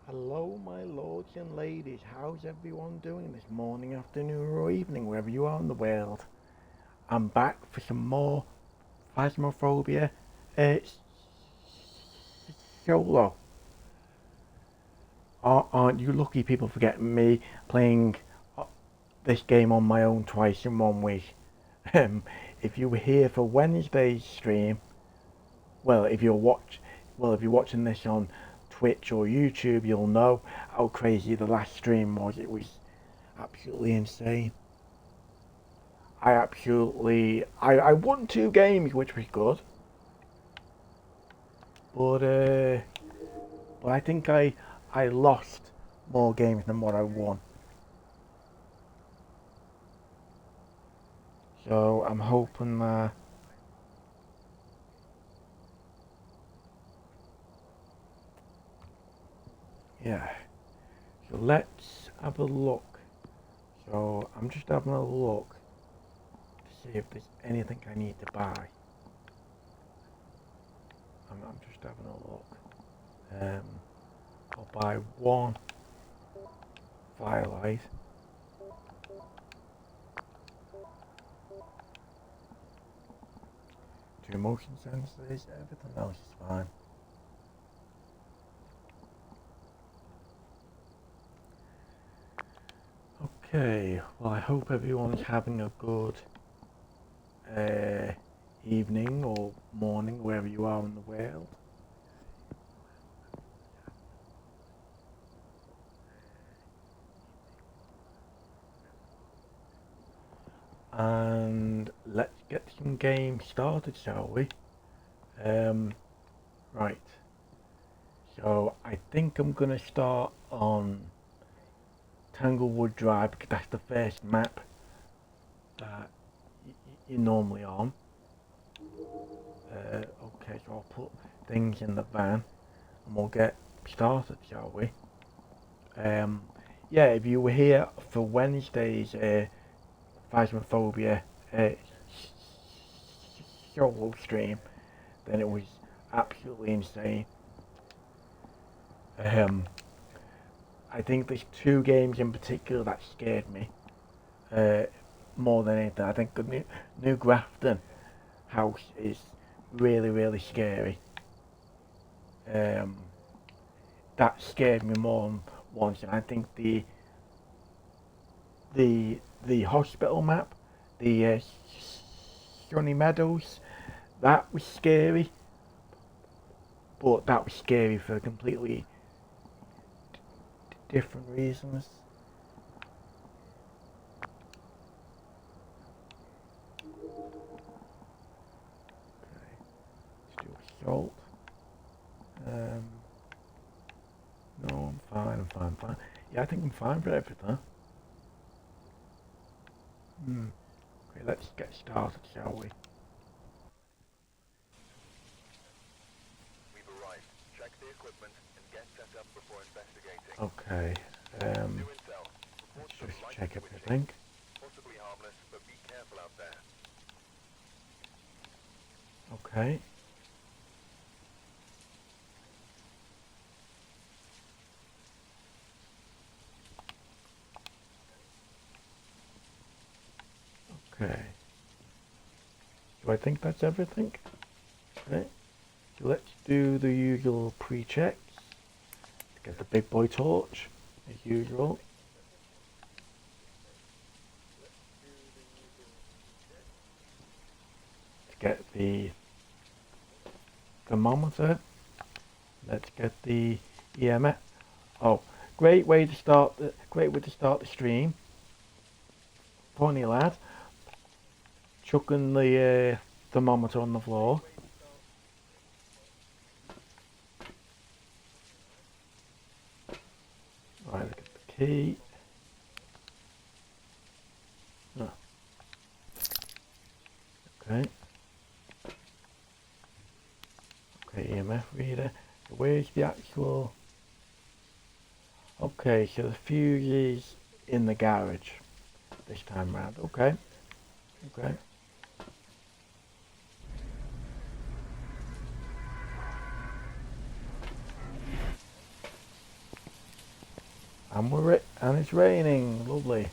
Hello, my lords and ladies. How's everyone doing this morning, afternoon, or evening, wherever you are in the world? I'm back for some more Phasmophobia Solo. Aren't you lucky people for getting me playing this game on my own twice in 1 week? If you were here for Wednesday's stream, well, if you're watching this on Twitch or YouTube, you'll know how crazy the last stream was. It was absolutely insane. I won 2 games, which was good, but I think I lost more games than what I won. So I'm hoping that yeah. So let's have a look. So I'm just having a look to see if there's anything I need to buy. I'm just having a look. I'll buy 1 firelight. 2 motion sensors. Everything else is fine. Okay, well, I hope everyone's having a good evening or morning, wherever you are in the world. And let's get some games started, shall we? Right. So I think I'm gonna start on Tanglewood Drive because that's the first map that you're normally on. Okay, so I'll put things in the van and we'll get started, shall we? Yeah, if you were here for Wednesday's Phasmophobia solo stream, then it was absolutely insane. I think there's 2 games in particular that scared me more than anything. I think the New Grafton house is really, really scary. That scared me more than once, and I think the hospital map, the Sunny Meadows, that was scary, but that was scary for completely different reasons. Okay, let's do assault. No, I'm fine. Yeah, I think I'm fine for everything. Okay, let's get started, shall we? We've arrived. Check the equipment and get set up before investigating. Okay, New intel. let's Reports of just light check twitching. everything. Possibly harmless, but be careful out there. Okay. Okay. So I think that's everything. Okay. So let's do the usual pre-checks. Get the big boy torch, as usual. Let's get the thermometer. Let's get the EMF. Oh, great way to start the stream. Funny lad, chucking the thermometer on the floor. Right, look at the key. Oh. Okay. Okay, EMF reader. So where's the actual... Okay, so the fuse is in the garage. this time round. Okay. Okay. And it's raining. Lovely.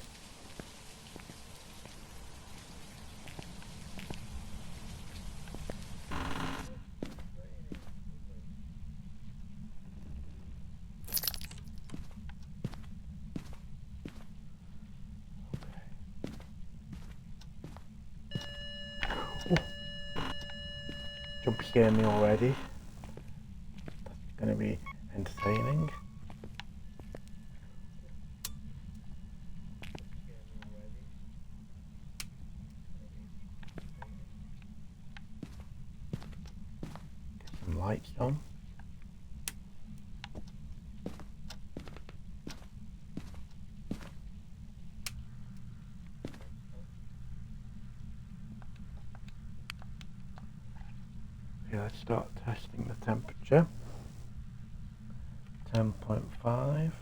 Jump scare me already. That's going to be entertaining. Get some lights on. Okay, let's start testing the temperature. 10.5.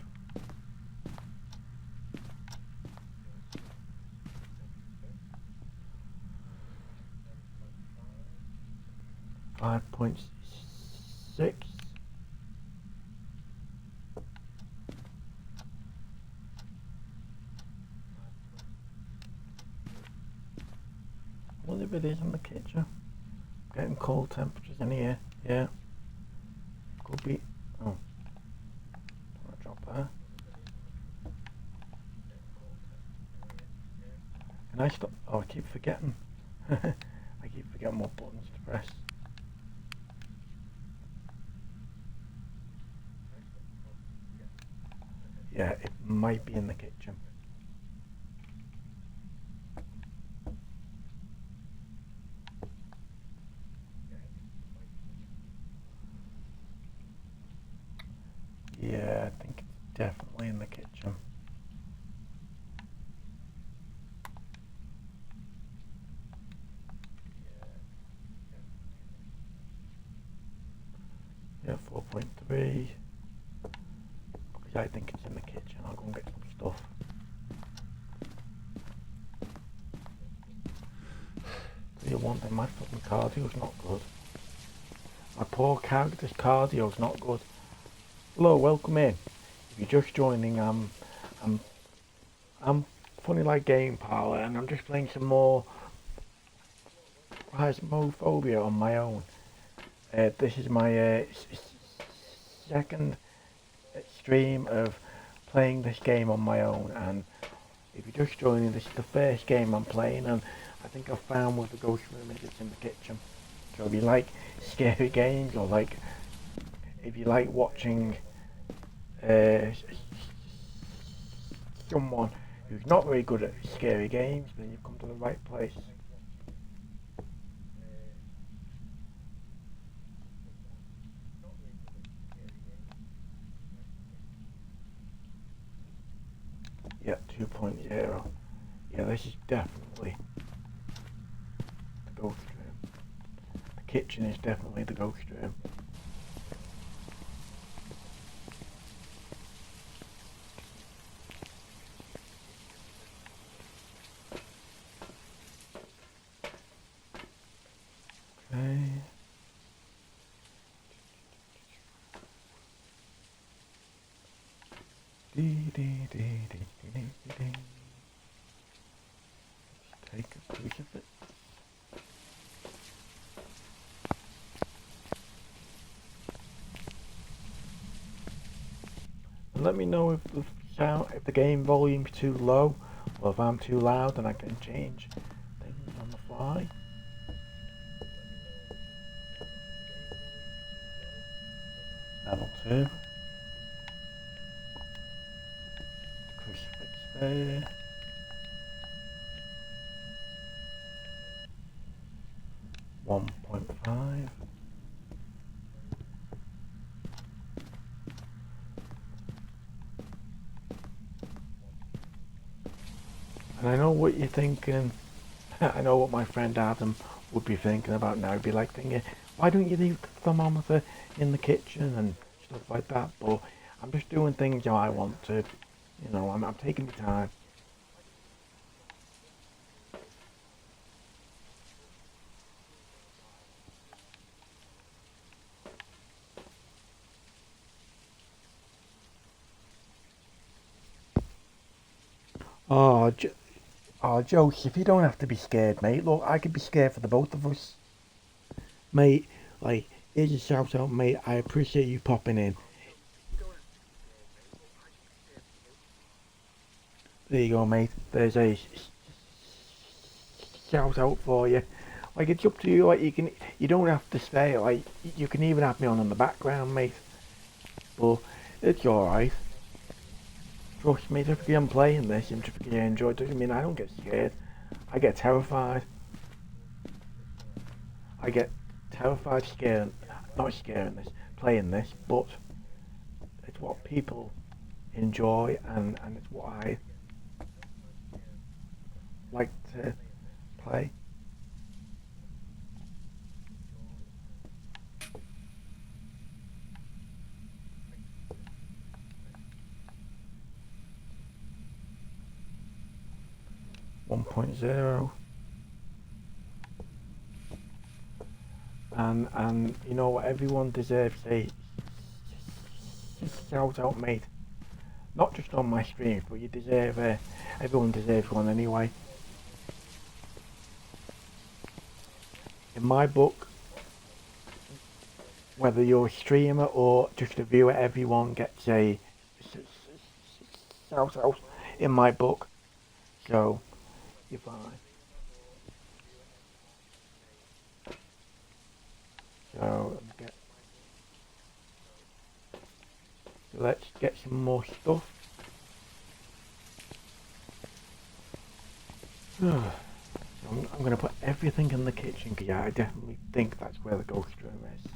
.6. I wonder if it is in the kitchen. Getting cold temperatures in here. Yeah. Could be. Oh. Don't want to drop there. Can I stop? Oh, I keep forgetting. I keep forgetting what buttons to press. Yeah, it might be in the kitchen. Yeah, I think it's definitely in the kitchen. Yeah, 4.3. Because I think it's in the kitchen. I'll go and get some stuff. So you want my fucking cardio's not good. My poor character's cardio's not good. Hello, welcome in. If you're just joining, I'm Funny Like Game Parlour, and I'm just playing some more Phasmophobia on my own. This is my second stream of playing this game on my own, and if you're just joining, this is the first game I'm playing, and I think I've found where the ghost room is. It's in the kitchen. So if you like scary games, or like if you like watching someone who's not very good at scary games, then you've come to the right place. Yeah, 2.0. Yeah, this is definitely the ghost room. The kitchen is definitely the ghost room. Okay. Dee, dee, dee, dee, dee, dee, dee. Let's take a crucifix. And let me know if the sound, if the game volume's too low, or if I'm too loud, and I can change things on the fly. Level 2. Crucifix there. One 1.5. And I know what you're thinking. I know what my friend Adam would be thinking about now. He'd be like thinking, why don't you leave the thermometer in the kitchen and stuff like that? But I'm just doing things how I want to. You know, I'm taking my time. Oh, Joseph, you don't have to be scared, mate. Look, I could be scared for the both of us. Mate, like, here's a shout out, mate. I appreciate you popping in. There you go, mate. There's a shout out for you. Like, it's up to you. Like, you don't have to stay. Like, you can even have me on in the background, mate. But it's alright. Trust me, just because I'm playing this and just because I enjoy it doesn't mean I don't get scared. I get terrified. I get terrified not scaring this, playing this, but it's what people enjoy and it's what I like to play. One point zero. And you know what, everyone deserves a shout out, mate. Not just on my streams, but you deserve everyone deserves one anyway. In my book, whether you're a streamer or just a viewer, everyone gets a shout out in my book. So you're fine. So let's get some more stuff. I'm going to put everything in the kitchen because I definitely think that's where the ghost room is.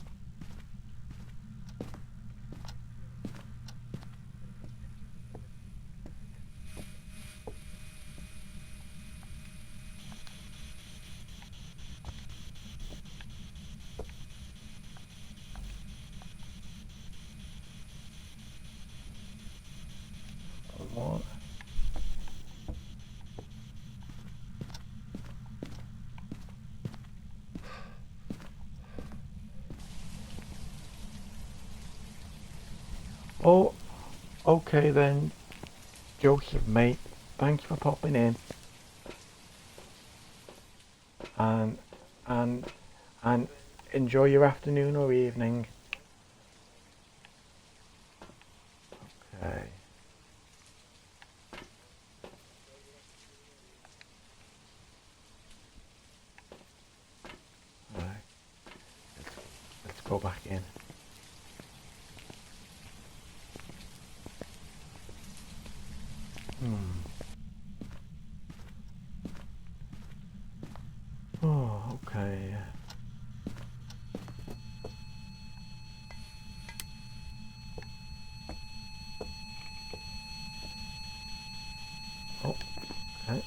What? Oh, okay then, Joseph, mate. Thanks for popping in, and and and enjoy your afternoon or evening. Okay. Alright. Let's go back in. Oh, okay. Oh, okay.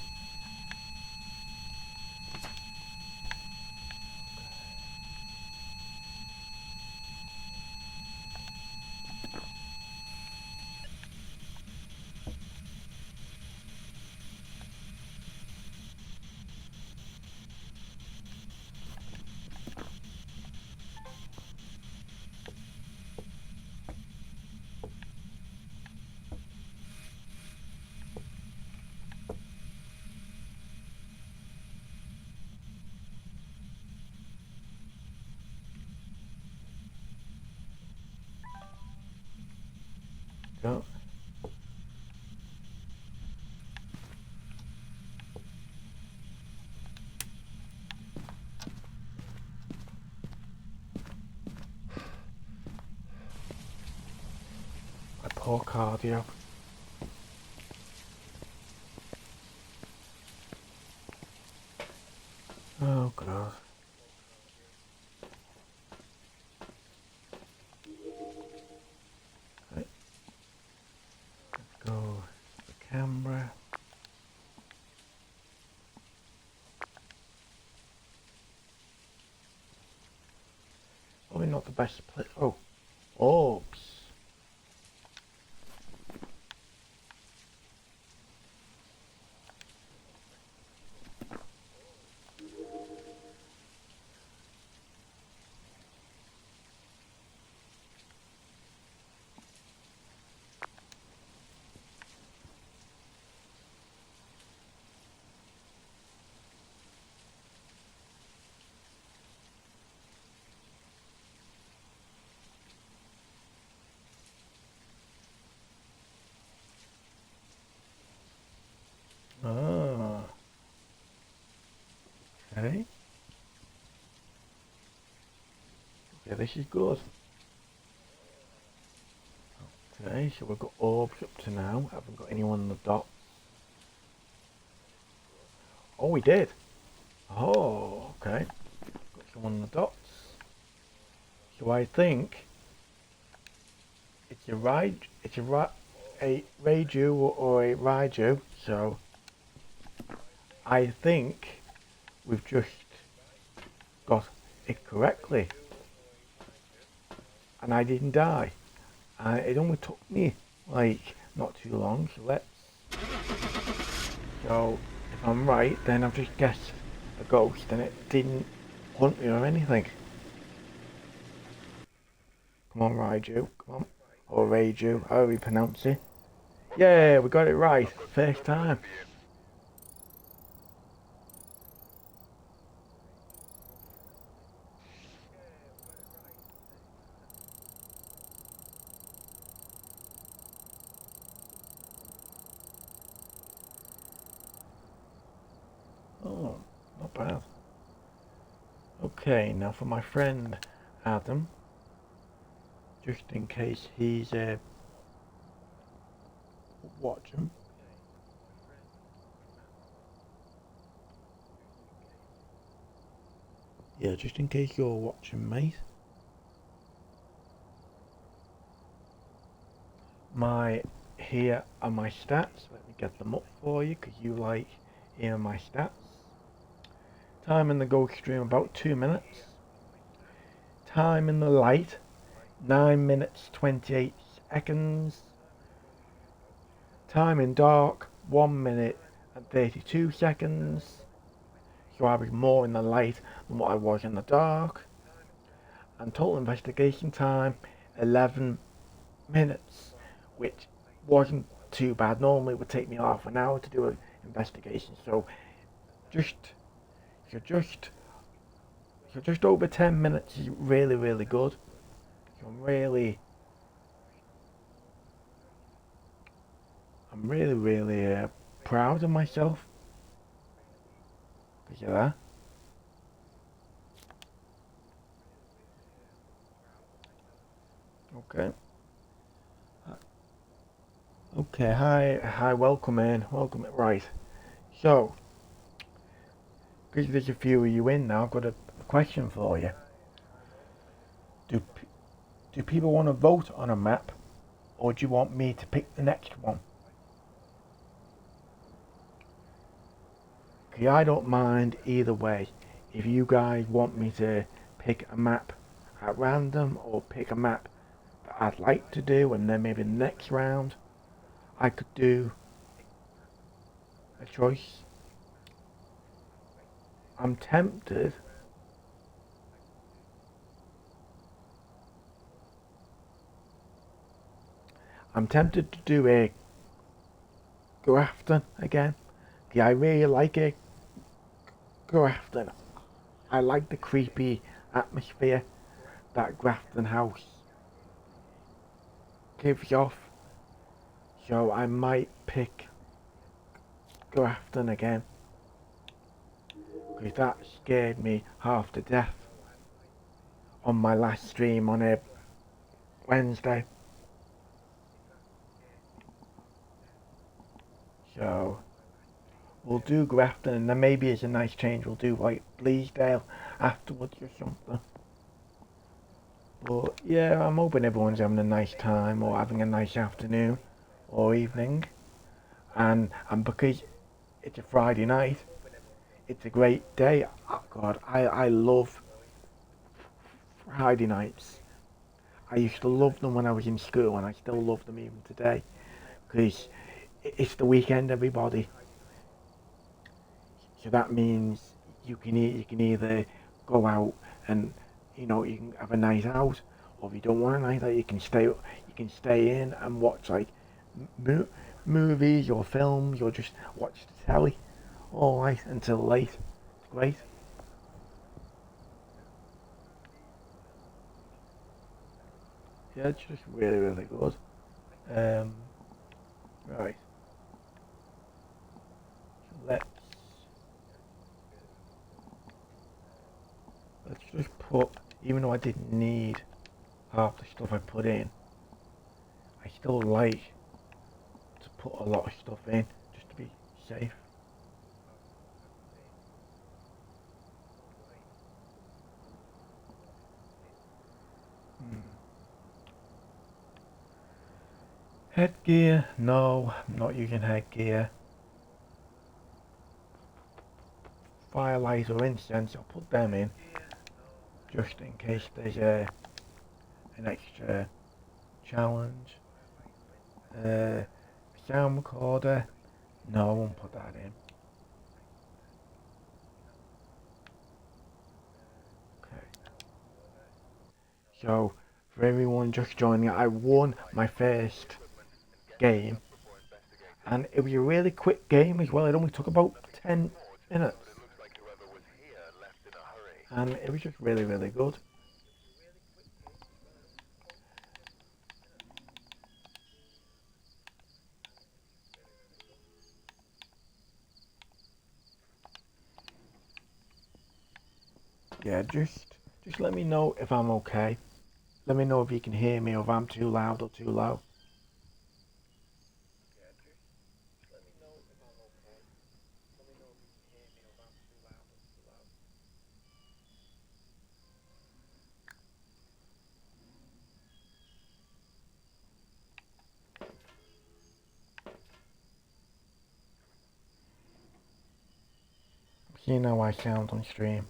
Go. My poor cardio. Oh god. Right. Let's go. The camera. Probably not the best place. Oh, orbs. Okay. Okay, this is good. Okay, so we've got orbs up to now. Haven't got anyone on the dots. Oh, we did. Oh, okay. Got someone on the dots. So I think it's a Raiju or a Raiju. So I think we've just got it correctly, and I didn't die. It only took me like not too long. So if I'm right, then I've just guessed a ghost, and it didn't hunt me or anything. Come on, Raiju. Come on. Or Raiju, however you pronounce it. Yeah, we got it right. First time. Oh, not bad. Okay, now for my friend Adam, just in case he's watching. Yeah, just in case you're watching, mate. Here are my stats. Let me get them up for you, because you like hearing my stats. Time in the ghost stream about 2 minutes. Time in the light 9 minutes 28 seconds. Time in dark 1 minute and 32 seconds. So I was more in the light than what I was in the dark. And total investigation time 11 minutes, which wasn't too bad. Normally it would take me half an hour to do an investigation. So just you're just over 10 minutes is really, really good. I'm really proud of myself because of that. Okay. Okay. Hi. Welcome in. Welcome. Right. So, because there's a few of you in now, I've got a question for you. Do do people want to vote on a map, or do you want me to pick the next one? Okay, I don't mind either way. If you guys want me to pick a map at random or pick a map that I'd like to do, and then maybe the next round I could do a choice. I'm tempted. I'm tempted to do a Grafton again. Yeah, I really like it. Grafton. I like the creepy atmosphere that Grafton House gives off. So I might pick Grafton again. Because that scared me half to death on my last stream on a Wednesday. So we'll do Grafton, and then maybe it's a nice change. We'll do like Bleasdale afterwards or something. But yeah, I'm hoping everyone's having a nice time or having a nice afternoon or evening. And because it's a Friday night, it's a great day. Oh God, I love Friday nights. I used to love them when I was in school, and I still love them even today. Because it's the weekend, everybody. So that means you can either go out and you can have a night out, or if you don't want a night out, you can stay in and watch like mo- movies or films, or just watch the telly all night until late. It's great. Yeah, it's just really, really good. Um, right. So let's put, even though I didn't need half the stuff I put in, I still like to put a lot of stuff in just to be safe. Headgear, no, I'm not using headgear. Firelight or incense, I'll put them in just in case there's an extra challenge. Sound recorder, no, I won't put that in. Okay. So, for everyone just joining, I won my first game, and it was a really quick game as well. It only took about 10 minutes, and it was just really, really good. Yeah, just let me know if I'm okay. Let me know if you can hear me or if I'm too loud or too low. You know I sound on stream.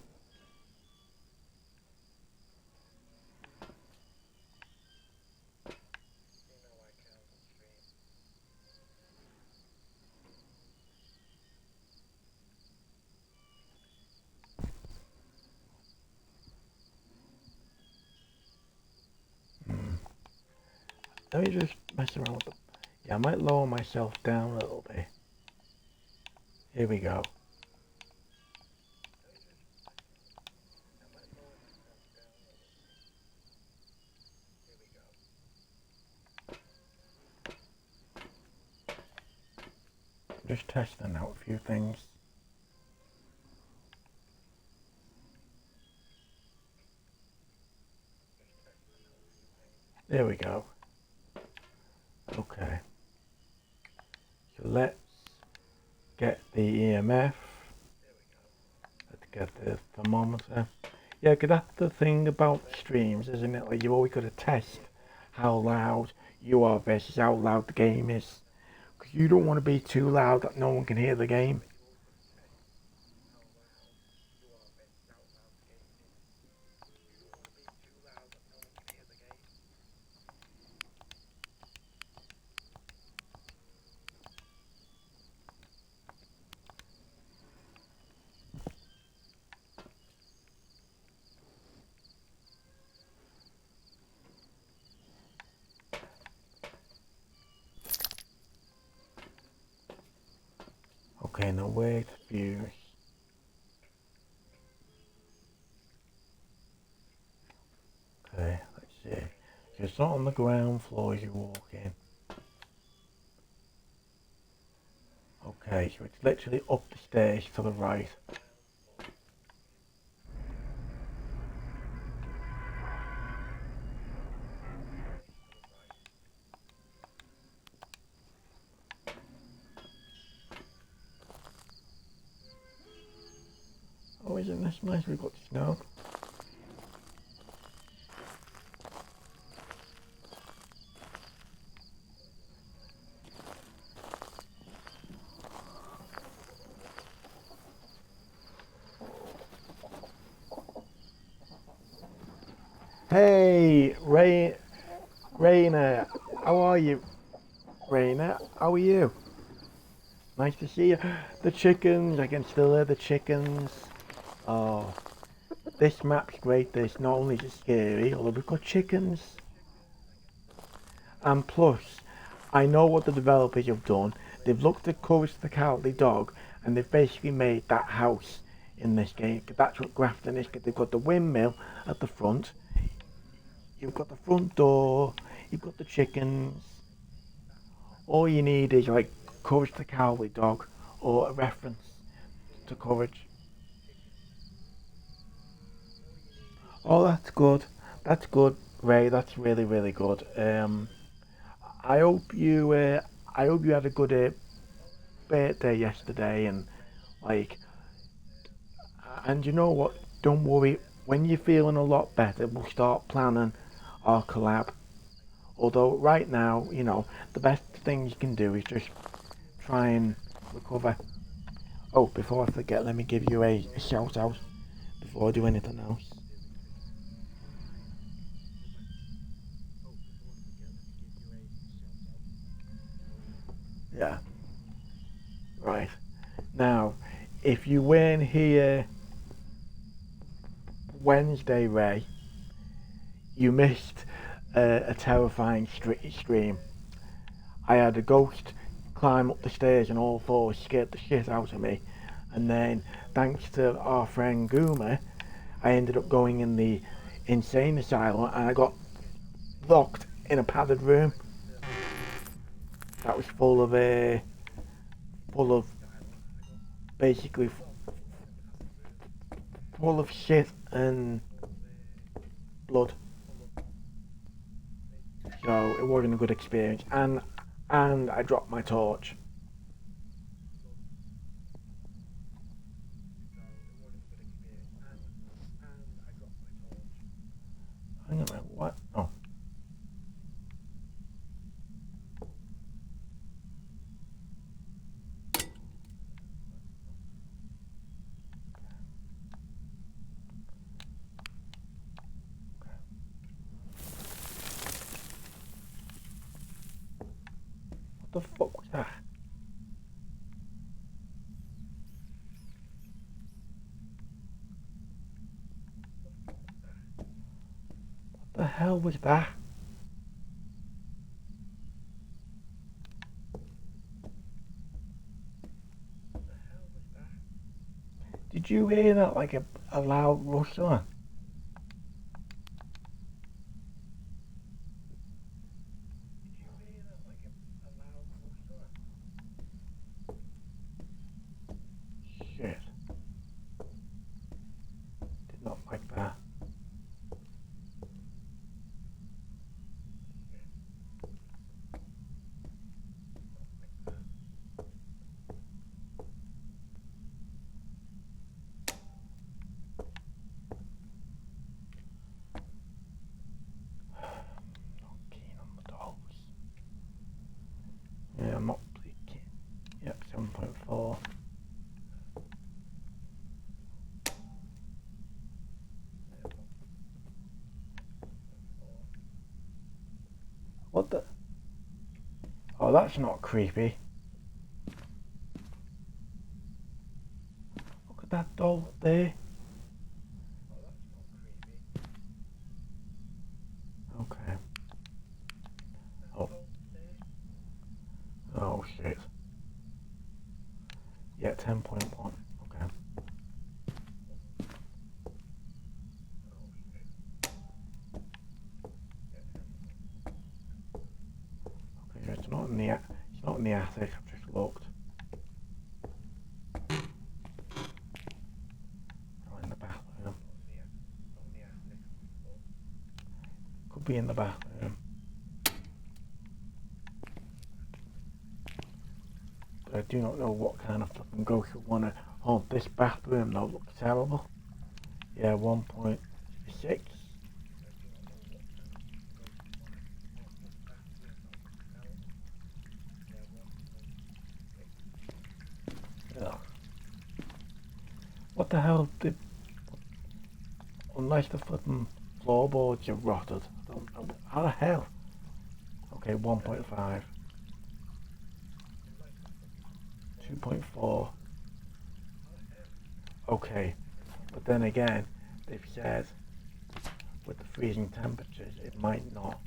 Let me just mess around with them. Yeah, I might lower myself down a little bit. Here we go. Just testing out a few things. There we go. Okay. So let's get the EMF. Let's get the thermometer. Yeah, because that's the thing about streams, isn't it? Like, you've always got to test how loud you are versus how loud the game is. Because you don't want to be too loud that no one can hear the game. Okay, now wait, viewers. Okay, let's see. So it's not on the ground floor as you walk in. Okay, so it's literally up the stairs to the right. Oh, isn't this nice? We've got snow. Hey, Raina, how are you? Raina, how are you? Nice to see you. The chickens, I can still hear the chickens. Oh, this map's great. This not only is it scary, although we've got chickens. And plus, I know what the developers have done. They've looked at Courage the Cowardly Dog, and they've basically made that house in this game. That's what Grafton is. They've got the windmill at the front. You've got the front door. You've got the chickens. All you need is like Courage the Cowardly Dog or a reference to Courage. Oh, that's good. That's good, Ray. That's really, really good. I hope you. I hope you had a good birthday yesterday, and like, and you know what? Don't worry. When you're feeling a lot better, we'll start planning our collab. Although right now, the best thing you can do is just try and recover. Oh, before I forget, let me give you a shout out before I do anything else. Yeah, right. Now, if you weren't here Wednesday, Ray, you missed a terrifying stream. I had a ghost climb up the stairs and all fours scared the shit out of me. And then, thanks to our friend Goomer, I ended up going in the insane asylum and I got locked in a padded room that was full of basically full of shit and blood. So it wasn't a good experience. And I dropped my torch. Hang on a minute, what? Oh. What the fuck was that? What the hell was that? Did you hear that like a loud rustling? Shit. Did not like that. Not keen on the dogs. Yeah, I'm not really keen. Yep, 7.4. What the? Oh, that's not creepy. Look at that doll there. Okay. Oh. Oh shit. Yeah, 10.1. Okay. Okay, so it's not in the attic. I've just looked. Not in the bathroom. Could be in the bathroom. But I do not know what kind of fucking ghost would want to haunt this bathroom though. Looks terrible. Yeah, 1.6. Ugh. What the hell did... Unless the flipping floorboards are rotted. I don't know. How the hell? Okay, 1.5. 2.4. Okay. But then again, they've said with the freezing temperatures, it might not.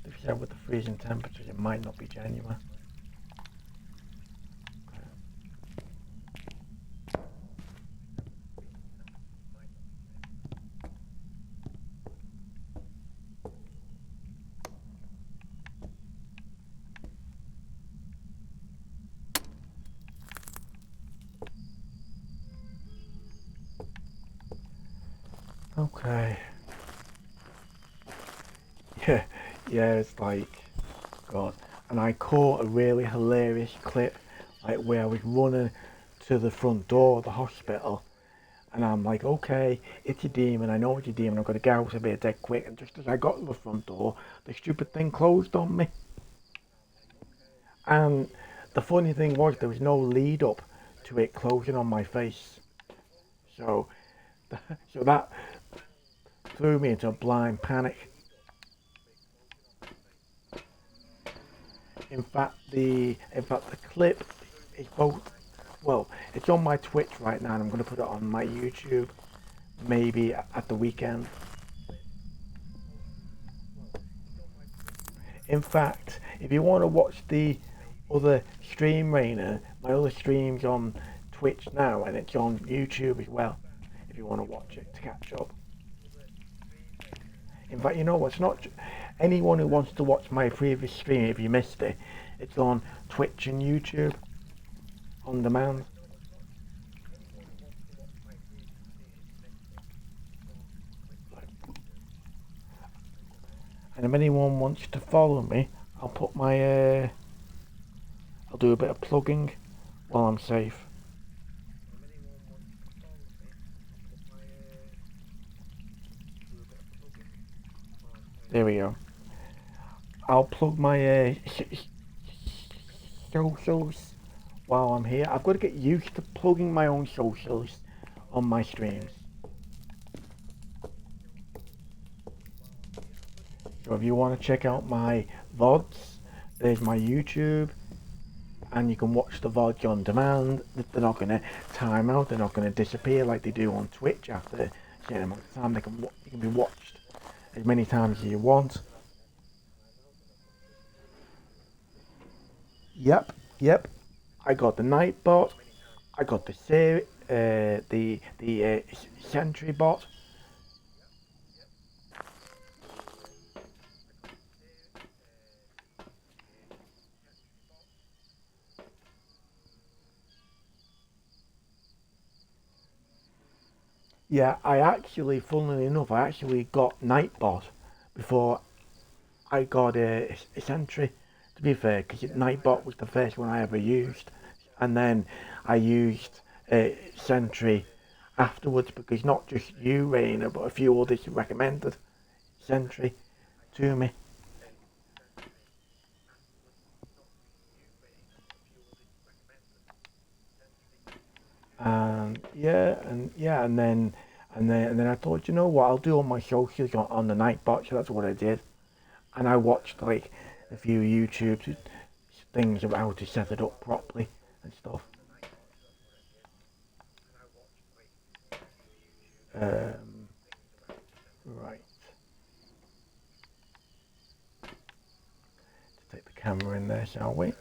They've said with the freezing temperatures, it might not be genuine. Okay. Yeah, yeah, it's like, God. And I caught a really hilarious clip, like where I was running to the front door of the hospital, and I'm like, okay, it's a demon, I know it's a demon, I've got to get out of here dead quick, and just as I got to the front door, the stupid thing closed on me. And the funny thing was, there was no lead up to it closing on my face. So, so that threw me into a blind panic. In fact, the clip is both. Well, it's on my Twitch right now, and I'm going to put it on my YouTube, maybe at the weekend. In fact, if you want to watch the other stream, Rainer, my other stream's on Twitch now, and it's on YouTube as well. If you want to watch it to catch up. In fact, you know what's not anyone who wants to watch my previous stream if you missed it, it's on Twitch and YouTube on demand. And if anyone wants to follow me, I'll put my I'll do a bit of plugging while I'm safe. There we go. I'll plug my socials while I'm here. I've got to get used to plugging my own socials on my streams. So if you want to check out my VODs, there's my YouTube, and you can watch the VODs on demand. They're not going to time out, they're not going to disappear like they do on Twitch after a certain amount of time. They can be watched as many times as you want. Yep. I got the Nightbot. I got the Sentry bot. Yeah, funnily enough, I actually got Nightbot before I got a Sentry. To be fair, because Nightbot was the first one I ever used, and then I used Sentry afterwards because not just you, Rainer, but a few others recommended Sentry to me. And then I thought, you know what, I'll do all my socials on the Nightbot, so that's what I did. And I watched like a few YouTube things about how to set it up properly and stuff. Um, right. Let's take the camera in there, shall we?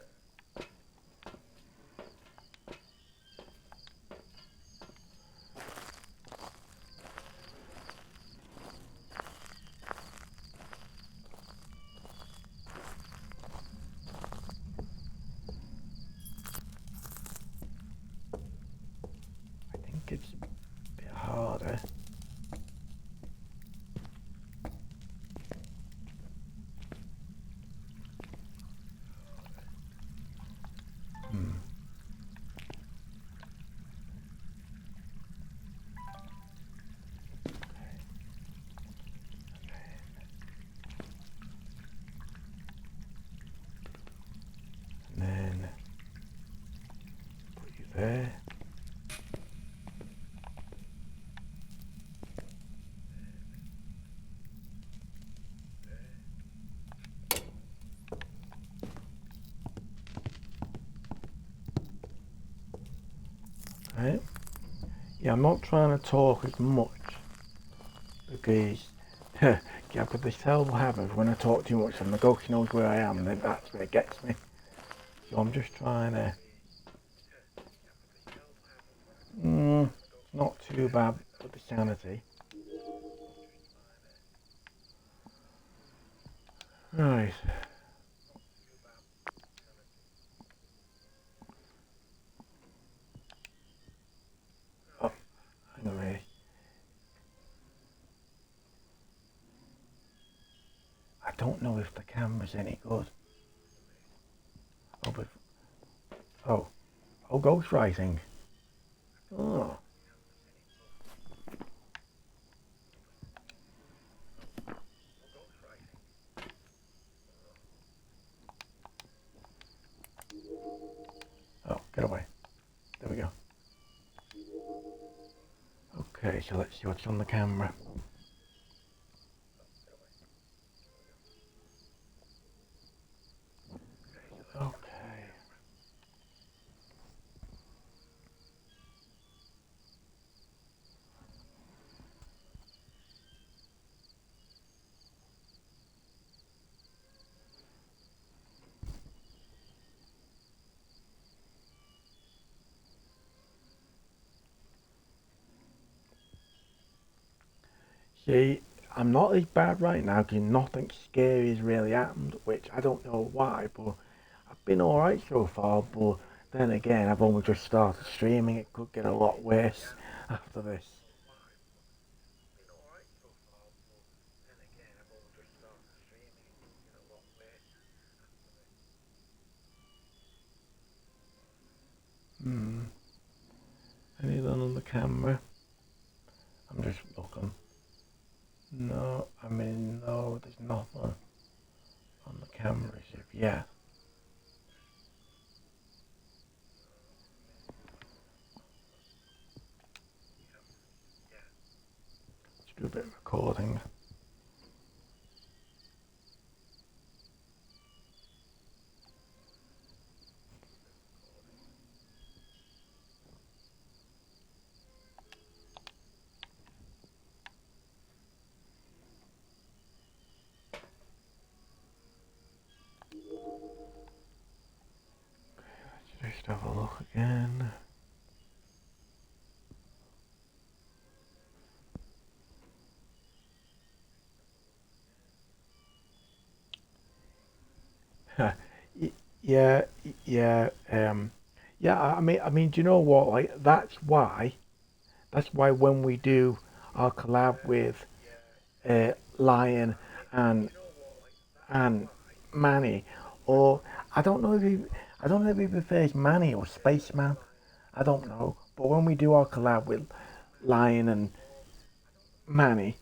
I think it's a bit harder. And then put you there. Right. Yeah, I'm not trying to talk as much because yeah, I've got this terrible habit when I talk too much and the ghost knows where I am, then that's where it gets me. So I'm just trying to. Not too bad for the sanity. Right. Oh, hang on a minute. camera's any good. Oh, ghostwriting. Oh. Oh, get away. There we go. Okay, so let's see what's on the camera. Okay. See, I'm not as bad right now because nothing scary has really happened, which I don't know why, but I've been alright so far, but then again, I've only just started streaming, it could get a lot worse after this. Anything on the camera? I'm just looking. No, I mean, no, there's nothing on the cameras yet. Let's do a bit of recording. Let's just have a look again. Yeah, yeah, yeah. I mean, do you know what? Like, that's why when we do our collab with Lion and and Manny, or I don't know if he prefers Manny or Spaceman. I don't know. But when we do our collab with Lion and Manny,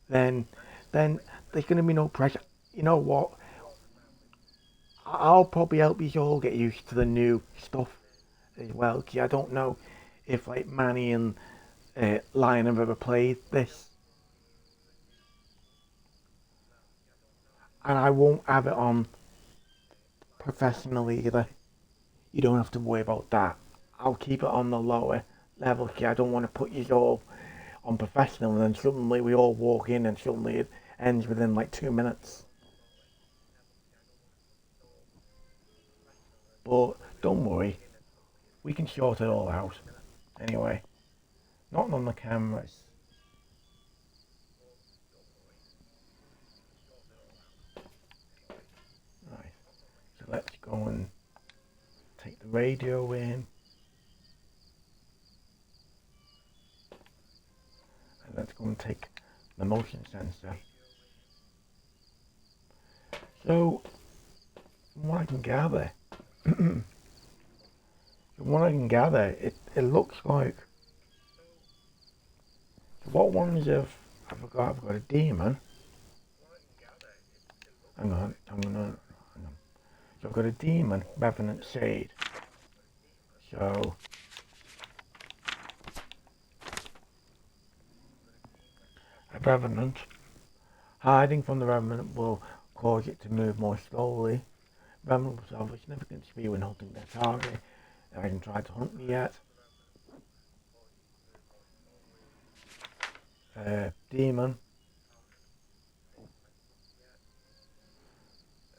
then then there's gonna be no pressure. You know what? I'll probably help you all get used to the new stuff as well. Cause I don't know if like Manny and Lion have ever played this, and I won't have it on professional either. You don't have to worry about that. I'll keep it on the lower level. Cause I don't want to put you all on professional, and then suddenly we all walk in, and suddenly it ends within like 2 minutes. But don't worry, we can sort it all out. Anyway, not on the cameras. Right, so let's go and take the radio in. And let's go and take the motion sensor. So, from what I can gather, it looks like. So what ones have I forgot? I've got a demon. Hang on. So I've got a demon, revenant shade. So a revenant. Hiding from the revenant will cause it to move more slowly. Revenant will have a significant speed when hunting their target. It hasn't tried to hunt me yet. Demon.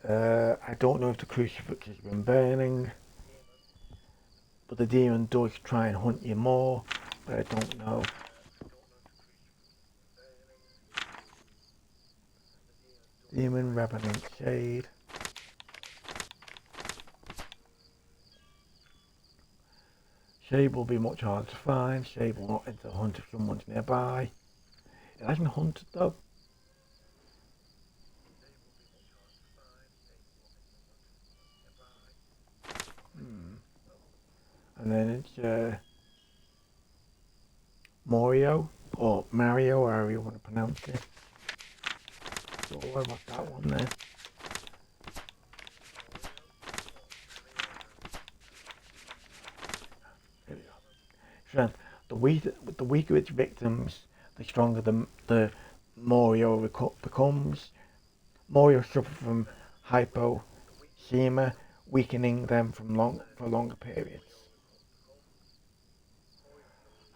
I don't know if the crucifix has been burning, but the demon does try and hunt you more, but I don't know. Demon, Revenant, Shade. Shade will be much harder to find. Shade will not enter the hunt if someone's nearby. It hasn't hunted though. and then it's Mario, or Mario, however you want to pronounce it. So what about that one there? There we go. So the weaker its victims, the stronger the Mario becomes. Mario suffer from hypoxemia, weakening them for longer periods.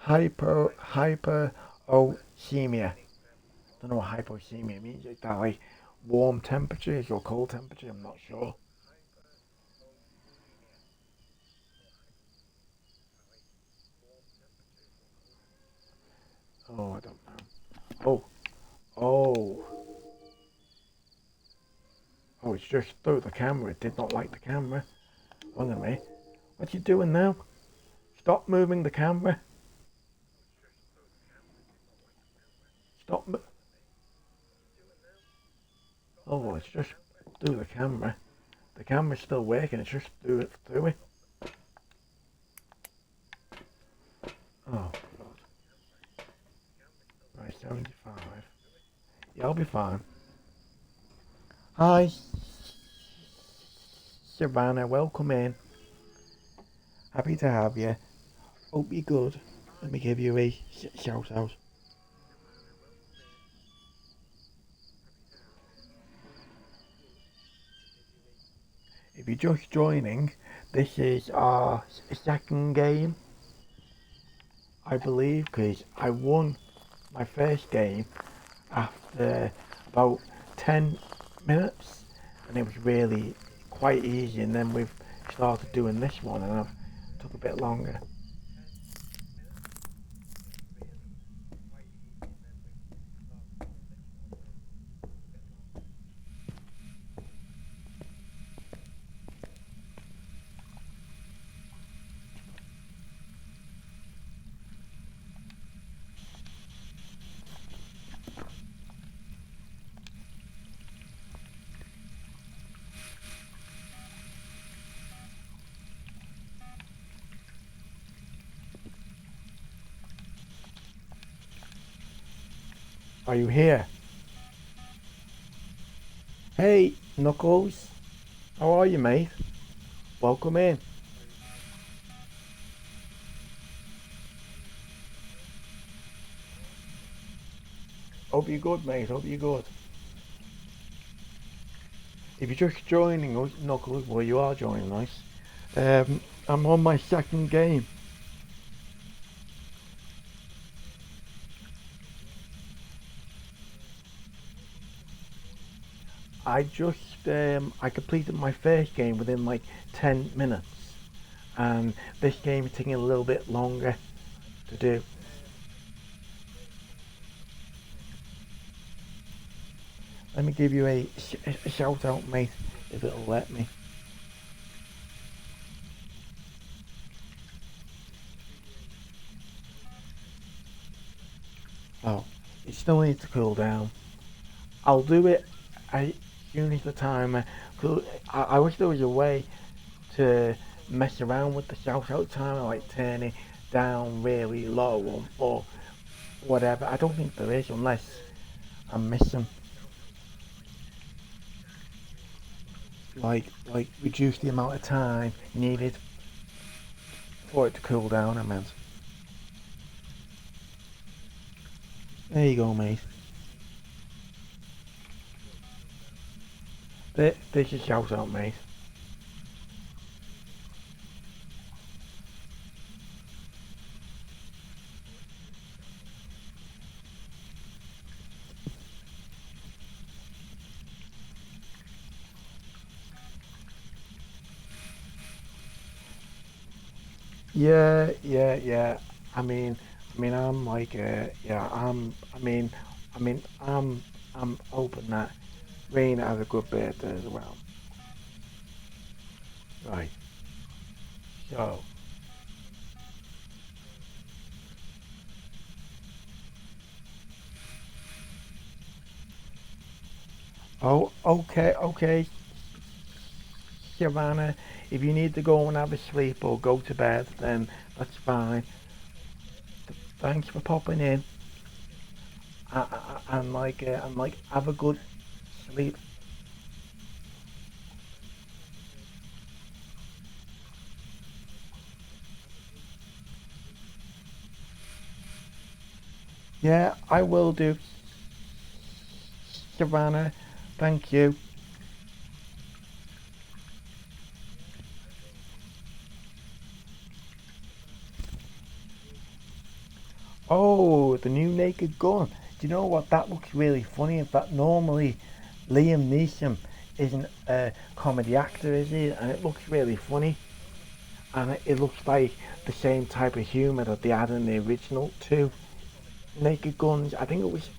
Hypoxemia. Don't know what hypoxemia means. Is that like warm temperatures or cold temperature? I'm not sure. Oh, I don't know. Oh, oh, oh! It's just through the camera. It did not like the camera. Hold on a minute. What you doing now? Stop moving the camera. Stop. Oh, it's just through the camera. The camera's still working. It's just through it. Oh God. Right, 75. Yeah, I'll be fine. Hi, Savannah. Welcome in. Happy to have you. Hope you're good. Let me give you a shout out. If you're just joining, this is our second game, I believe, because I won my first game after about 10 minutes, and it was really quite easy, and then we've started doing this one, and I've took a bit longer. Are you here? Hey, Knuckles. How are you, mate? Welcome in. Hope you're good, mate. Hope you're good. If you're just joining us, Knuckles, well, you are joining us. I'm on my second game. I completed my first game within like 10 minutes, and this game is taking a little bit longer to do. Let me give you a shout out, mate, if it'll let me. Oh, it still needs to cool down. I'll do it as soon as the timer. I wish there was a way to mess around with the shout out timer, like turn it down really low or whatever. I don't think there is unless I'm missing. Like reduce the amount of time needed for it to cool down. I meant. There you go, mate. There's your shout out, mate. Yeah. I'm like, yeah, I'm hoping that Rain has a good birthday as well. Right. So, okay. Savannah, if you need to go and have a sleep or go to bed, then that's fine. Thanks for popping in. And have a good sleep. Yeah, I will do, Savannah. Thank you. Oh, the new Naked Gun. Do you know what? That looks really funny. In fact, normally Liam Neeson isn't a comedy actor, is he? And it looks really funny. And it looks like the same type of humour that they had in the original two Naked Guns. I think it was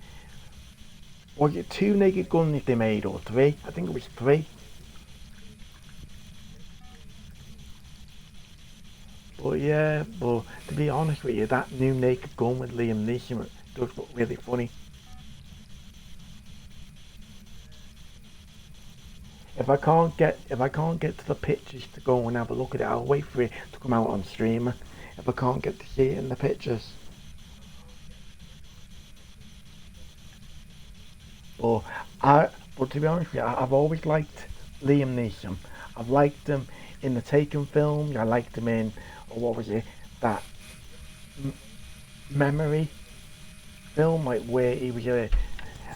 it two Naked Guns they made or three? I think it was three. But yeah, but to be honest with you, that new Naked Gun with Liam Neeson does look really funny. If I can't get to the pictures to go and have a look at it, I'll wait for it to come out on streamer. If I can't get to see it in the pictures. But I but to be honest with you, I've always liked Liam Neeson. I've liked him in the Taken films. I liked him in what was it? That memory film, like where he was a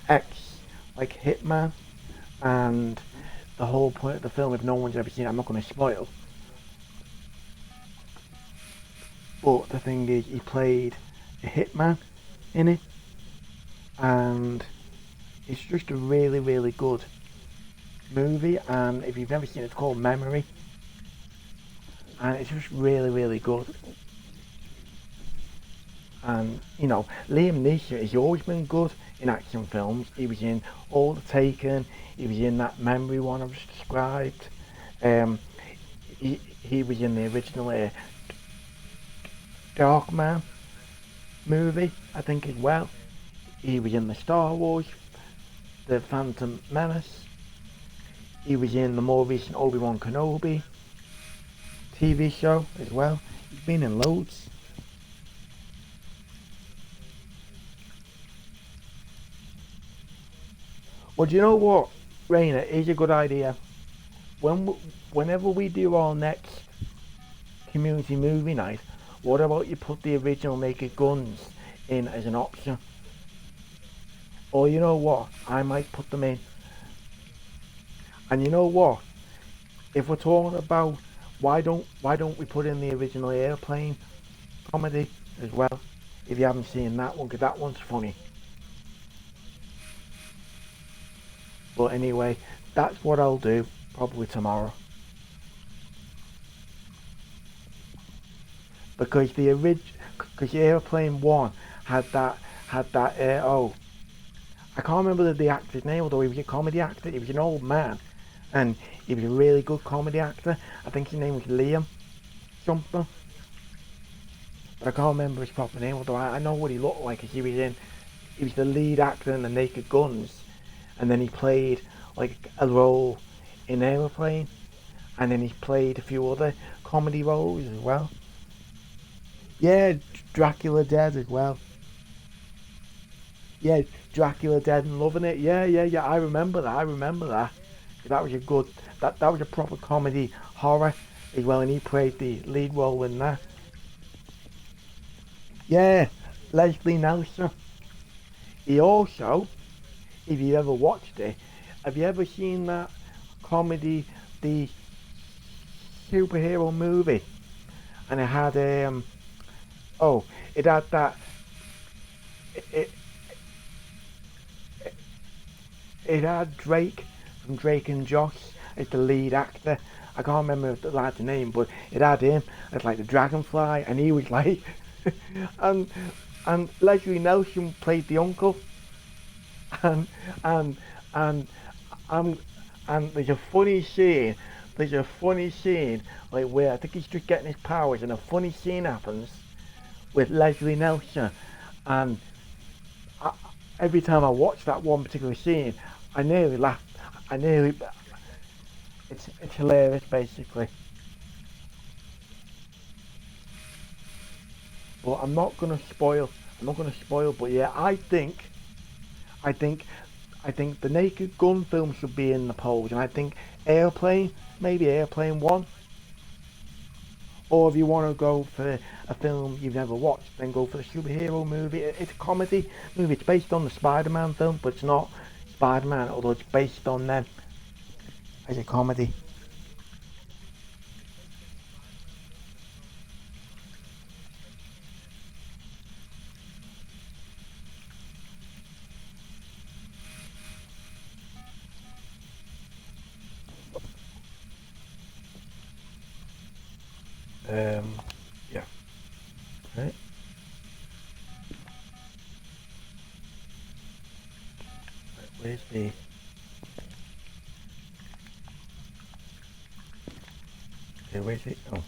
ex like hitman, and the whole point of the film, if no one's ever seen it, I'm not going to spoil. But the thing is, he played a hitman in it, and it's just a really, really good movie. And if you've never seen it, it's called Memory, and it's just really, really good. And you know, Liam Neeson has always been good in action films. He was in All the Taken. He was in that Memory one I've just described. Um, he was in the original Darkman movie, I think, as well. He was in the Star Wars, the Phantom Menace. He was in the more recent Obi-Wan Kenobi TV show as well. He's been in loads. Well, do you know what, Raina? Here's a good idea. Whenever we do our next community movie night, what about you put the original Naked Guns in as an option? Or you know what? I might put them in. And you know what? If we're talking about why don't we put in the original Airplane comedy as well? If you haven't seen that one, because that one's funny. But anyway, that's what I'll do probably tomorrow. Because because Airplane One had that. I can't remember the actor's name, although he was a comedy actor. He was an old man, and he was a really good comedy actor. I think his name was Liam something, but I can't remember his proper name. Although I know what he looked like, because he was the lead actor in the Naked Guns, and then he played like a role in Airplane, and then he played a few other comedy roles as well. Yeah, Dracula Dead as well. Yeah, Dracula Dead and Loving It. Yeah. I remember that. I remember that. That was a good. That was a proper comedy horror as well, and he played the lead role in that. Yeah, Leslie Nelson. He also, if you ever watched it, have you ever seen that comedy, the superhero movie? And it had oh, it had that. It, it had Drake from Drake and Josh as the lead actor. I can't remember the lad's name, but it had him as like the Dragonfly, and he was like, and Leslie Nelson played the uncle, and and and and and there's a funny scene. There's a funny scene like where I think he's just getting his powers, and a funny scene happens with Leslie Nelson, and I, every time I watch that one particular scene, I nearly laugh. I nearly. It's hilarious, basically. But I'm not gonna spoil. I'm not gonna spoil. But yeah, I think, I think the Naked Gun film should be in the polls, and I think Airplane, maybe Airplane One. Or if you want to go for a film you've never watched, then go for the superhero movie. It's a comedy movie. It's based on the Spider-Man film, but it's not Spider-Man, although it's based on them as a comedy. Yeah. Right. Where's the? Where's it? Oh.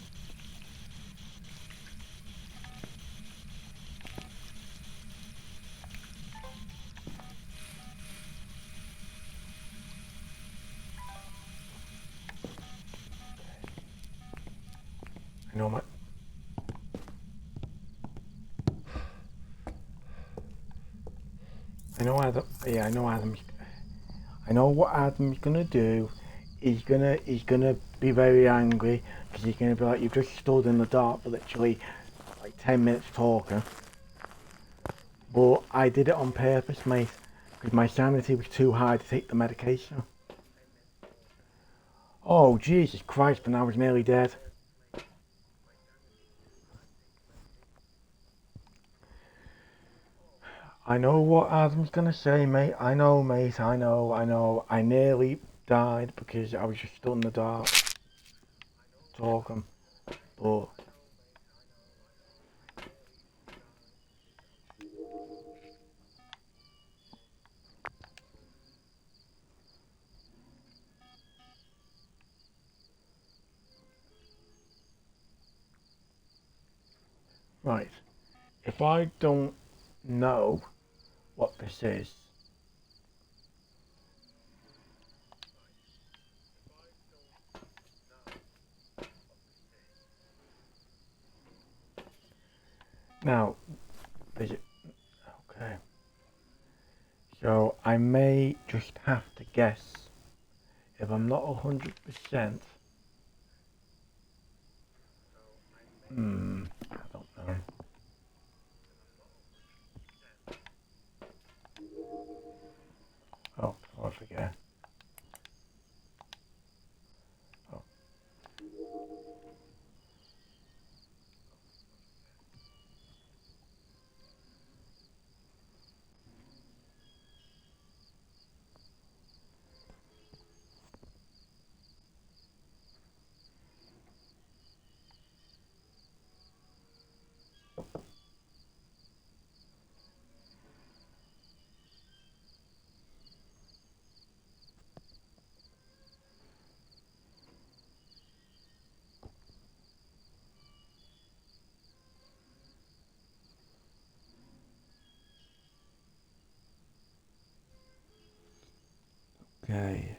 I know my. I know Adam. Yeah, I know Adam's. I know what Adam's gonna do. He's gonna be very angry because he's gonna be like, you've just stood in the dark for literally like 10 minutes talking. But I did it on purpose, mate, because my sanity was too high to take the medication. Oh Jesus Christ! And I was nearly dead. I know what Adam's gonna say, mate. I know, mate. I know. I know. I nearly died because I was just stood in the dark talking. But right, if I don't know what this is, now is it okay? So I may just have to guess if I'm not 100%. I don't know. Oh, I forget. Oh, okay.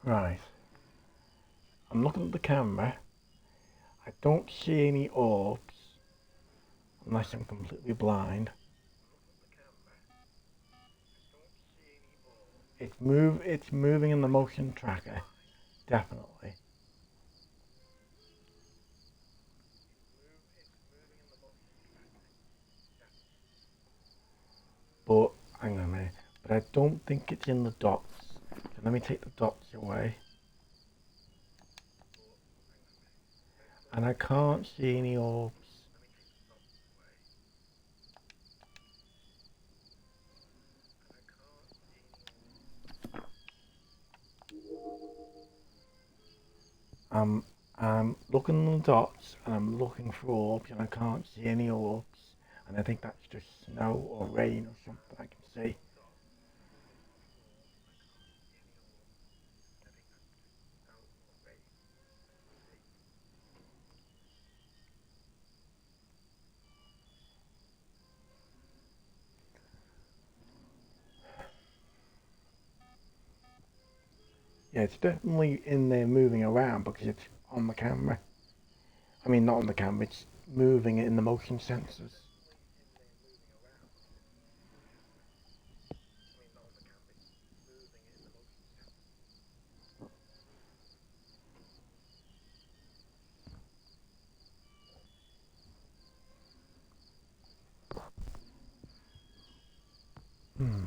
Right. I'm looking at the camera. I don't see any orbs unless I'm completely blind. It's moving in the motion tracker, definitely. But hang on a minute. But I don't think it's in the dots. So let me take the dots away. And I can't see any orbs. I'm I'm looking at the dots and I'm looking for orbs and I can't see any orbs. And I think that's just snow or rain or something I can see. Yeah, it's definitely in there moving around because it's on the camera. I mean, not on the camera, it's moving in the motion sensors. Hmm.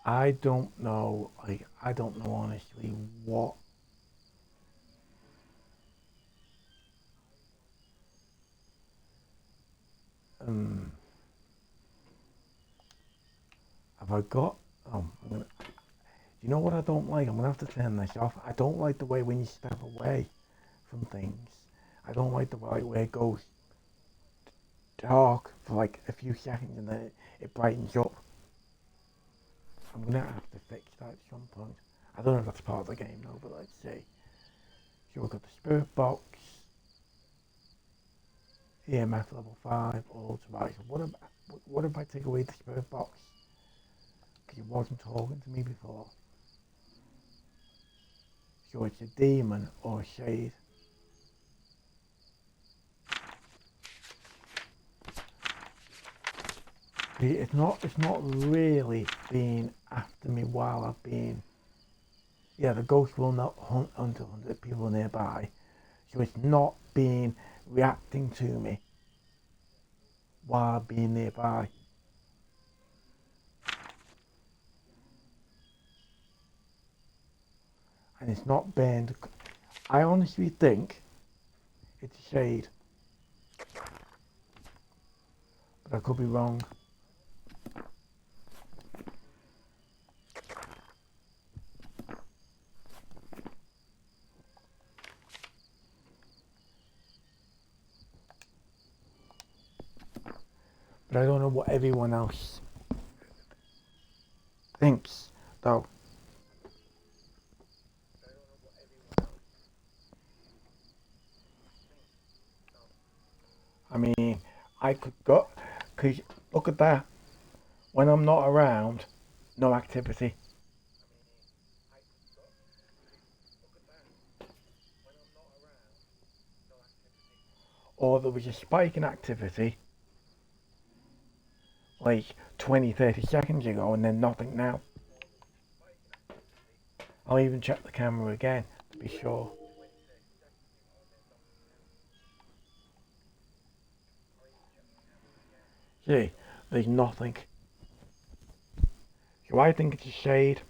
I don't know, like, I don't know honestly what. Um, have I got? You know what I don't like? I'm gonna have to turn this off. I don't like the way when you step away from things. I don't like the way where it goes dark for like a few seconds and then it brightens up. I'm gonna have to fix that at some point. I don't know if that's part of the game though, but let's see. So we've got the spirit box, EMF level 5, all right. So what if I take away the spirit box? Because it wasn't talking to me before. So it's a demon or a shade. See, it's not really been after me while I've been. Yeah, the ghost will not hunt until the people nearby. So it's not been reacting to me while I've been nearby. And it's not burned. I honestly think it's a shade, but I could be wrong. But I don't know what everyone else thinks, though. I mean, I could go, because look at that. When I'm not around, no activity. Or there was a spike in activity like 20, 30 seconds ago and then nothing now. I'll even check the camera again to be sure. See, there's nothing. So I think it's a shade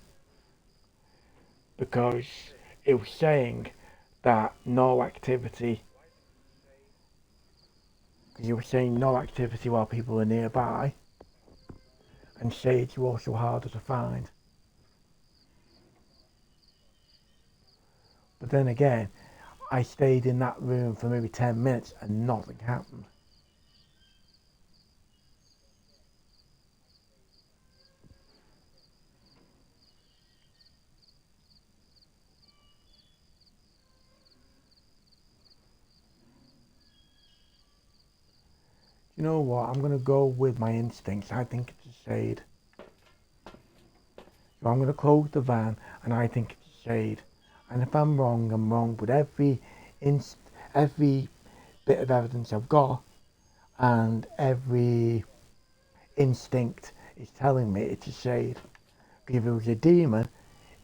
because it was saying that no activity. Because you were saying no activity while people are nearby, and shades are also harder to find. But then again, I stayed in that room for maybe 10 minutes and nothing happened. You know what? I'm going to go with my instincts. I think it's a shade. So I'm going to close the van and I think it's a shade. And if I'm wrong, I'm wrong. But every bit of evidence I've got and every instinct is telling me it's a shade. If it was a demon,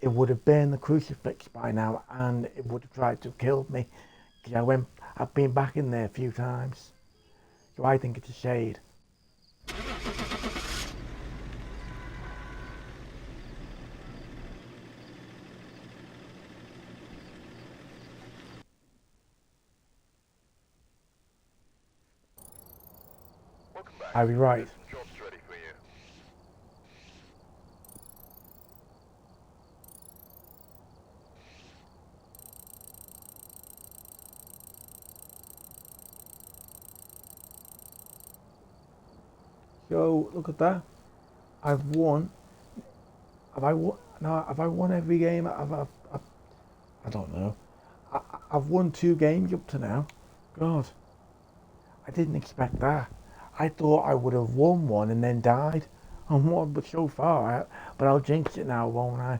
it would have burned the crucifix by now and it would have tried to kill me. Because I've been back in there a few times. So I think it's a shade. Welcome back. I'll be right. There's some jobs ready for you. So look at that. I've won. Have I won? No, have I won every game? I don't know. I've won 2 games up to now. God, I didn't expect that. I thought I would have won one and then died. I'm one, but so far, but I'll jinx it now, won't I?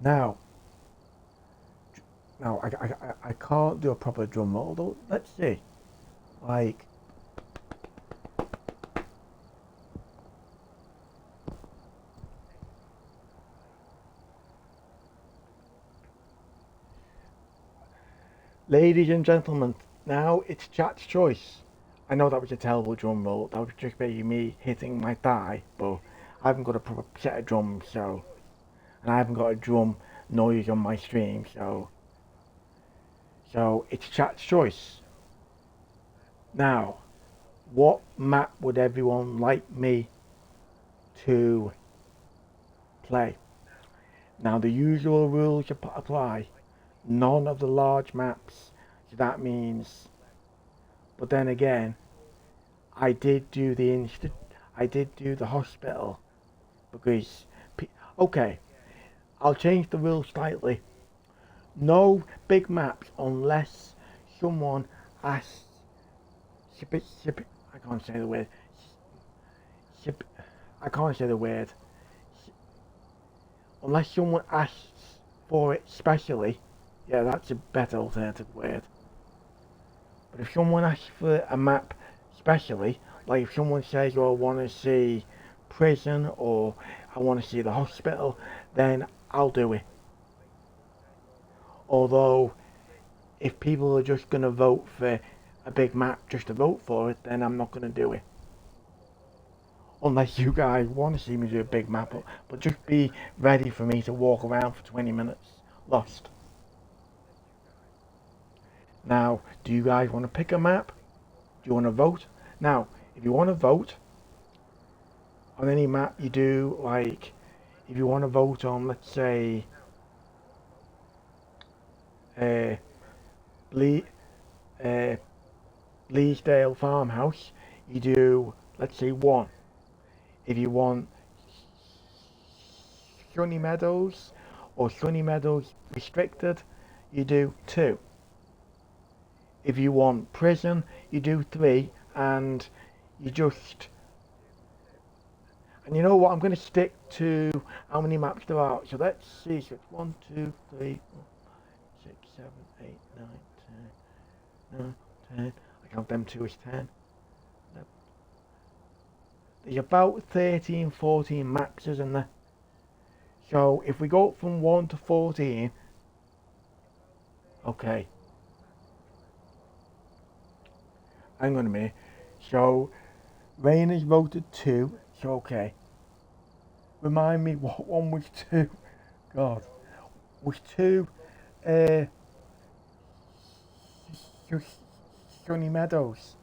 Now, I can't do a proper drum roll though. Let's see. Like, ladies and gentlemen, now it's chat's choice. I know that was a terrible drum roll. That was just basically me hitting my thigh, but I haven't got a proper set of drums, so, and I haven't got a drum noise on my stream, so it's chat's choice. Now, what map would everyone like me to play? Now, the usual rules apply. None of the large maps. So that means, but then again, I did do the hospital because, okay, I'll change the rules slightly. No big maps unless someone asks. I can't say the word. I can't say the word. Unless someone asks for it specially. Yeah, that's a better alternative word. But if someone asks for a map specially, like if someone says, "Oh, I want to see prison" or "I want to see the hospital," then I'll do it. Although, if people are just going to vote for a big map just to vote for it, then I'm not going to do it. Unless you guys want to see me do a big map, but just be ready for me to walk around for 20 minutes lost. Now, do you guys want to pick a map? Do you want to vote? Now, if you want to vote on any map, you do, like, if you want to vote on, let's say, uh, Ble- uh, Bleasdale Farmhouse, you do, let's say, 1. If you want Sunny Meadows or Sunny Meadows Restricted, you do 2. If you want Prison, you do 3, and you just... And you know what, I'm going to stick to how many maps there are. So let's see, so it's 1, 2, 3, 4, 6, 7, 8, 9, 10, 9, 10. I count them 2 as 10. There's about 13, 14 maps, isn't there? So if we go from 1 to 14, okay. Hang on a minute. So Rain has voted 2, so okay. Remind me what one was 2. God. Was 2 uh, Sunny Meadows?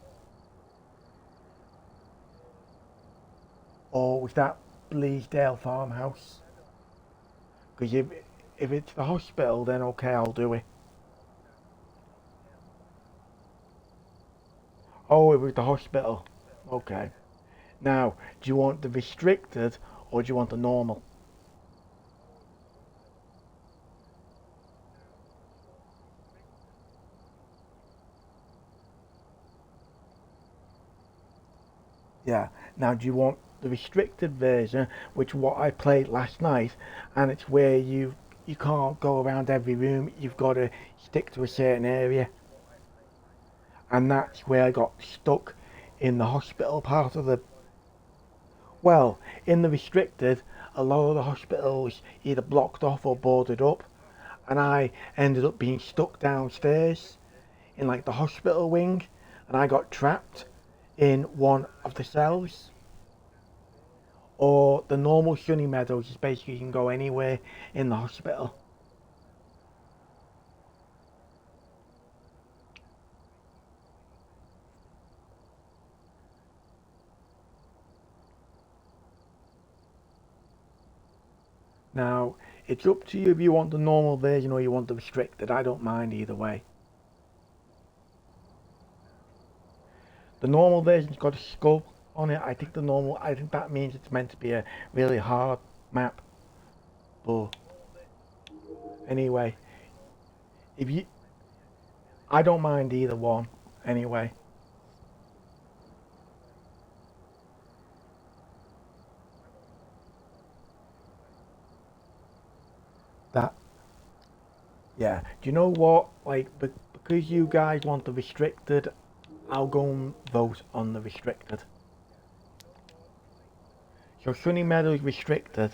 Or was that Bleasdale Farmhouse? Because if it's the hospital, then okay, I'll do it. Oh, it was the hospital. Okay. Now, do you want the restricted or do you want the normal? Yeah. Now, do you want the restricted version, which what I played last night, and it's where you can't go around every room. You've got to stick to a certain area, and that's where I got stuck in the hospital part of the. Well, in the restricted, a lot of the hospitals either blocked off or boarded up, and I ended up being stuck downstairs in like the hospital wing, and I got trapped in one of the cells. Or the normal Sunny Meadows is basically you can go anywhere in the hospital. Now, it's up to you if you want the normal version or you want the restricted. I don't mind either way. The normal version's got a skull on it. I think that means it's meant to be a really hard map. But anyway, if you, I don't mind either one anyway. That, yeah. Do you know what? Like, because you guys want the restricted, I'll go and vote on the restricted. So Sunny Meadows restricted.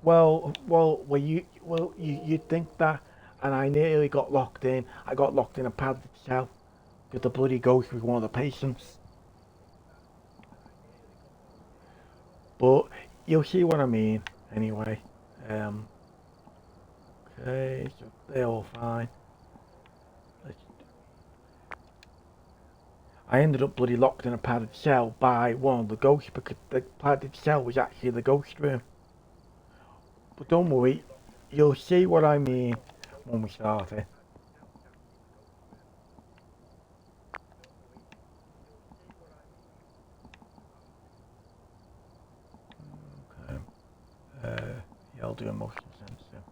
You'd think that, and I nearly got locked in. I got locked in a padded cell because the bloody ghost was one of the patients. But you'll see what I mean anyway. Um, okay, so they're all fine. I ended up bloody locked in a padded cell by one of the ghosts because the padded cell was actually the ghost room. But don't worry, you'll see what I mean when we start it. Okay. Yeah, I'll do a motion sensor.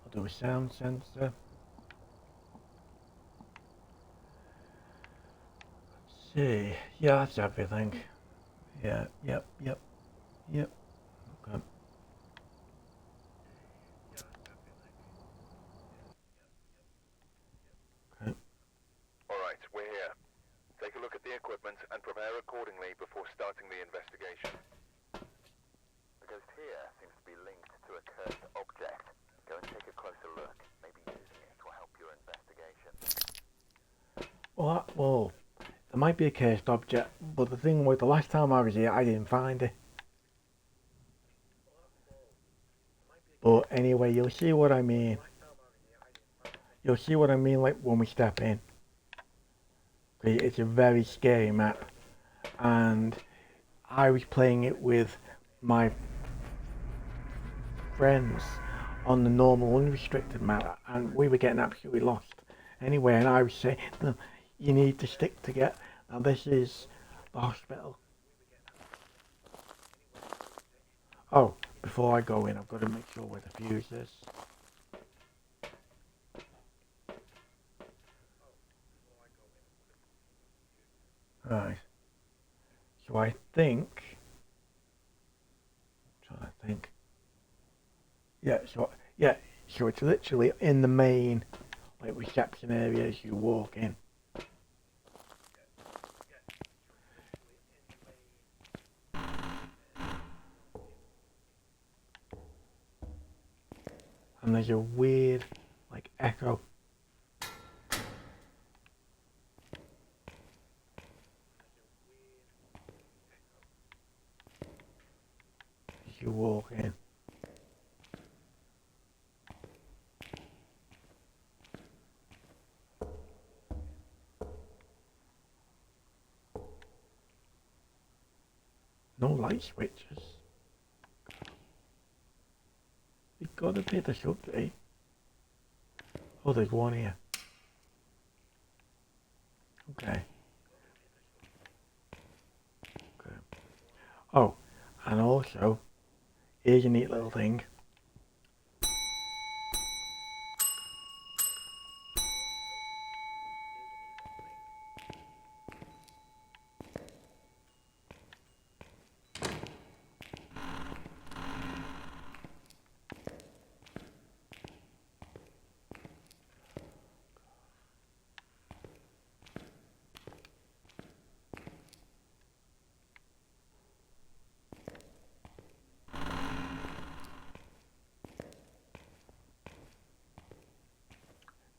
I'll do a sound sensor. Let's see. Yeah, that's everything. Yeah, yep. Okay. Okay. Alright, we're here. Take a look at the equipment and prepare accordingly before starting the investigation. The ghost here seems to be linked to a cursed object. Go and take a closer look. Maybe using it will help your investigation. Well, there might be a cursed object, but the thing was, the last time I was here, I didn't find it. But anyway, you'll see what I mean. You'll see what I mean, like, when we step in. It's a very scary map, and I was playing it with my friends on the normal unrestricted map, and we were getting absolutely lost anyway, and I was saying, no, you need to stick together. Now this is the hospital. Oh, before I go in, I've got to make sure where the fuse is. Right. So I think, yeah, so it's literally in the main, like, reception area as you walk in. And there's a weird, like, echo. As you walk in. No light switches. You've got to be the subway. Oh, there's one here. Okay. Oh, and also, here's a neat little thing.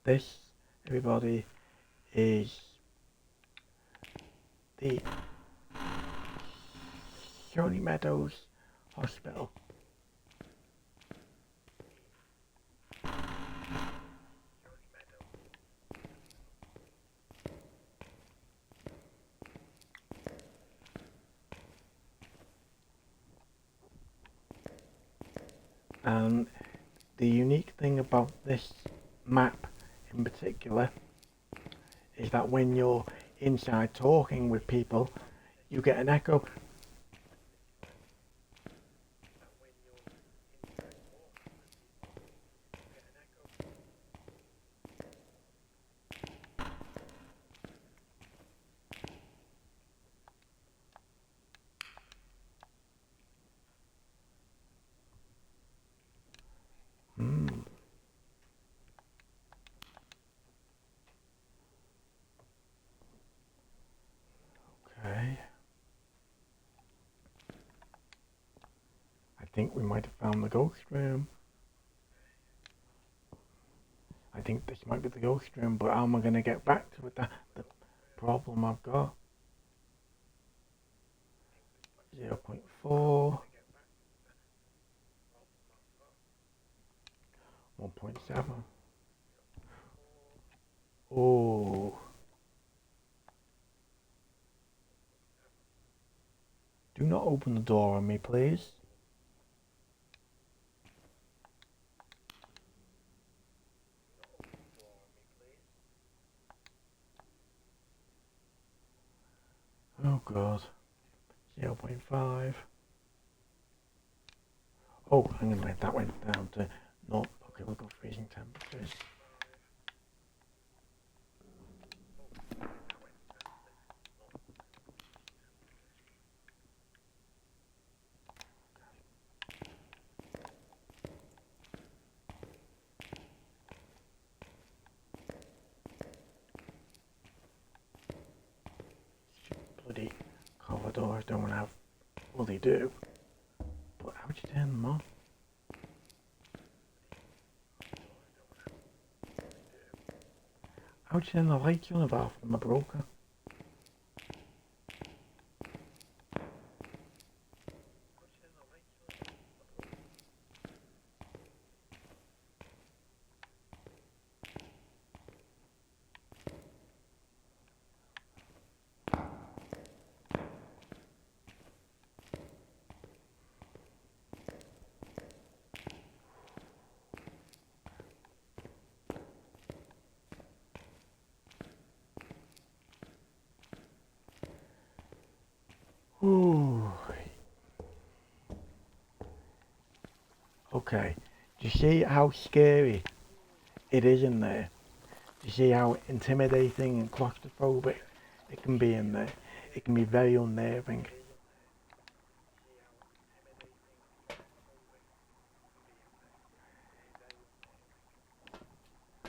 This, everybody, is the Stony Meadows Hospital. And the unique thing about this map in particular is that when you're inside talking with people, you get an echo. think we might have found the ghost room. I think this might be the ghost room, but how am I going to get back to it? That's the problem I've got. 0.4. 1.7. Oh. Do not open the door on me, please. Oh god. 0.5. Oh, hang on a minute, that went down to 0. Okay, we'll go freezing temperatures. Bloody corridors don't have. Well, they do. But how'd you turn them on? How'd you turn the lights on and off from the broker? Ooh. Okay. Do you see how scary it is in there? Do you see how intimidating and claustrophobic it can be in there? It can be very unnerving.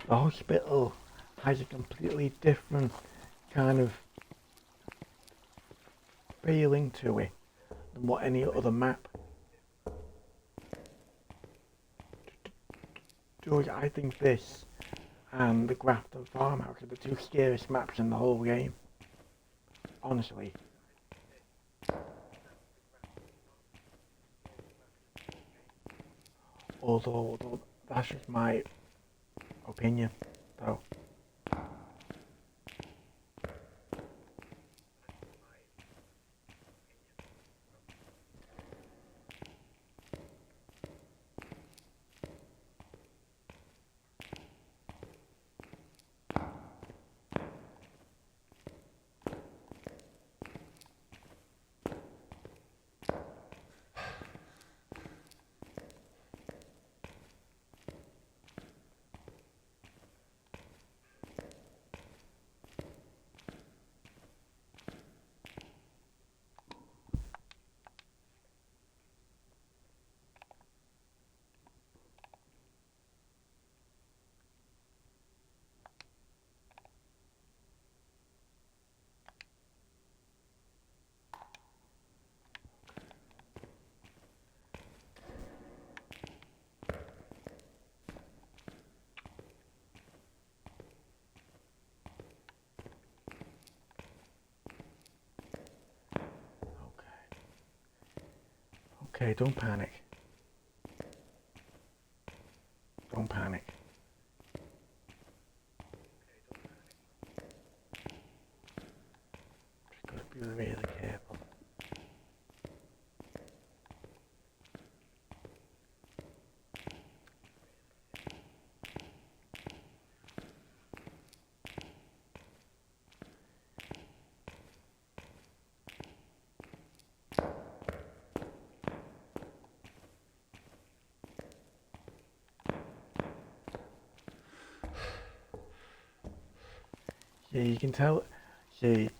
The hospital has a completely different kind of feeling to it than what any other map. George, I think this and the Grafton Farmhouse are the two scariest maps in the whole game. Honestly. Although that's just my opinion, though. Okay, don't panic. Don't panic. Just gotta be really careful. Yeah, you can tell. See,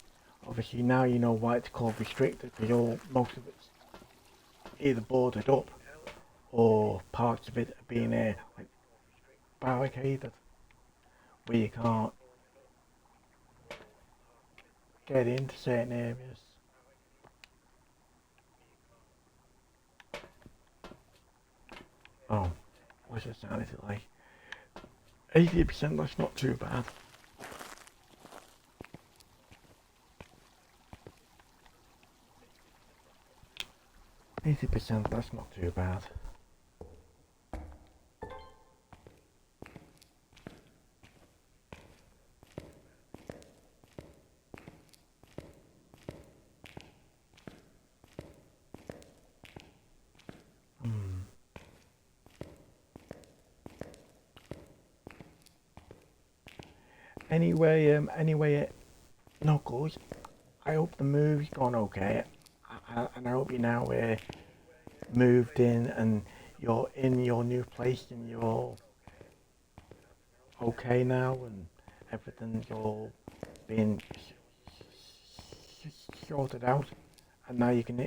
obviously now you know why it's called restricted, because most of it's either boarded up or parts of it are being like barricaded, where you can't get into certain areas. Oh, what's the sanity like? 80%, that's not too bad. That's not too bad. Anyway, Knuckles, I hope the move's gone okay, and I hope you now moved in and you're in your new place and you're okay now and everything's all being sorted out, and now you can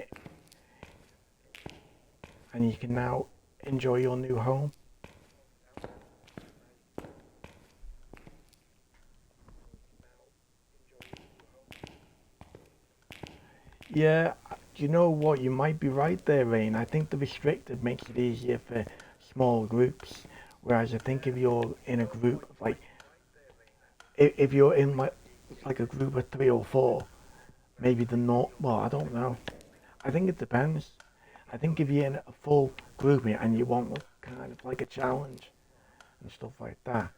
now enjoy your new home. Yeah, you know what? You might be right there, Rain. I think the restricted makes it easier for small groups, whereas I think if you're in a group of like, if you're in like a group of 3 or 4, maybe the not. Well, I don't know. I think it depends. I think if you're in a full group and you want kind of like a challenge and stuff like that.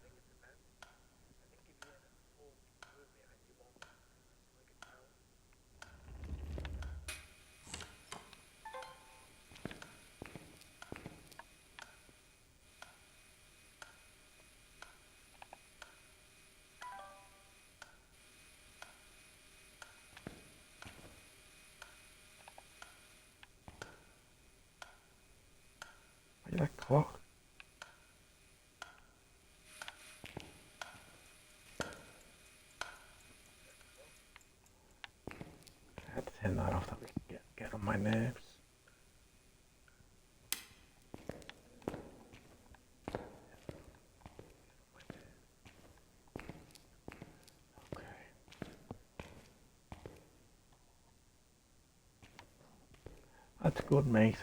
Like that clock. I had to turn that off. That would get on my nerves. Okay. That's good, mate.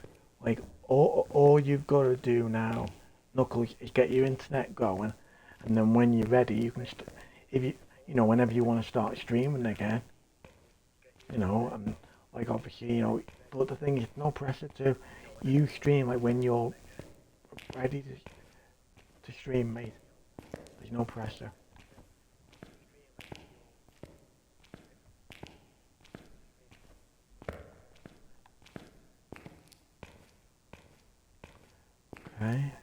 Like all you've got to do now, Knuckles, is get your internet going, and then when you're ready, you can if whenever you want to start streaming again, and like obviously, but the thing is, no pressure to you stream like when you're ready to stream, mate. There's no pressure. Okay.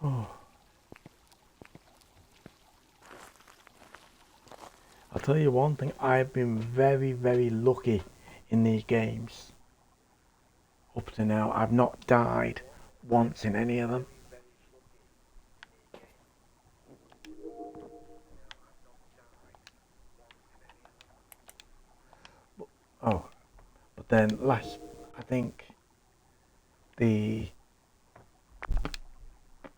Oh. I'll tell you one thing, I've been very, very lucky in these games. Up to now, I've not died once in any of them. Oh, but then I think the,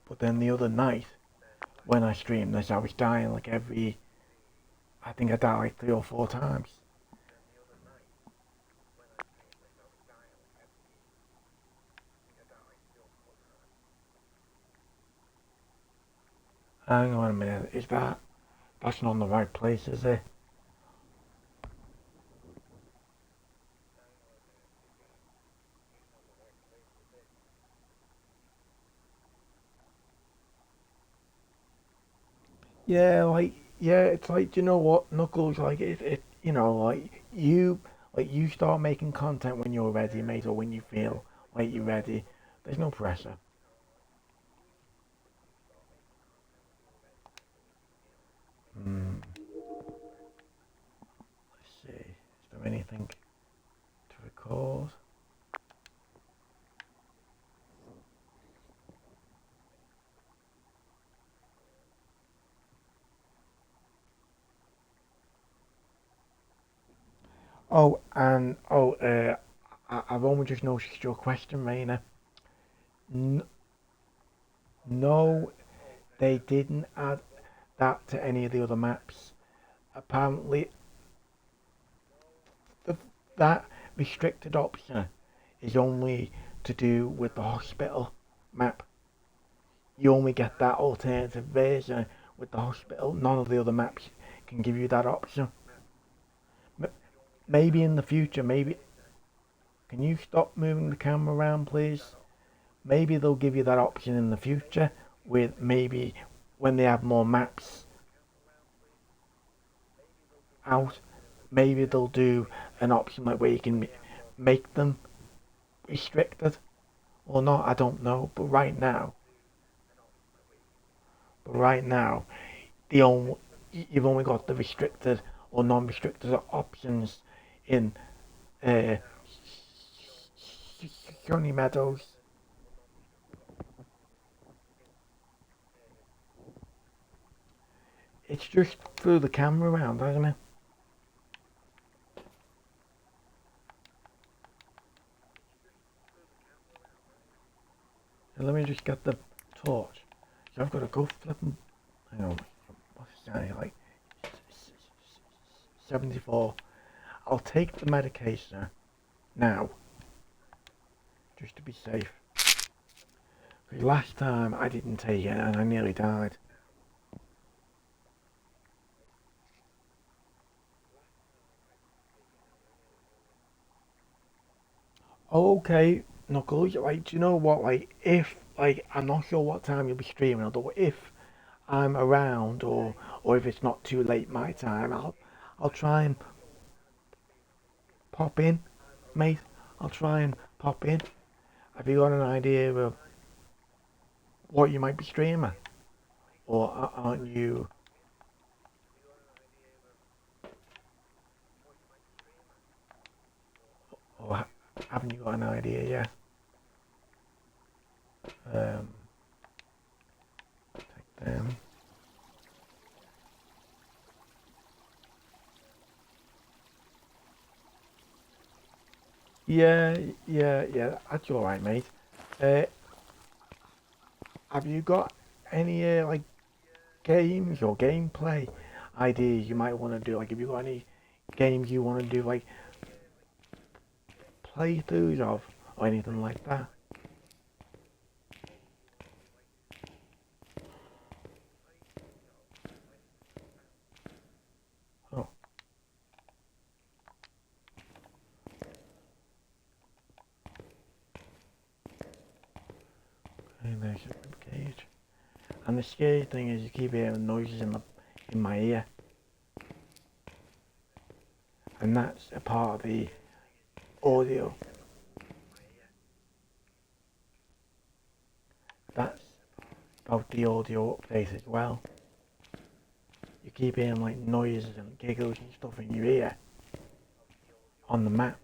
but then the other night when I streamed this, I was dying like I think I died like 3 or 4 times. Hang on a minute, that's not in the right place, is it? Yeah, it's like, you know what, Knuckles, like like you start making content when you're ready, mate, or when you feel like you're ready. There's no pressure. Hmm. Let's see. Is there anything to record? Oh, and I've only just noticed your question, Raina. N- no, they didn't add. that to any of the other maps. Apparently, that restricted option is only to do with the hospital map. You only get that alternative version with the hospital. None of the other maps can give you that option. Maybe in the future, maybe... Can you stop moving the camera around, please? Maybe they'll give you that option in the future, with maybe when they have more maps out, maybe they'll do an option like where you can make them restricted or not. I don't know, but right now, you've only got the restricted or non-restricted options in uh, Sunny Meadows. It's just threw the camera around, hasn't it? So let me just get the torch. So I've got to go flipping. Hang on, what's it sounding like? 74. I'll take the medication now, just to be safe. Because last time I didn't take it and I nearly died. Okay, Knuckles, like, do you know what, like, if, like, I'm not sure what time you'll be streaming, although if I'm around, or if it's not too late my time, I'll try and pop in, mate. I'll try and pop in. Have you got an idea of what you might be streaming? Or aren't you... Or haven't you got an idea yet? Take them. Yeah, that's alright, mate. Have you got any, like, games or gameplay ideas you might want to do? Like, have you got any games you want to do, like, playthroughs of, or anything like that? Oh. Okay, there's a rib cage. And the scary thing is you keep hearing noises in my ear. And that's a part of the audio. That's about the audio update as well. You keep hearing like noises and giggles and stuff in your ear on the maps.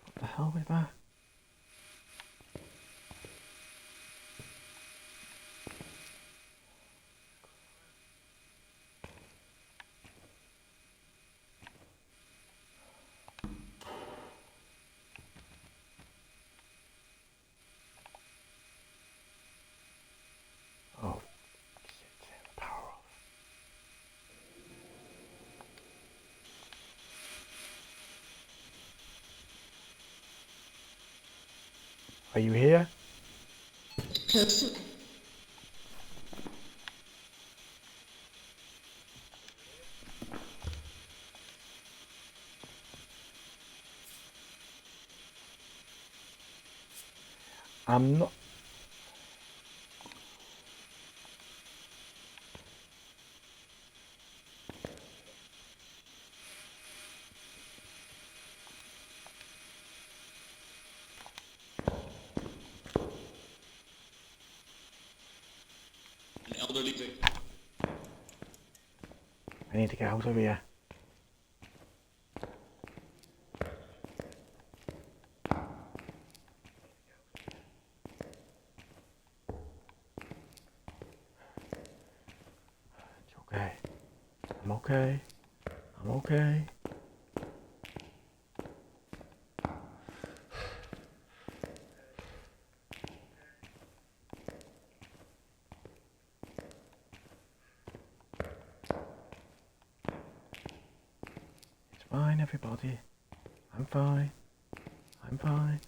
What the hell was that? Oh, shit, turn the power off. Are you here? I'm not. An elderly victim. I need to get out of here. okay. I'm okay. It's fine, everybody. I'm fine. I'm fine.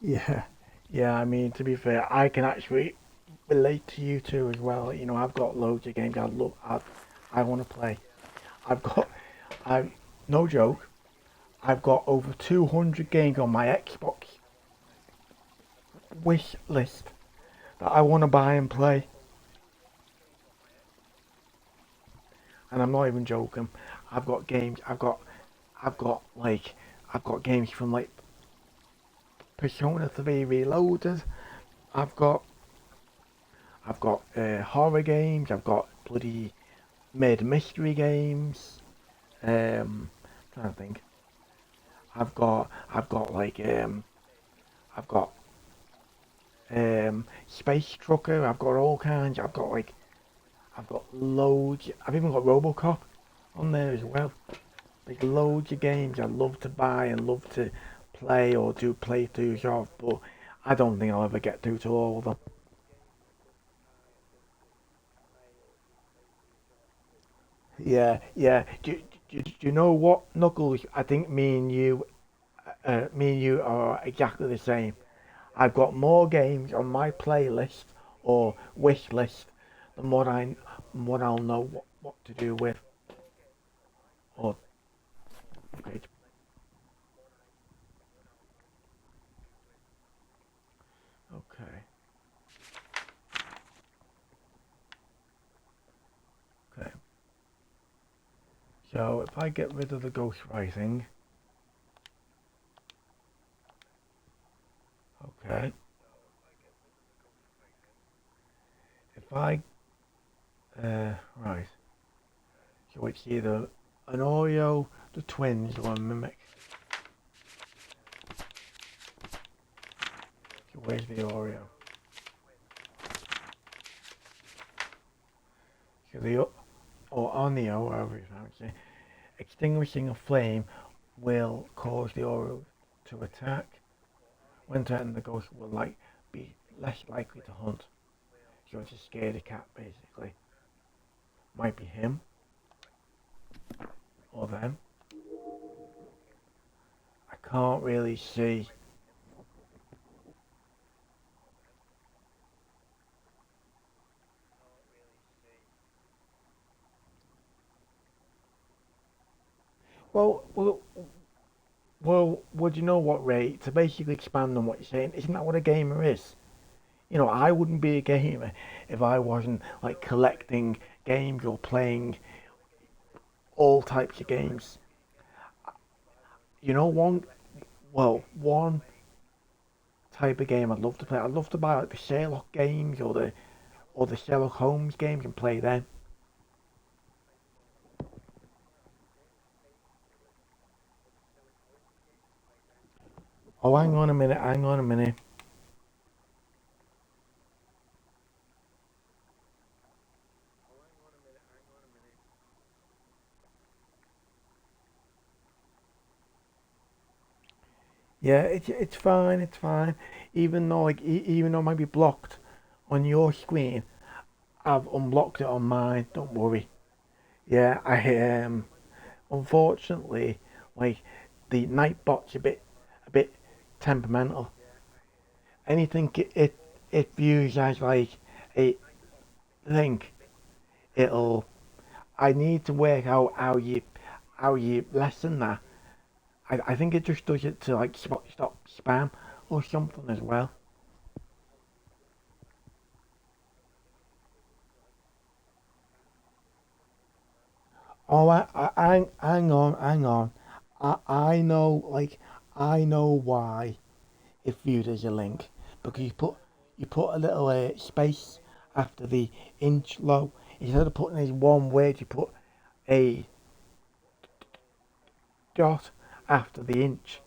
Yeah, yeah. I mean, to be fair, I can actually relate to you too as well. You know, I've got loads of games I want to play. I've got, I, no joke, I've got over 200 games on my Xbox wish list that I want to buy and play. And I'm not even joking. I've got games. I've got like, I've got games from like Persona 3 Reloaded. I've got, I've got horror games. I've got bloody murder mystery games. Trying to think. I've got like, I've got Space Trucker. I've got all kinds. I've got loads. I've even got RoboCop on there as well. Like loads of games I love to buy and love to play or do playthroughs of, but I don't think I'll ever get through to all of them. Yeah, yeah. Do you know what, Knuckles? I think me and you are exactly the same. I've got more games on my playlist or wish list than what I'll know what to do with. Or okay, okay, okay. So if I get rid of the ghostwriting, okay. If I right, so it's either an Oreo, the twins, or a mimic. So where's the Oreo? So the or Onio, however you pronounce it, extinguishing a flame will cause the Oreo to attack. When threatened, the ghost will be less likely to hunt. So it's a scaredy cat, basically. Might be him or them. I can't really see. Well, would you know what, Ray? To basically expand on what you're saying, isn't that what a gamer is? You know, I wouldn't be a gamer if I wasn't like collecting games or playing all types of games. You know, one type of game I'd love to play. I'd love to buy like the Sherlock games or the Sherlock Holmes games and play them. Oh, hang on a minute, hang on a minute. Yeah, it's fine, it's fine. Even though even though it might be blocked on your screen, I've unblocked it on mine. Don't worry. Yeah, I unfortunately like the Nightbot's a bit temperamental. Anything it views as like a link, it'll. I need to work out how you lessen that. I think it just does it to like stop spam or something as well. Oh, hang on. I know, I know why it viewed as a link because you put a little space after the inch low. Instead of putting in one word, you put a dot after the inch,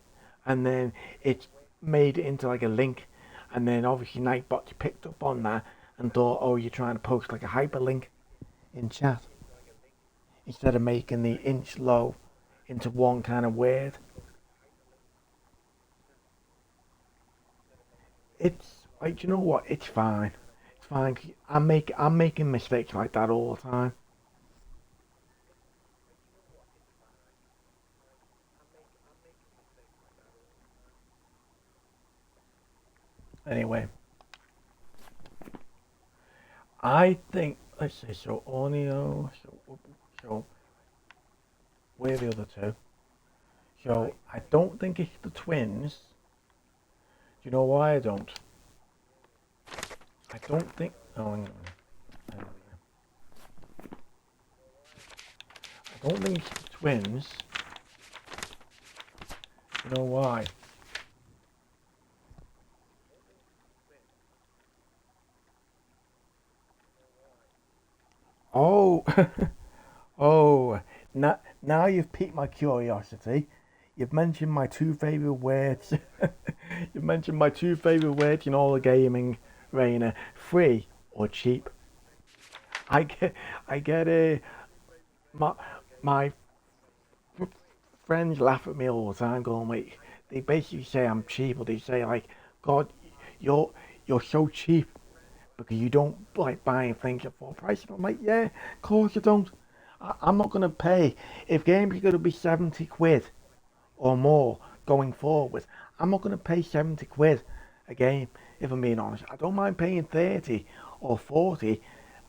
and then it's made it into like a link. And then obviously Nightbot picked up on that and thought, oh, you're trying to post like a hyperlink in chat instead of making the inch low into one kind of word. It's like, you know what? It's fine. It's fine. I'm making mistakes like that all the time. Anyway, I think, let's see. So Orneo. So where are the other two? So I don't think it's the twins. Do you know why I don't? I don't think. Oh, hang on. Hang on. I don't think it's the twins. You know why? Oh, oh. Now you've piqued my curiosity. You've mentioned my two favourite words. You've mentioned my two favourite words in all the gaming arena: free or cheap. I get a my my friends laugh at me all the time, going like they basically say I'm cheap, or they say like, God, you're you're so cheap because you don't like buying things at full price. And I'm like, yeah, of course you don't. I'm not gonna pay if games are gonna be 70 quid or more going forward. I'm not gonna pay 70 quid a game if I'm being honest. I don't mind paying 30 or 40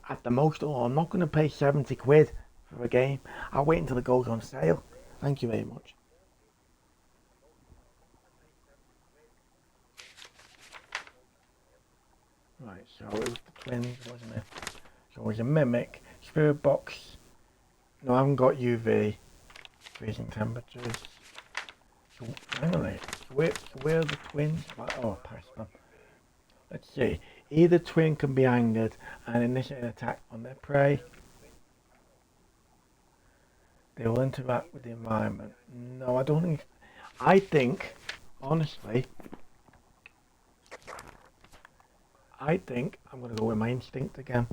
at the most, or I'm not gonna pay 70 quid for a game. I'll wait until it goes on sale. Thank you very much. Right, so it was the twins, wasn't it? So it was a mimic, spirit box. No, I haven't got UV, freezing temperatures. So, hang on a minute. So where are the twins? Oh, past them. Let's see. Either twin can be angered and initiate an attack on their prey. They will interact with the environment. No, I don't think. I think, honestly, I'm going to go with my instinct again.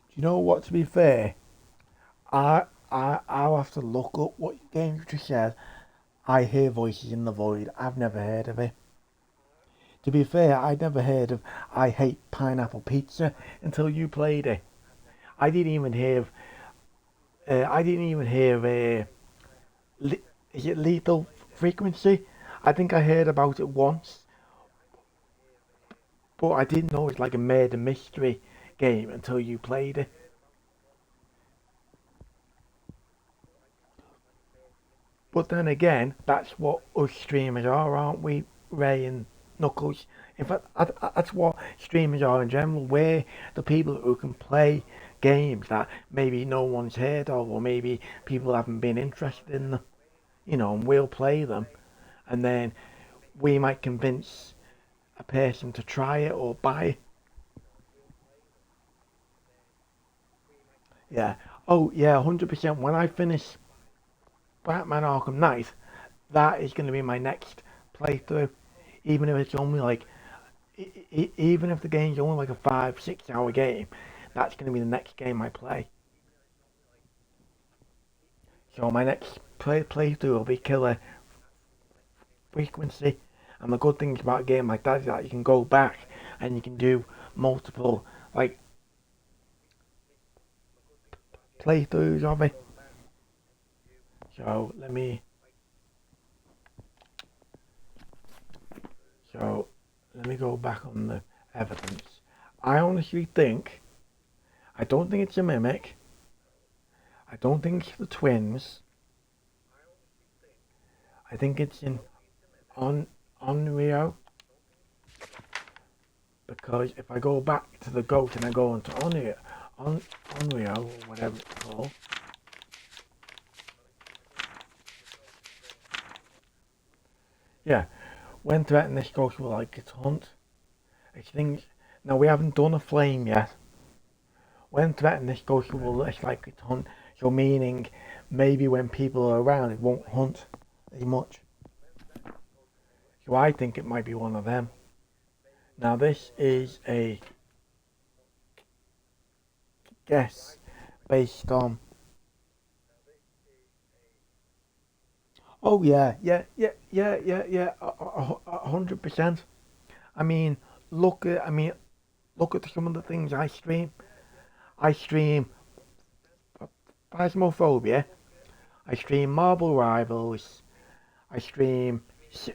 Do you know what? To be fair, I'll have to look up what game you just said. I hear voices in the void. I've never heard of it. To be fair, I'd never heard of I hate pineapple pizza until you played it. I didn't even hear. I didn't even hear. Is it Lethal Frequency? I think I heard about it once, but I didn't know it's like a murder mystery game until you played it. But then again, that's what us streamers are, aren't we, Ray and Knuckles? In fact, that's what streamers are in general. We're the people who can play games that maybe no one's heard of, or maybe people haven't been interested in them. And we'll play them, and then we might convince a person to try it or buy it. Yeah. Oh, yeah, 100%. When I finish Batman Arkham Knight, that is going to be my next playthrough. Even if it's only like, even if the game's only like a 5-6 hour game, that's going to be the next game I play. So my next playthrough will be Killer Frequency. And the good things about a game like that is that you can go back and you can do multiple like playthroughs of it. So let me go back on the evidence. I honestly think I don't think it's a mimic. I don't think it's the twins. I think it's in on Rio, because if I go back to the goat and I go into Onryo or whatever it's called, Yeah. When threatening this ghost will like its hunt. It's things. Now we haven't done a flame yet. When threatening this ghost will less likely to hunt. So meaning maybe when people are around it won't hunt as much. So I think it might be one of them. Now this is a guess based on. Oh yeah. 100%. I mean, look at some of the things I stream. I stream Phasmophobia. I stream Marble Rivals. I stream Sea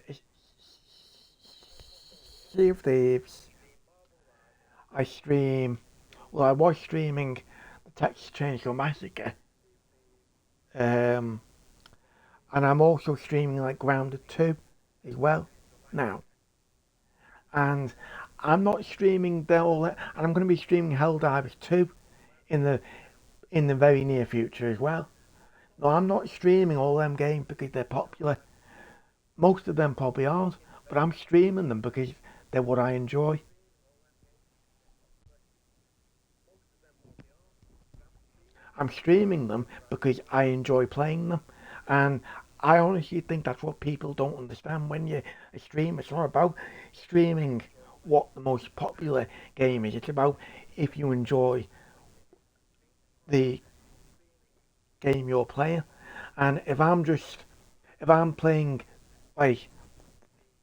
of Thieves. I stream. Well, I was streaming the Texas Chainsaw Massacre. Um, and I'm also streaming like Grounded 2 as well now. And I'm not streaming the all, and I'm going to be streaming Helldivers 2 in the very near future as well. No, I'm not streaming all them games because they're popular. Most of them probably aren't, but I'm streaming them because they're what I enjoy. I'm streaming them because I enjoy playing them, and I honestly think that's what people don't understand when you're a streamer. It's not about streaming what the most popular game is. It's about if you enjoy the game you're playing. And if I'm playing like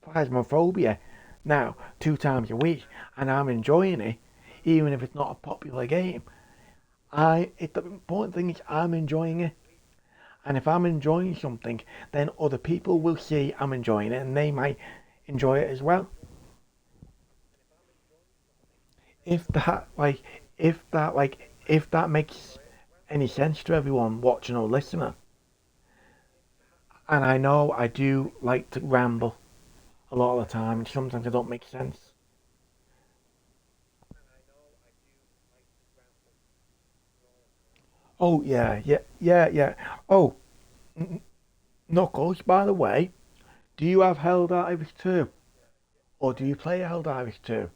Phasmophobia now 2 times a week and I'm enjoying it, even if it's not a popular game, the important thing is I'm enjoying it. And if I'm enjoying something, then other people will see I'm enjoying it and they might enjoy it as well. If that like if that makes any sense to everyone watching or listening. And I know I do like to ramble a lot of the time and sometimes it don't make sense. Oh yeah. Oh, Knuckles, by the way, do you have Helldivers 2? Or do you play Helldivers 2?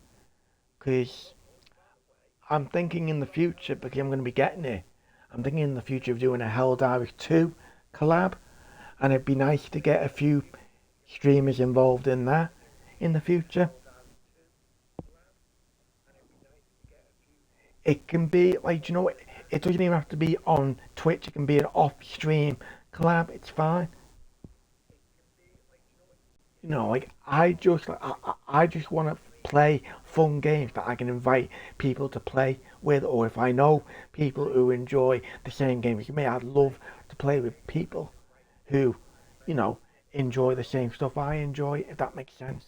Because I'm thinking in the future, because I'm going to be getting it, I'm thinking in the future of doing a Helldivers 2 collab. And it'd be nice to get a few streamers involved in that in the future. It can be like, it doesn't even have to be on Twitch, it can be an off stream collab, it's fine. Like I just want to play fun games that I can invite people to play with, or if I know people who enjoy the same game as me, I'd love to play with people who, you know, enjoy the same stuff I enjoy, if that makes sense.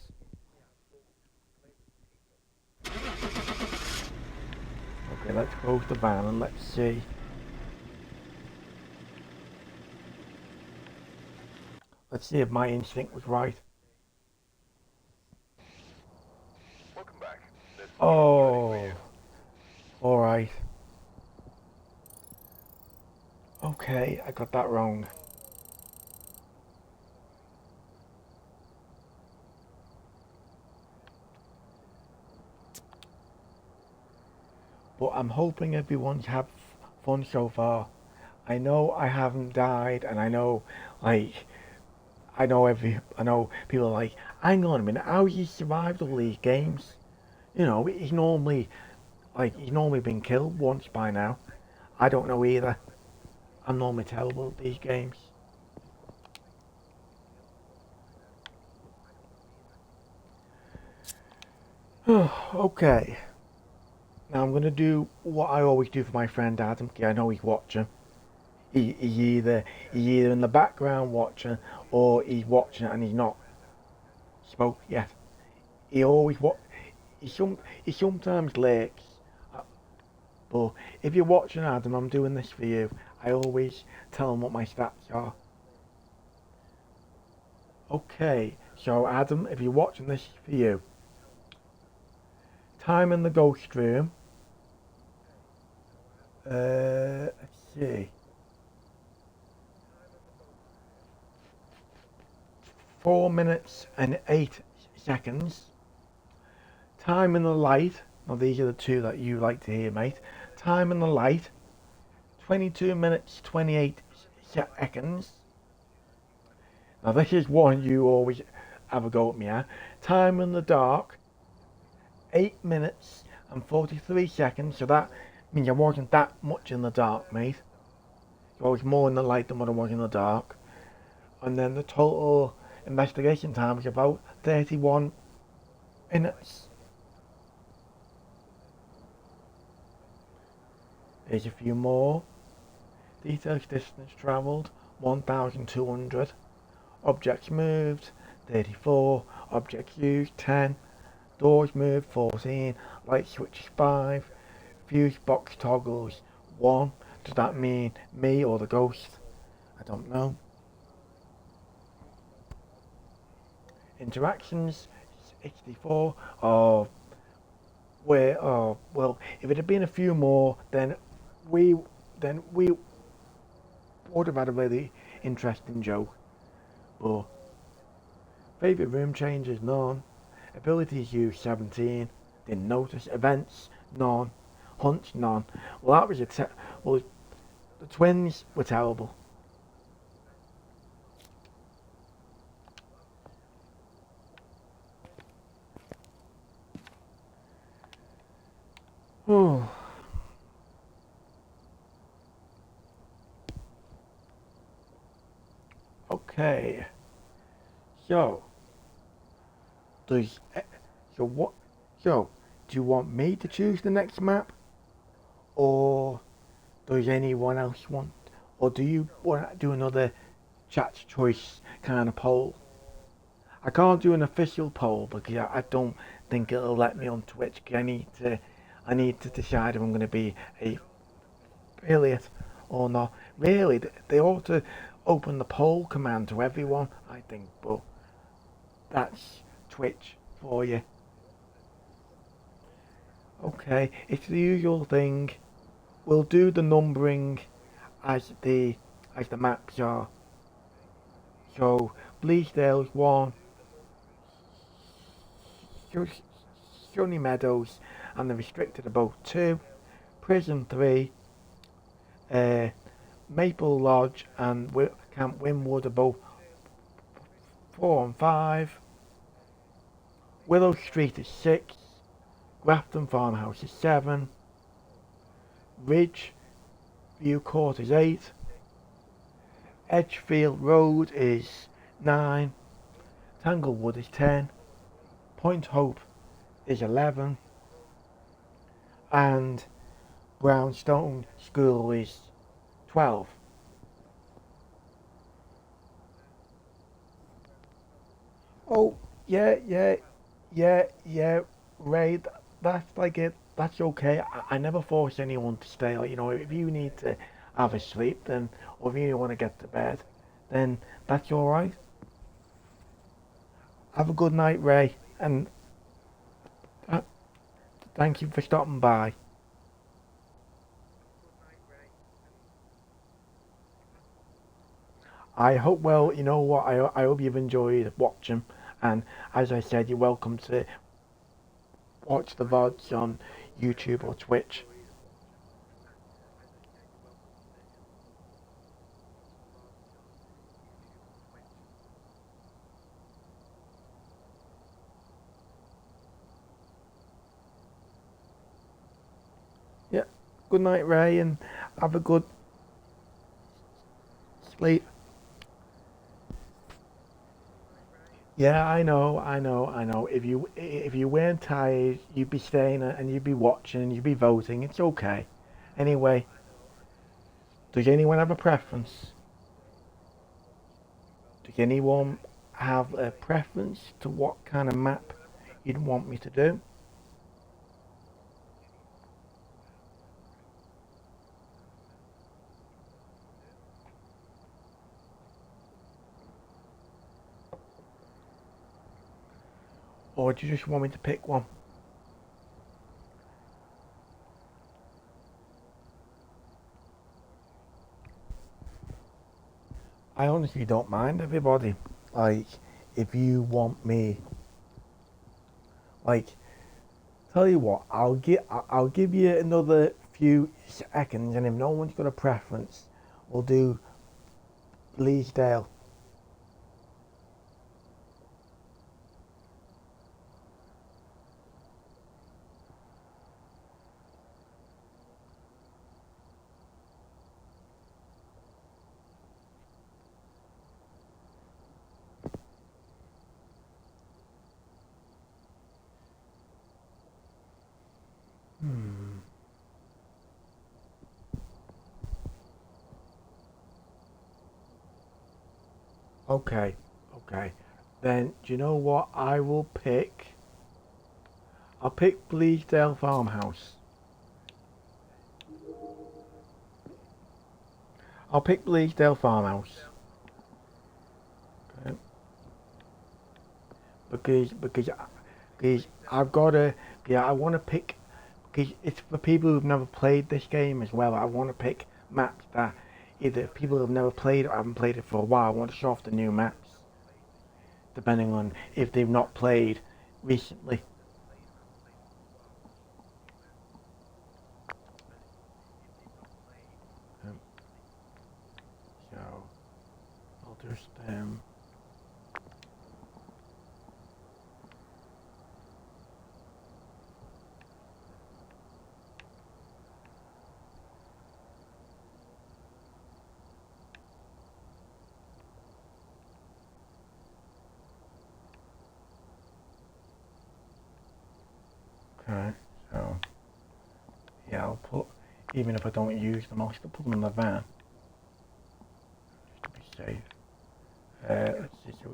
Okay, let's close the van and let's see. Let's see if my instinct was right. Welcome back. There's something waiting for Oh, you. alright. Okay, I got that wrong. But I'm hoping everyone's had fun so far. I know I haven't died, and I know, like, I know people are like, hang on a minute, how he survived all these games? He's normally been killed once by now. I don't know either. I'm normally terrible at these games. Okay, now I'm gonna do what I always do for my friend Adam. Yeah, I know he's watching. He's either in the background watching or he's watching it and he's not spoke yet. He always what he sometimes lurks. uh, But if you're watching Adam, I'm doing this for you. I always tell him what my stats are. Okay, so Adam, if you're watching this for you, time in the ghost room. Let's see, 4 minutes and 8 seconds. Time in the light, now these are the two that you like to hear, mate. Time in the light, 22 minutes 28 seconds. Now this is one you always have a go at me at. Time in the dark, 8 minutes and 43 seconds. So that means I wasn't that much in the dark, mate. So I was more in the light than what I was in the dark. And then the total investigation time was about 31 minutes. Here's a few more. Details distance travelled, 1,200. Objects moved, 34. Objects used, 10. Doors moved, 14. Light switches, 5. Fuse box toggles, 1. Does that mean me or the ghost? I don't know. Interactions, 64. Well, if it had been a few more, then we would have had a really interesting joke. But favourite room changes, none. Abilities used, 17. Didn't notice. Events, none. Hunts, none. Well, that was well, the twins were terrible. Oh. Okay. So, do you want me to choose the next map, or does anyone else want, or do you want to do another chat's choice kind of poll? I can't do an official poll because I don't think it'll let me on Twitch. I need to decide if I'm going to be a affiliate or not. Really, they ought to open the poll command to everyone, I think, but that's Twitch for you. Okay, it's the usual thing. We'll do the numbering as the maps are. So Bleasdale's 1, Sunny Meadows and the restricted are both 2, Prison 3, Maple Lodge and Camp Winwood are both 4 and 5, Willow Street is 6, Grafton Farmhouse is 7, Ridge View Court is 8, Edgefield Road is 9, Tanglewood is 10, Point Hope is 11, and Brownstone School is 12. Oh, yeah, Ray, that's like it. That's okay. I never force anyone to stay. Like, if you need to have a sleep, then, or if you want to get to bed, then that's all right. Have a good night, Ray, and thank you for stopping by. I hope, well, you know what, I hope you've enjoyed watching, and as I said, you're welcome to watch the VODs on YouTube or Twitch. Yeah, good night, Ray, and have a good sleep. Yeah, I know. If you weren't tired, you'd be staying and you'd be watching and you'd be voting. It's okay. Anyway, does anyone have a preference? Does anyone have a preference to what kind of map you'd want me to do? Or do you just want me to pick one? I honestly don't mind, everybody. Like, if you want me, like, tell you what, I'll give you another few seconds, and if no one's got a preference, we'll do Bleasdale. Okay, okay. Then, do you know what I will pick? I'll pick Bleasdale Farmhouse. I'll pick Bleasdale Farmhouse. Okay. Because I've got to, yeah, I want to pick, because it's for people who've never played this game as well. I want to pick maps that either people who've never played or haven't played it for a while. I want to show off the new maps, depending on if they've not played recently. So I'll just okay, so yeah, I'll put, even if I don't use them, I'll still put them in the van just to be safe. Let's see, so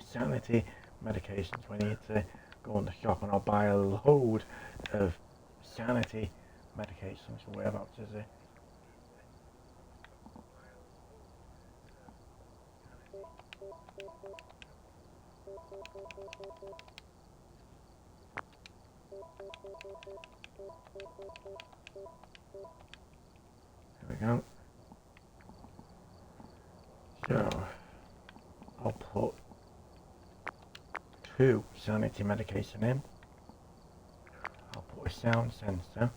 sanity medications. We need to go in the shop and I'll buy a load of sanity medications. Whereabouts is it? There we go. So I'll put 2 sanity medication in. I'll put a sound sensor.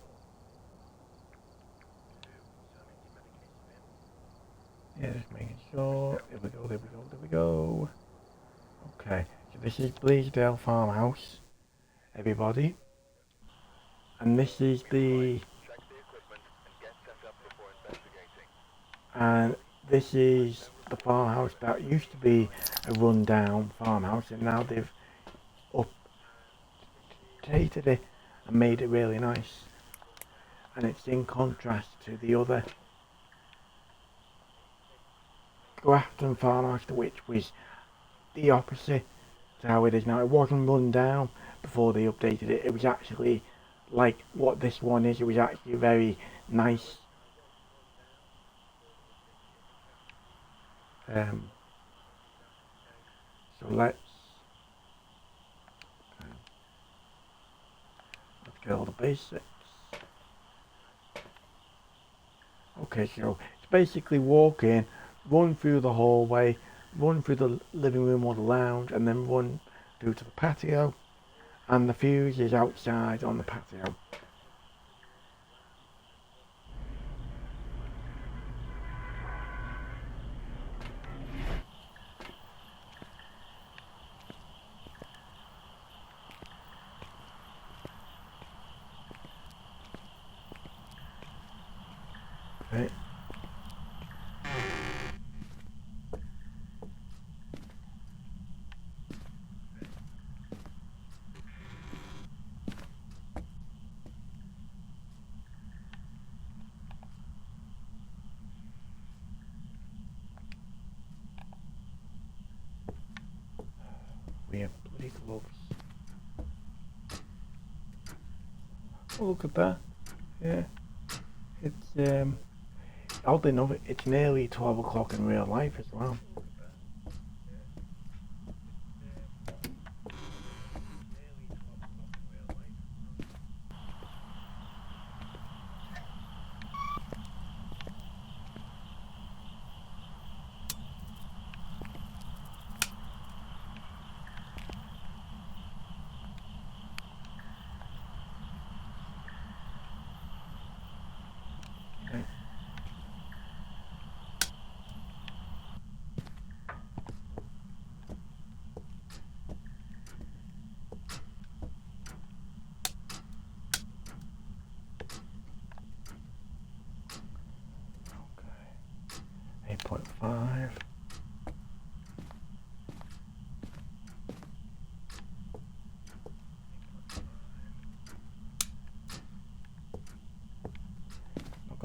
Yeah, just making sure. There we go, there we go, there we go. Okay, so this is Bleasdale Farmhouse, everybody. And this is the... Check the equipment and get set up before investigating. And this is the farmhouse that used to be a run-down farmhouse, and now they've updated it and made it really nice. And it's in contrast to the other Grafton farmhouse, which was the opposite to how it is now. It wasn't run down before they updated it. It was actually like what this one is. It was actually very nice. So let's get all the basics. Okay, so it's basically walk in, run through the hallway, run through the living room or the lounge, and then run through to the patio. And the fuse is outside on the patio. Okay. We have bloody gloves. Oh, look at that. Yeah. It's oddly enough, it's nearly 12 o'clock in real life as well.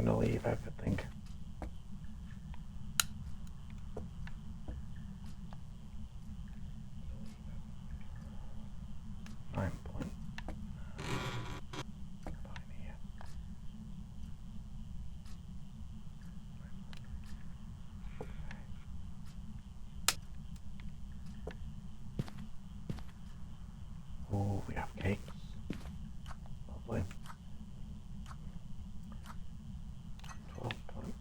gonna leave everything. Oh, we have cakes. Lovely. 12.8.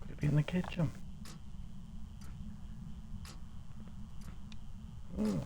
Could it be in the kitchen? Oh.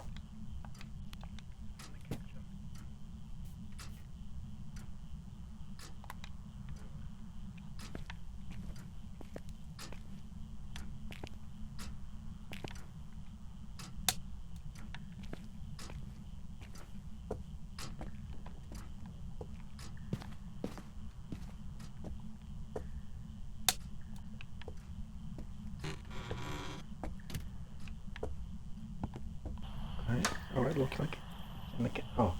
Right. Oh, it looks like it's in the kitchen. Oh,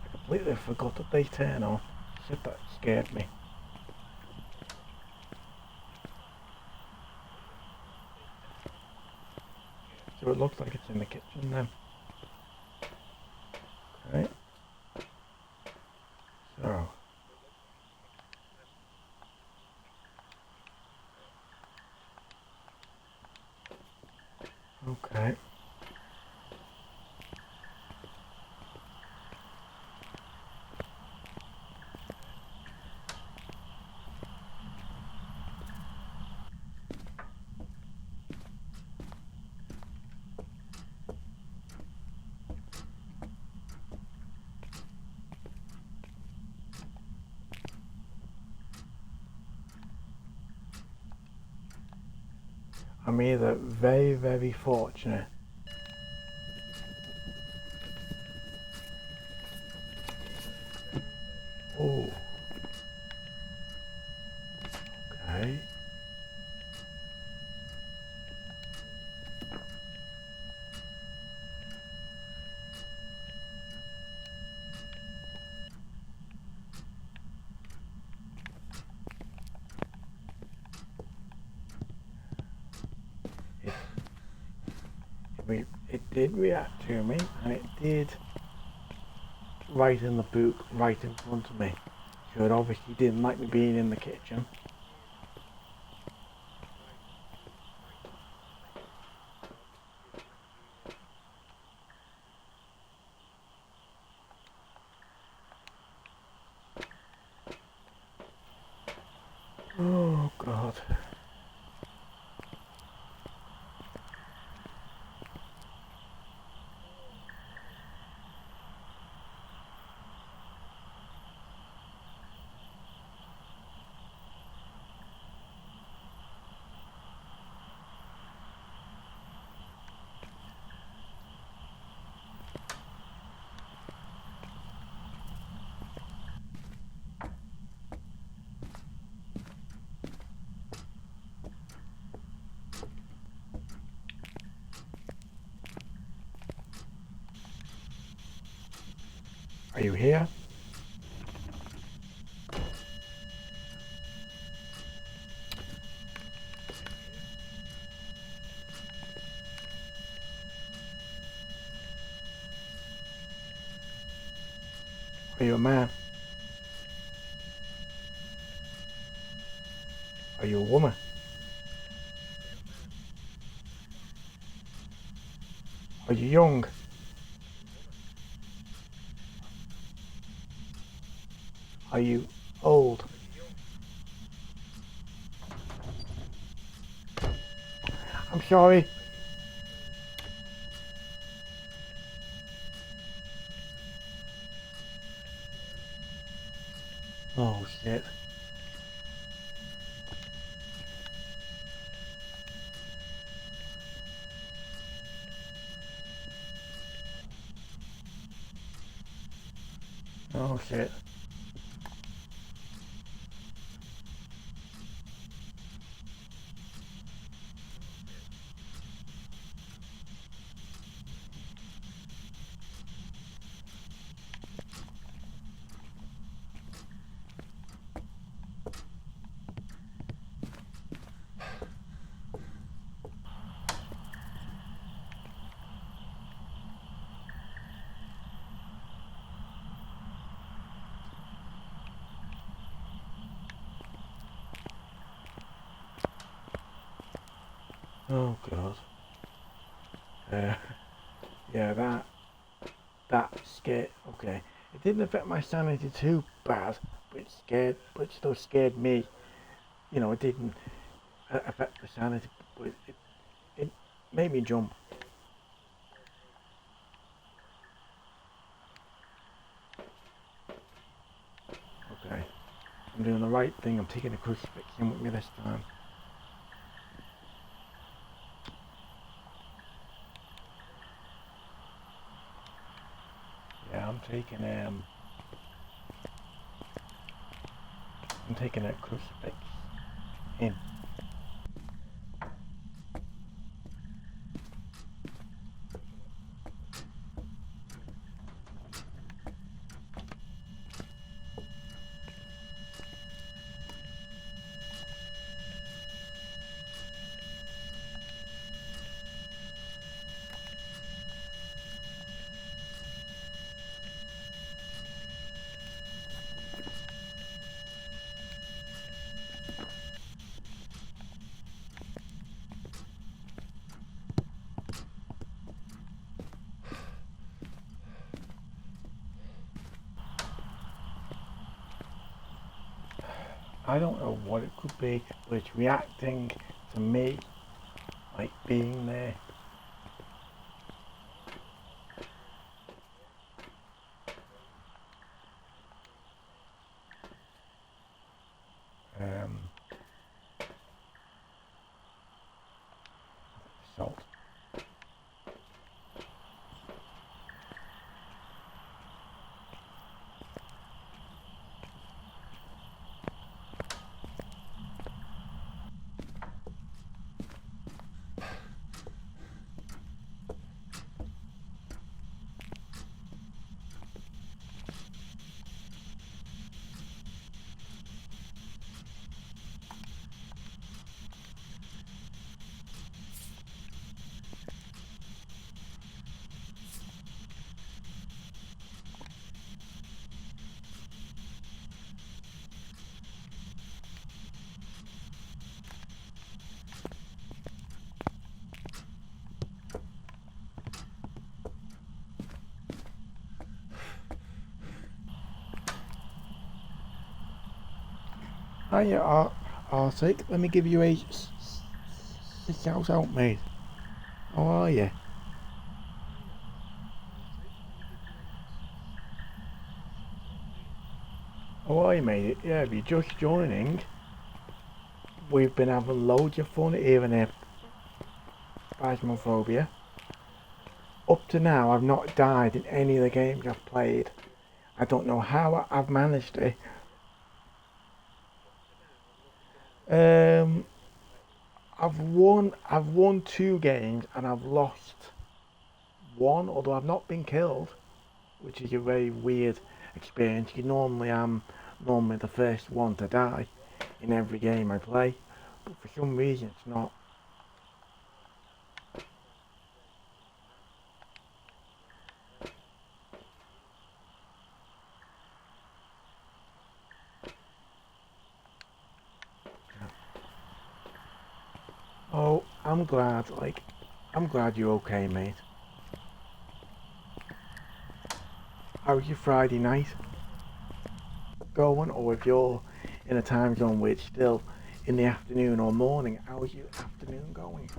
I completely forgot that they turn on. Shit, that scared me. So it looks like it's in the kitchen then. Right. So. Okay. I'm either very, very fortunate oh. Okay. It did react to me, and it did right in the book, right in front of me. So it obviously didn't like me being in the kitchen. Oh God. Are you here? Are you a man? Are you a woman? Are you young? Are you old? I'm sorry. Oh shit. Oh shit. Oh god. Yeah, that scared. Okay, it didn't affect my sanity too bad, but it still scared me. You know, it didn't affect the sanity, but it made me jump. Okay, I'm doing the right thing. I'm taking a crucifix in with me this time. Yeah, I'm taking a crucifix in. I don't know what it could be, but it's reacting to me like being there. Um, salt. Hiya, Arctic. Let me give you a shout out, mate. How are you? How are you, mate? Yeah, if you're just joining, we've been having loads of fun here and there. Phasmophobia. Up to now, I've not died in any of the games I've played. I don't know how I've managed it. Um, I've won 2 games and I've lost one, although I've not been killed, which is a very weird experience. You normally am normally the first one to die in every game I play, but for some reason it's not. Oh, I'm glad you're okay, mate. How's your Friday night going? Or if you're in a time zone where it's still in the afternoon or morning, how's your afternoon going?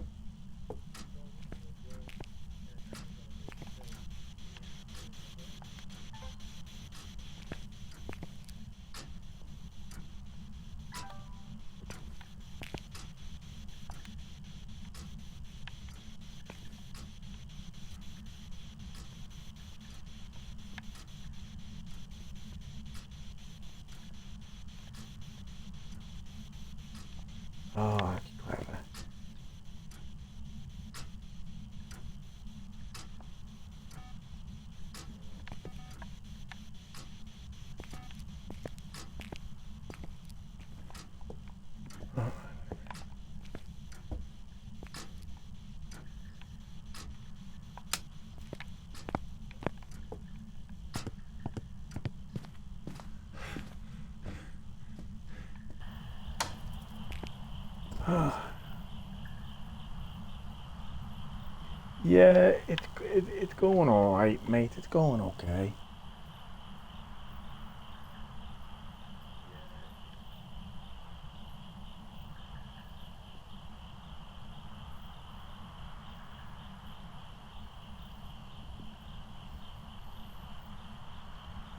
Yeah, it's going all right, mate. It's going okay.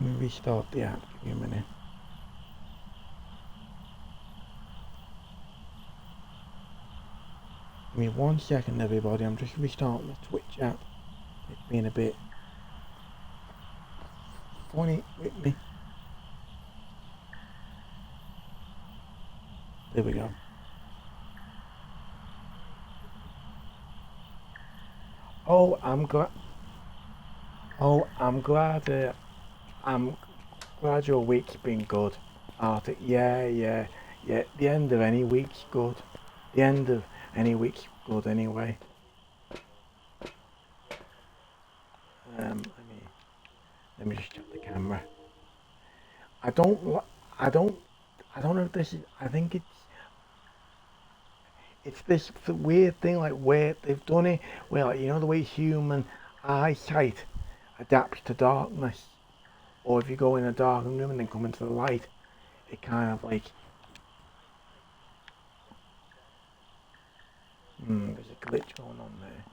Let me restart the app. Give me a minute. Give me 1 second, everybody. I'm just restarting the Twitch app. It's been a bit funny with me. There we go. Oh, I'm glad. Oh, I'm glad. I'm glad your week's been good, Arctic. Yeah. The end of any week's good. The end of any week's good anyway. Let me just check the camera. I don't. I don't. I don't know if this is. I think it's this weird thing like where they've done it where like, you know the way human eyesight adapts to darkness, or if you go in a dark room and then come into the light, it kind of like there's a glitch going on there.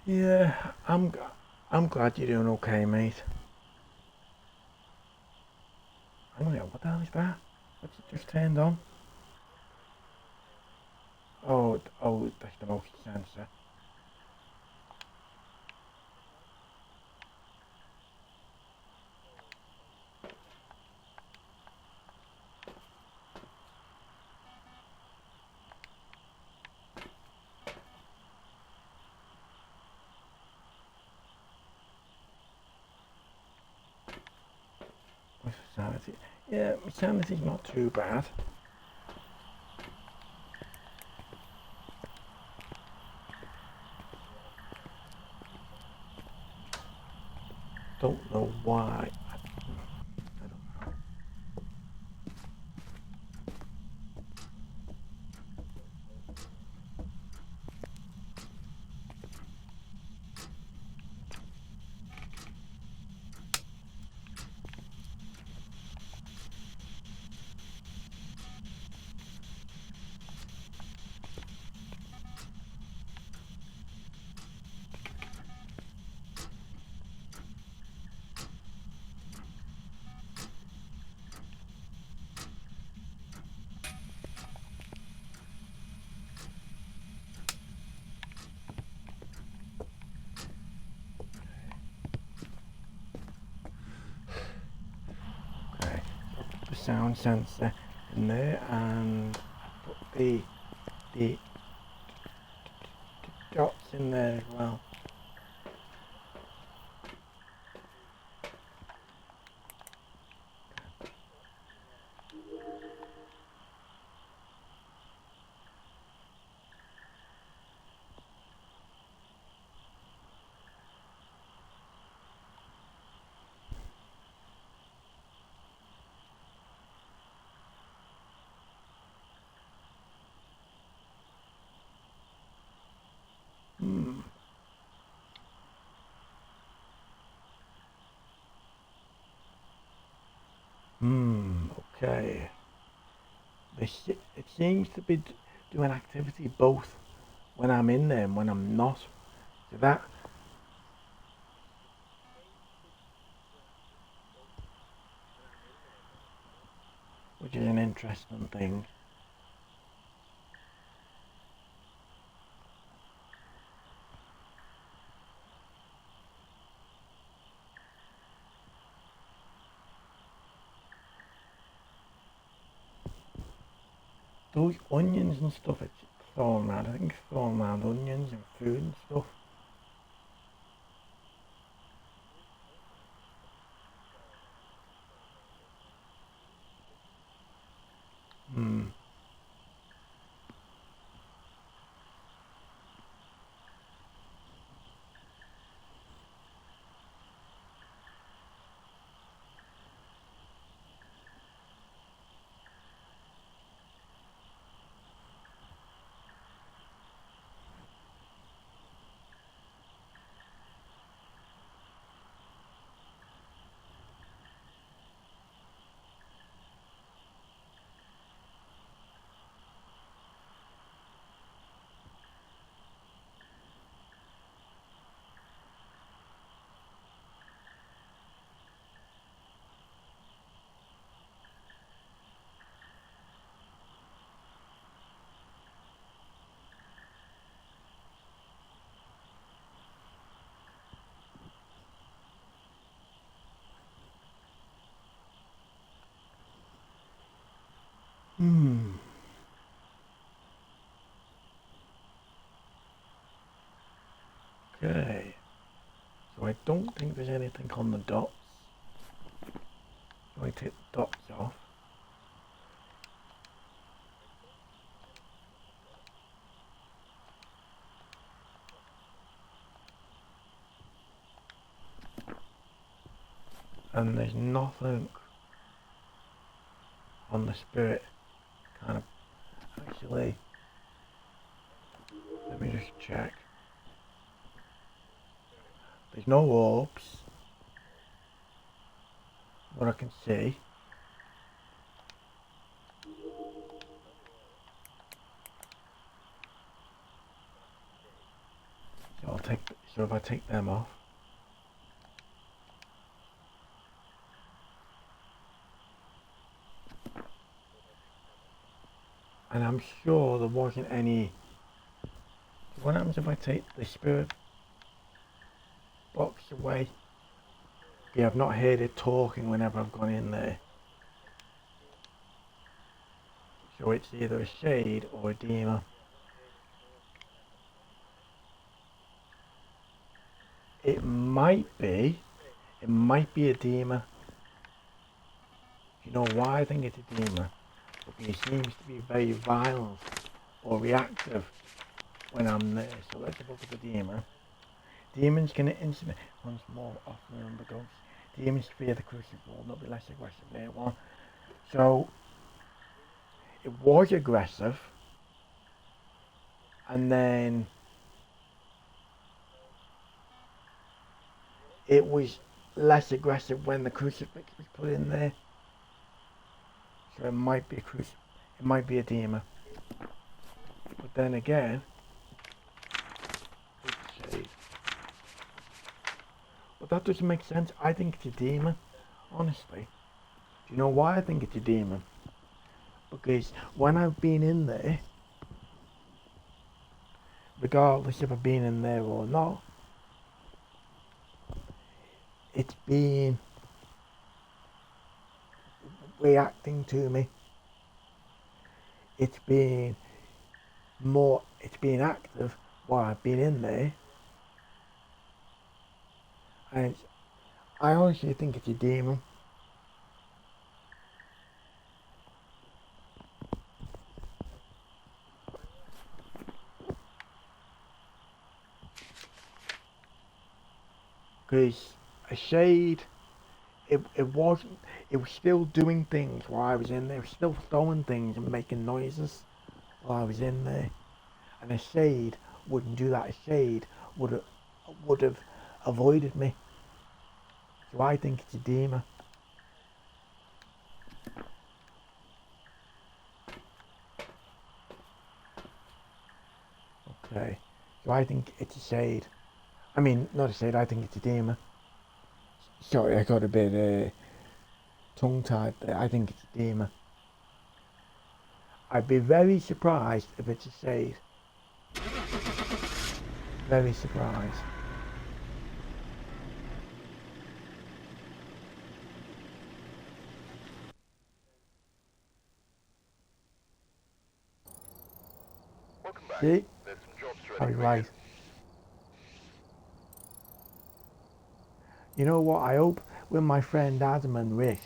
Yeah, I'm glad you're doing okay, mate. I'm like, what the hell is that? What's it just turned on? Oh, that's the motion sensor. What's the sanity? Yeah, my sanity's not too bad. Don't know why. I don't know. Okay, put the sound sensor in there and put the dots in there as well. Okay. It seems to be doing activity both when I'm in there and when I'm not. So that, which is an interesting thing. Those onions and stuff it's throwing around. I think it's throwing around onions and food and stuff. Hmm. Okay. So I don't think there's anything on the dots. So I take the dots off. And there's nothing on the spirit kind of actually. Let me just check. There's no orbs. What I can see. So I'll take. So if I take them off. And I'm sure there wasn't any. What happens if I take the spirit box away? Yeah, I've not heard it talking whenever I've gone in there. So it's either a shade or a demon. It might be a demon. You know why I think it's a demon? Because he seems to be very violent or reactive when I'm there. So let's have a look at the demon. Demons can instantly, once more often than the ghosts. Demons fear the crucible, not be less aggressive there one. So it was aggressive, and then it was less aggressive when the crucifix was put in there. So it might be it might be a demon. But then again, it's shade. But that doesn't make sense. I think it's a demon, honestly. Do you know why I think it's a demon? Because when I've been in there, regardless if I've been in there or not, it's been reacting to me. It's been active while I've been in there. And I honestly think it's a demon. Because a shade, it wasn't, it was still doing things while I was in there. It was still throwing things and making noises while I was in there. And a shade wouldn't do that. A shade would have avoided me. So I think it's a demon. Okay. So I think it's a shade. I mean, not a shade, I think it's a demon. Sorry, I got a bit tongue-tied there. I think it's a demon. I'd be very surprised if it's a shade. Very surprised. Welcome back. See? There's some jobs I ready was for right. You know what? I hope when my friend Adam and Rick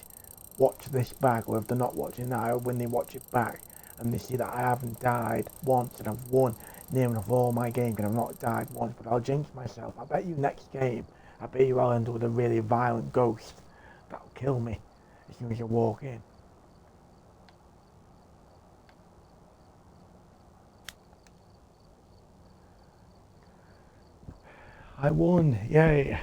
watch this back, or if they're not watching that, I hope when they watch it back and they see that I haven't died once and I've won near enough all my games and I've not died once, but I'll jinx myself. I bet you next game, I bet you I'll end up with a really violent ghost that'll kill me as soon as I walk in. I won, yay.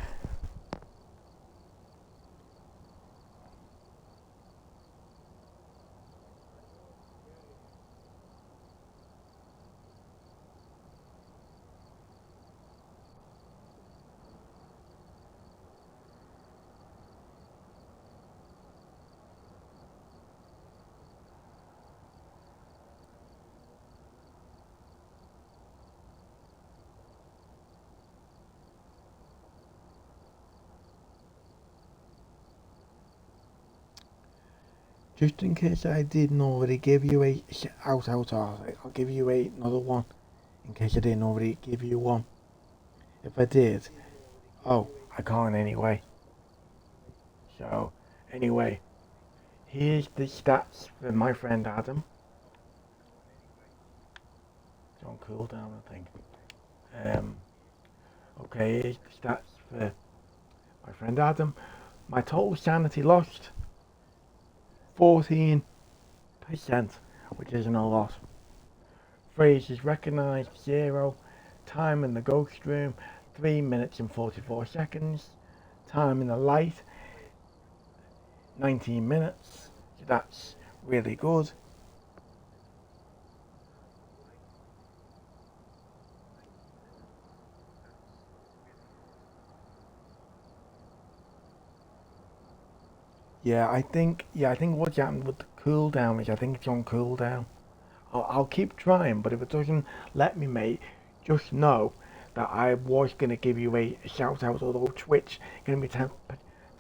Just in case I didn't already give you a shout out, I'll give you another one. In case I didn't already give you one. If I did, oh, I can't anyway. So, anyway, here's the stats for my friend Adam. It's on cooldown, I think. Okay, here's the stats for my friend Adam. My total sanity lost 14%, which isn't a lot. Phrases recognised 0. Time in the ghost room 3 minutes and 44 seconds. Time in the light 19 minutes. So that's really good. I think what's happened with the cooldown is I think it's on cooldown. I'll keep trying, but if it doesn't let me, mate, just know that I was going to give you a shout out, although Twitch can be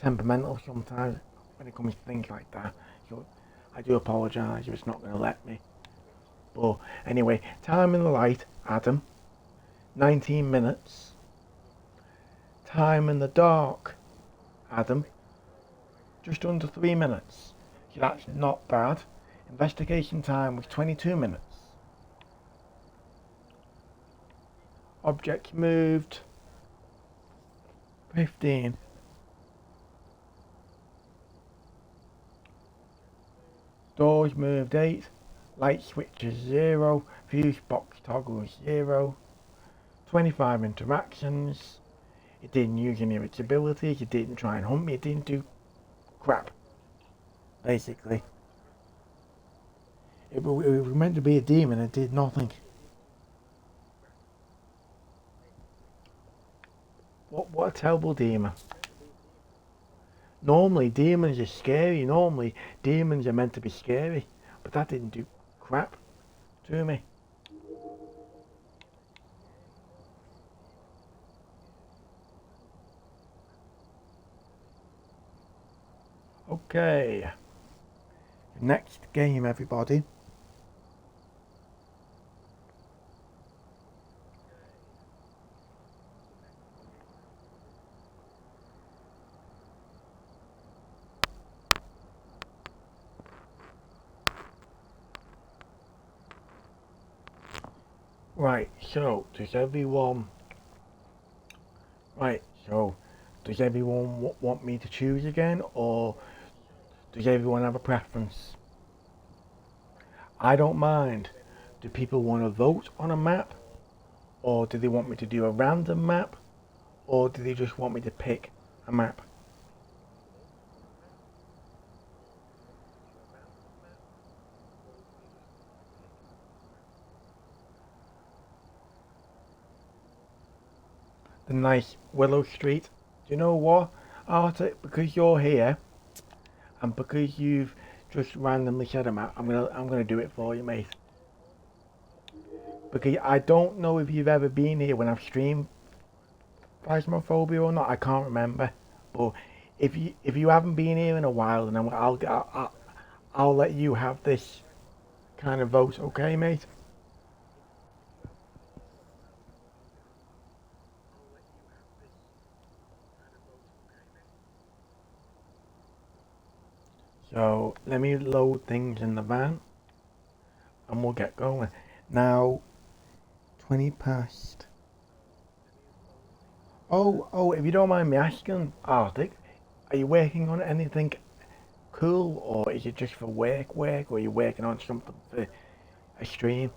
temperamental sometimes when it comes to things like that. So I do apologise if it's not going to let me. But anyway, time in the light, Adam, 19 minutes. Time in the dark, Adam, just under 3 minutes. So that's not bad. Investigation time was 22 minutes. Objects moved 15. Doors moved 8. Light switches 0. Fuse box toggles 0. 25 interactions. It didn't use any of its abilities. It didn't try and hunt me. It didn't do crap, basically. It was meant to be a demon. It did nothing. What a terrible demon. Normally demons are scary. Normally demons are meant to be scary. But that didn't do crap to me. Okay. Next game, everybody. Right, so does everyone want me to choose again, or does everyone have a preference? I don't mind. Do people want to vote on a map, or do they want me to do a random map, or do they just want me to pick a map? The nice Willow Street. Do you know what, Arthur? Because you're here, and because you've just randomly said a map, I'm gonna do it for you, mate. Because I don't know if you've ever been here when I've streamed Phasmophobia or not. I can't remember. But if you haven't been here in a while, then I'll let you have this kind of vote, okay, mate? So let me load things in the van, and we'll get going. Now, 20 past. Oh, if you don't mind me asking, Arctic, are you working on anything cool, or is it just for work, or are you working on something for a stream?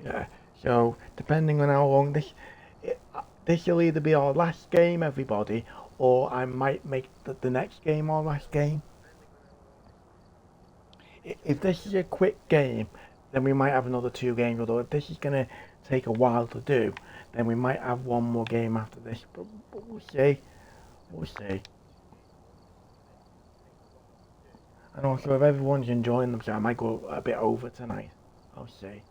Yeah. So depending on how long this will either be our last game, everybody, or I might make the next game our last game. If this is a quick game, then we might have another 2 games. Although if this is gonna take a while to do, then we might have one more game after this. But we'll see. We'll see. And also, if everyone's enjoying themselves, I might go a bit over tonight. I'll see.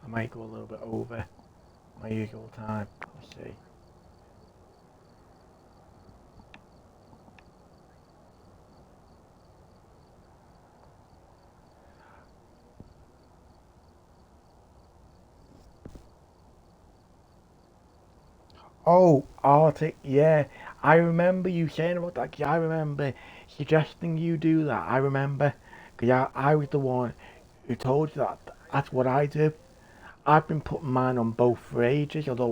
I might go a little bit over my usual time. I'll see. Oh, Arctic, yeah. I remember you saying about that. 'Cause I remember suggesting you do that. I remember. Because I was the one who told you that. That's what I do. I've been putting mine on both for ages. Although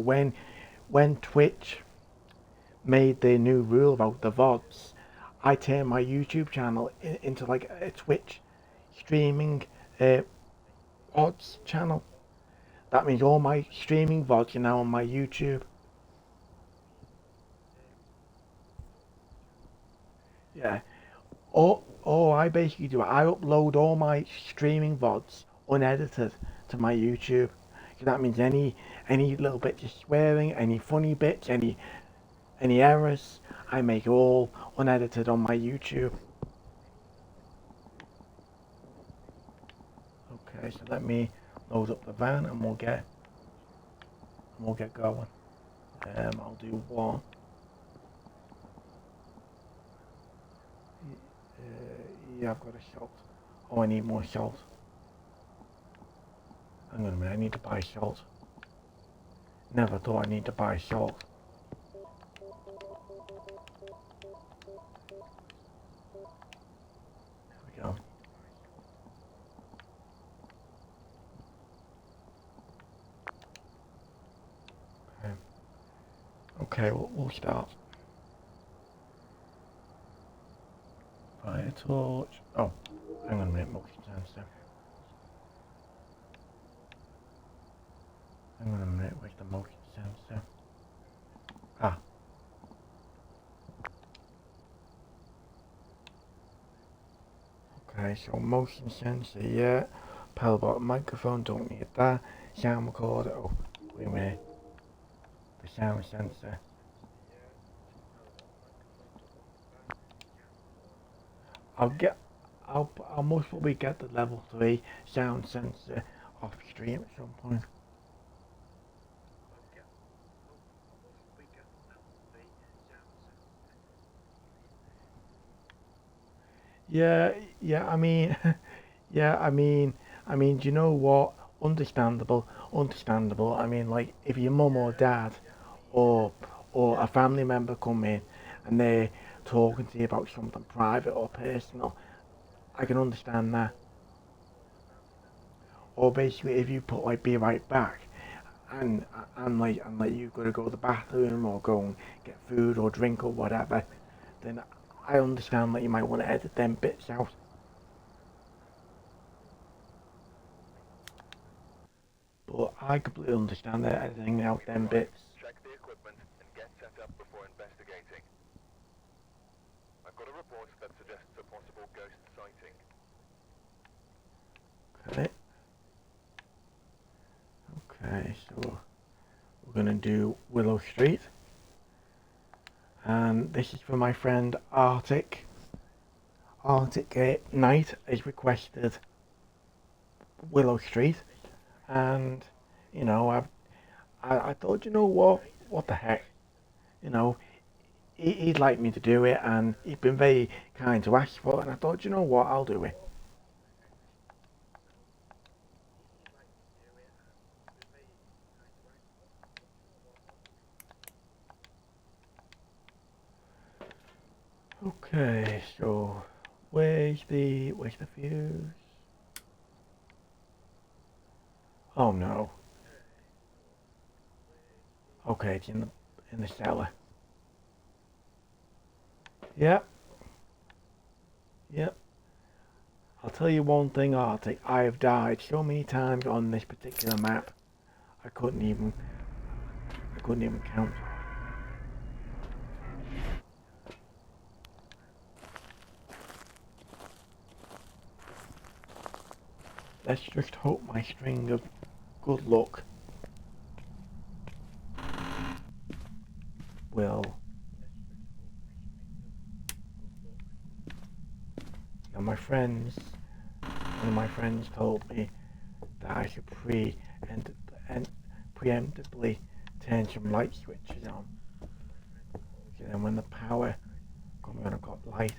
when Twitch made their new rule about the VODs, I turned my YouTube channel into like a Twitch streaming uh, VODs channel. That means all my streaming VODs are now on my YouTube. Yeah. All I basically do, I upload all my streaming VODs unedited to my YouTube. So that means any little bits of swearing, any funny bits, any errors, I make it all unedited on my YouTube. Okay, so let me load up the van and we'll get going. I'll do one. Yeah, I've got a salt. Oh, I need more salt. Hang on a minute, I need to buy salt. Never thought I need to buy salt. There we go. Okay, okay, we'll start. Fire torch. Oh, hang on a minute, motion sensor. Hang on a minute, where's the motion sensor? Ah. Okay, so motion sensor, yeah. Power button microphone, don't need that. Sound recorder, oh, wait a minute. The sound sensor. I'll get, I'll most probably get the level 3 sound sensor off stream at some point. Yeah, yeah, I mean, yeah, do you know what? Understandable, understandable. I mean, like, if your mum or dad or or a family member come in and they're talking to you about something private or personal, I can understand that. Or basically, if you put like "be right back" and and you gotta go to the bathroom or go and get food or drink or whatever, then I understand that you might want to edit them bits out. But I completely understand that editing out them Right. bits. Check the equipment and get set up before investigating. I've got a report that suggests a possible ghost sighting. Okay. Okay, so we're gonna do Willow Street. And this is for my friend Arctic. Arctic Knight has requested Willow Street, and you know I thought, you know what the heck, you know he'd like me to do it, and he's been very kind to ask for it, and I thought, you know what, I'll do it. Okay, so where's the fuse? Oh no. Okay, it's in the cellar. Yep, yep. I'll tell you one thing, Arctic. I have died so many times on this particular map. I couldn't even I couldn't even count. Let's just hope my string of good luck will. Now one of my friends told me that I should and preemptively turn some light switches on. So then when the power comes on, I've got light.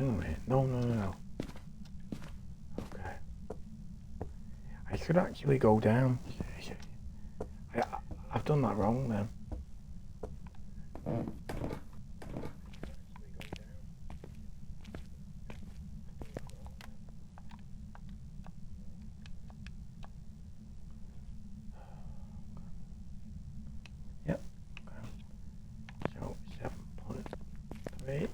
Hang on a minute. No. Okay. I should actually go down. I've done that wrong then. Yep. So 7.3.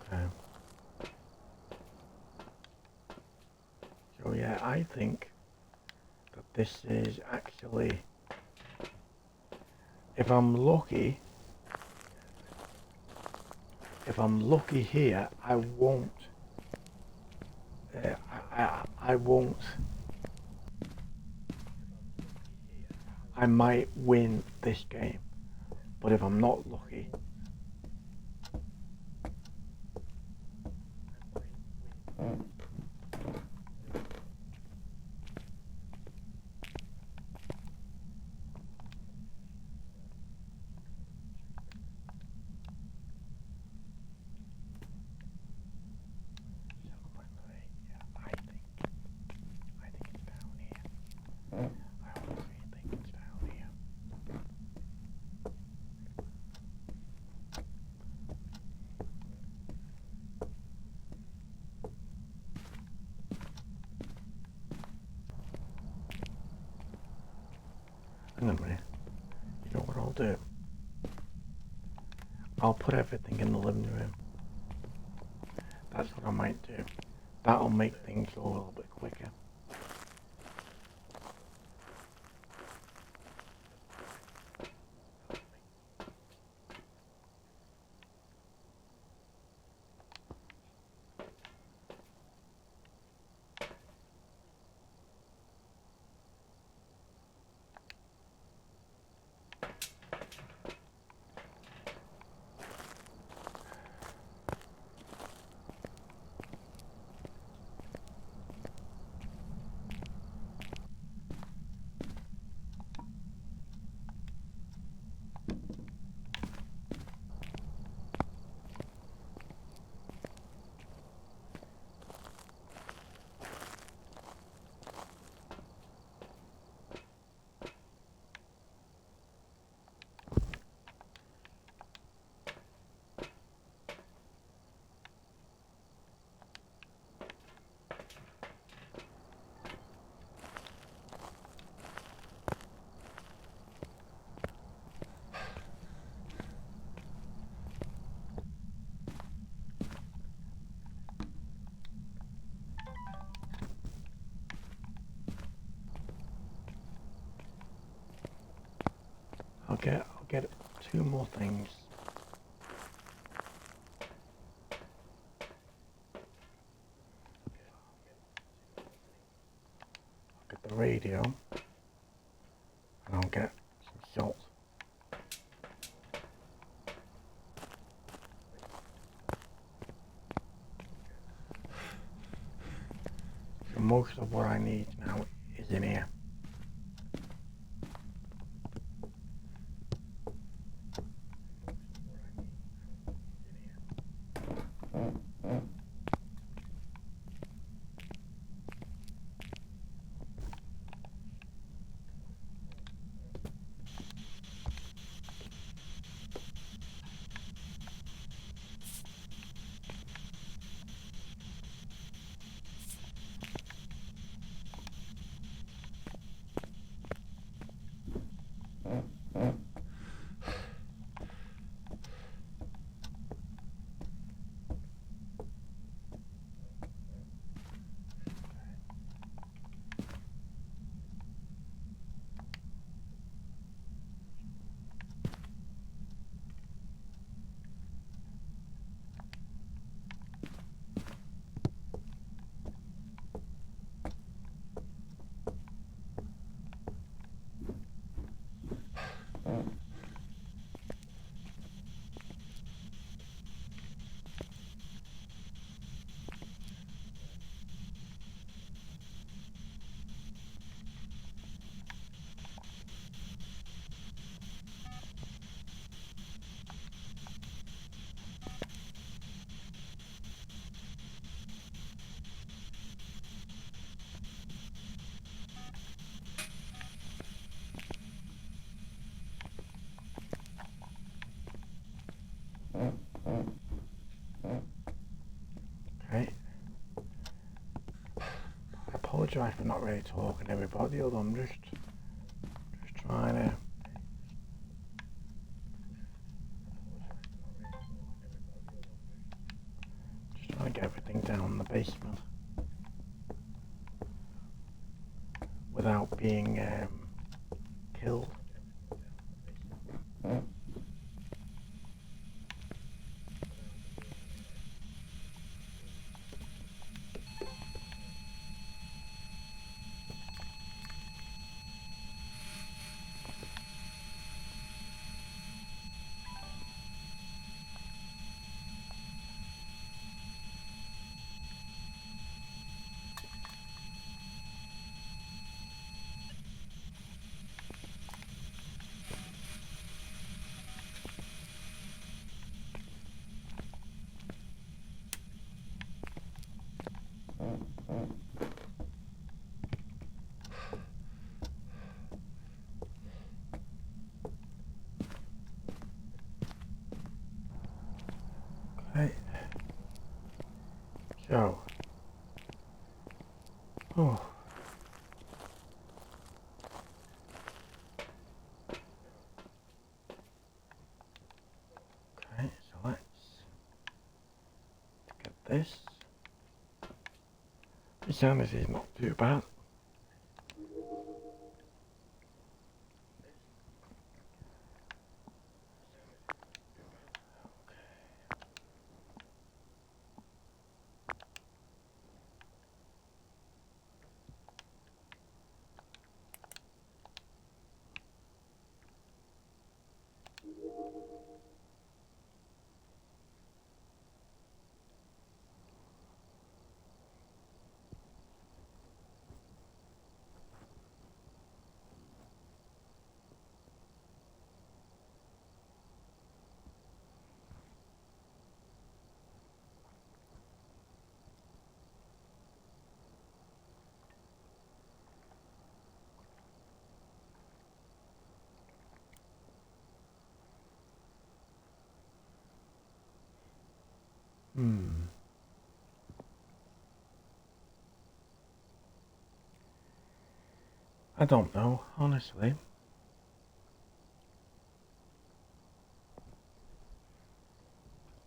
Okay. So yeah, I think that this is actually, if I'm lucky here, I won't. I won't. I might win this game, but if I'm not lucky, hang on a minute. You know what I'll do? I'll put everything in the living room. That's what I might do. That'll make things go a little bit quicker. I'll get 2 more things. I'll get the radio, and I'll get some salt. So most of what I need now is in here. apologise for not really talking to everybody, although I'm just trying to get everything down in the basement without being killed. Okay. So. Oh. Okay, so let's get this. The sanity is not too bad. I don't know, honestly.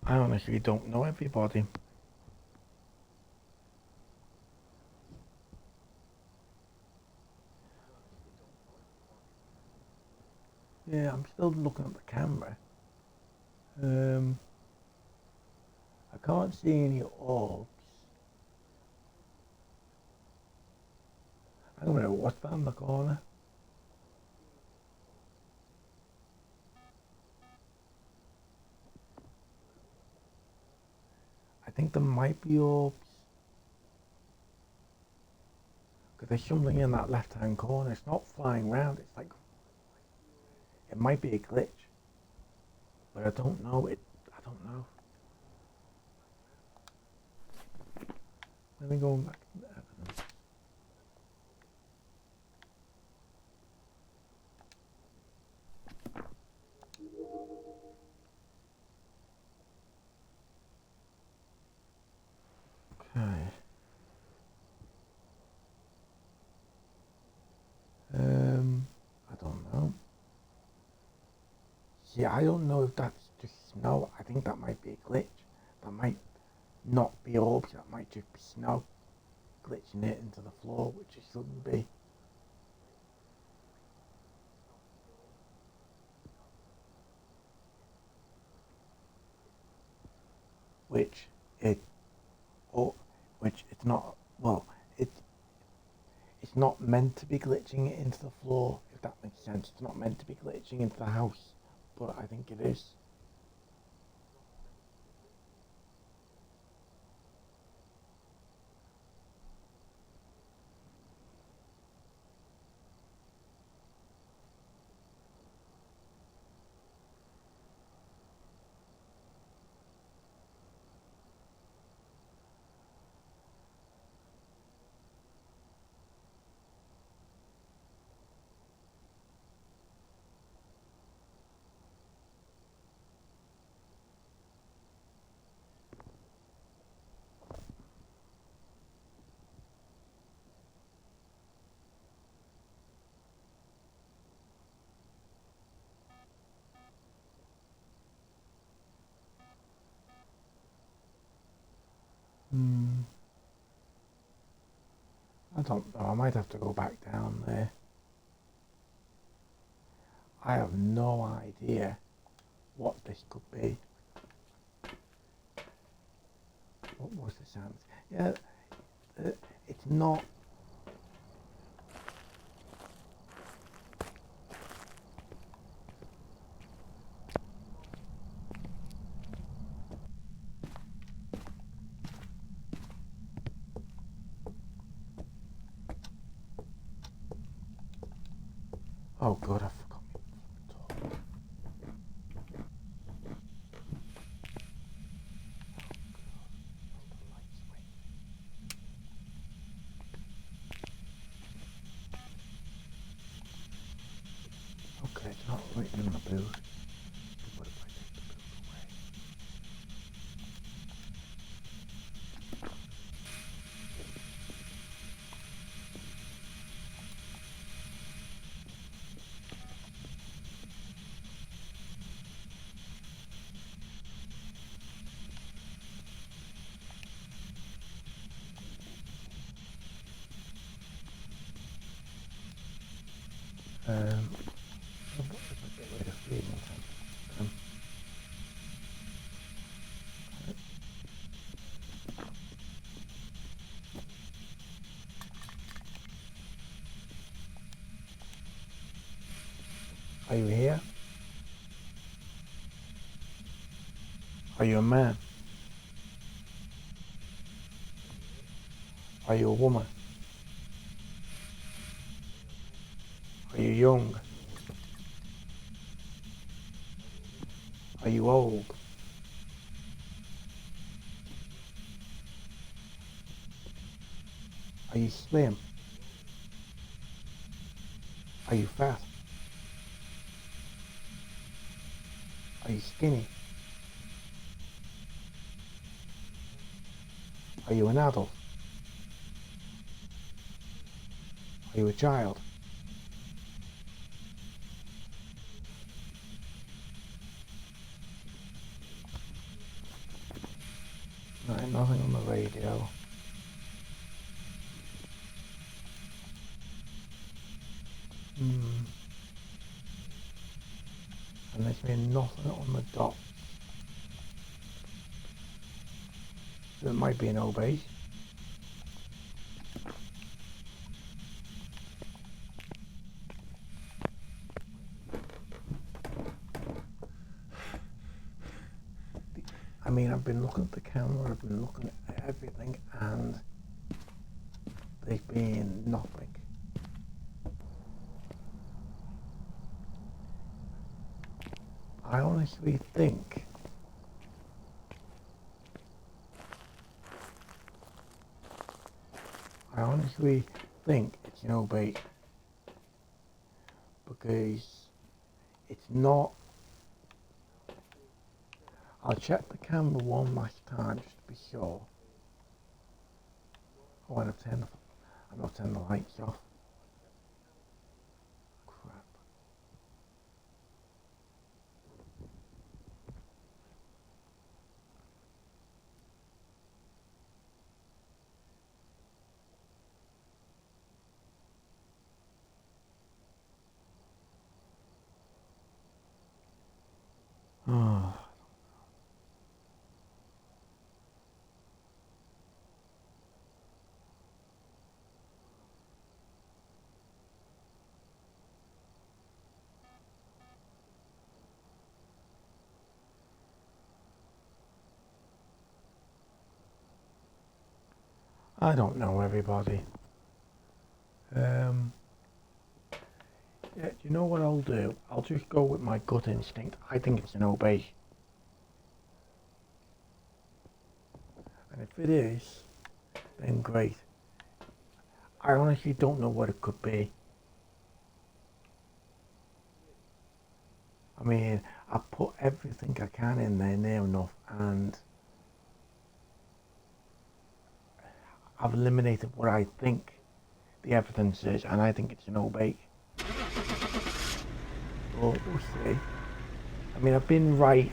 I honestly don't know everybody. Yeah, I'm still looking at the camera. I can't see any orbs. I don't know what's that in the corner. I think there might be orbs. Because there's something in that left-hand corner. It's not flying round. It's like, it might be a glitch. But I don't know. I don't know. Let me go back to the evidence. Okay. I don't know. See, I don't know if that's just snow. I think that might be a glitch. That might not be orbs. That might just be snow glitching it into the floor, which it shouldn't be. Which it, or which it's not. Well, it's not meant to be glitching it into the floor. If that makes sense, it's not meant to be glitching into the house, but I think it is. don't know. I might have to go back down there. I have no idea what this could be. What was the sound? Yeah, it's not. Oh God, I forgot my door. Okay, it's not right in the booth. What if I take the booth away? What if I get rid of feeding time? Are you here? Are you a man? Are you a woman? Are you young? Are you old? Are you slim? Are you fat? Are you skinny? Are you an adult? Are you a child? Right, nothing on the radio. And there's been nothing on the dot. So it might be an old base. I mean, I've been looking at the camera, I've been looking at everything, and there's been nothing. I honestly think it's an old base because it's not. I'll check the camera one last time just to be sure. Oh, and I've not turned the lights off. Crap. Oh. I don't know, everybody. Yeah, do you know what I'll do? I'll just go with my gut instinct. I think it's an obey. And if it is, then great. I honestly don't know what it could be. I mean, I put everything I can in there near enough, and I've eliminated what I think the evidence is, and I think it's an obey. But we'll see. I mean, I've been right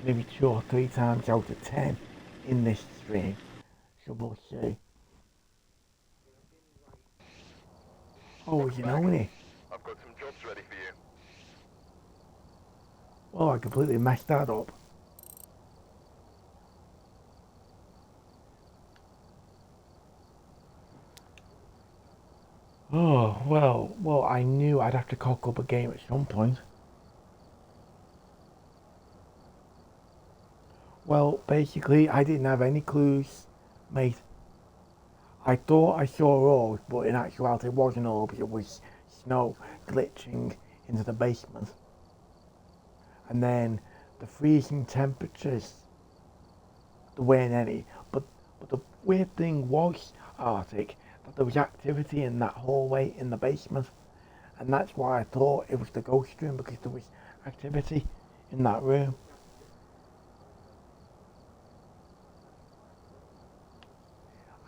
maybe 2 or 3 times out of 10 in this stream, so we'll see. Oh, you know me. I've got some jobs ready for you. Well, I completely messed that up. Oh, well, I knew I'd have to cock up a game at some point. Well, basically, I didn't have any clues, mate. I thought I saw orbs, but in actuality it wasn't orbs, it was snow glitching into the basement. And then the freezing temperatures, there weren't any. But the weird thing was, Arctic, that there was activity in that hallway in the basement. And that's why I thought it was the ghost room, because there was activity in that room.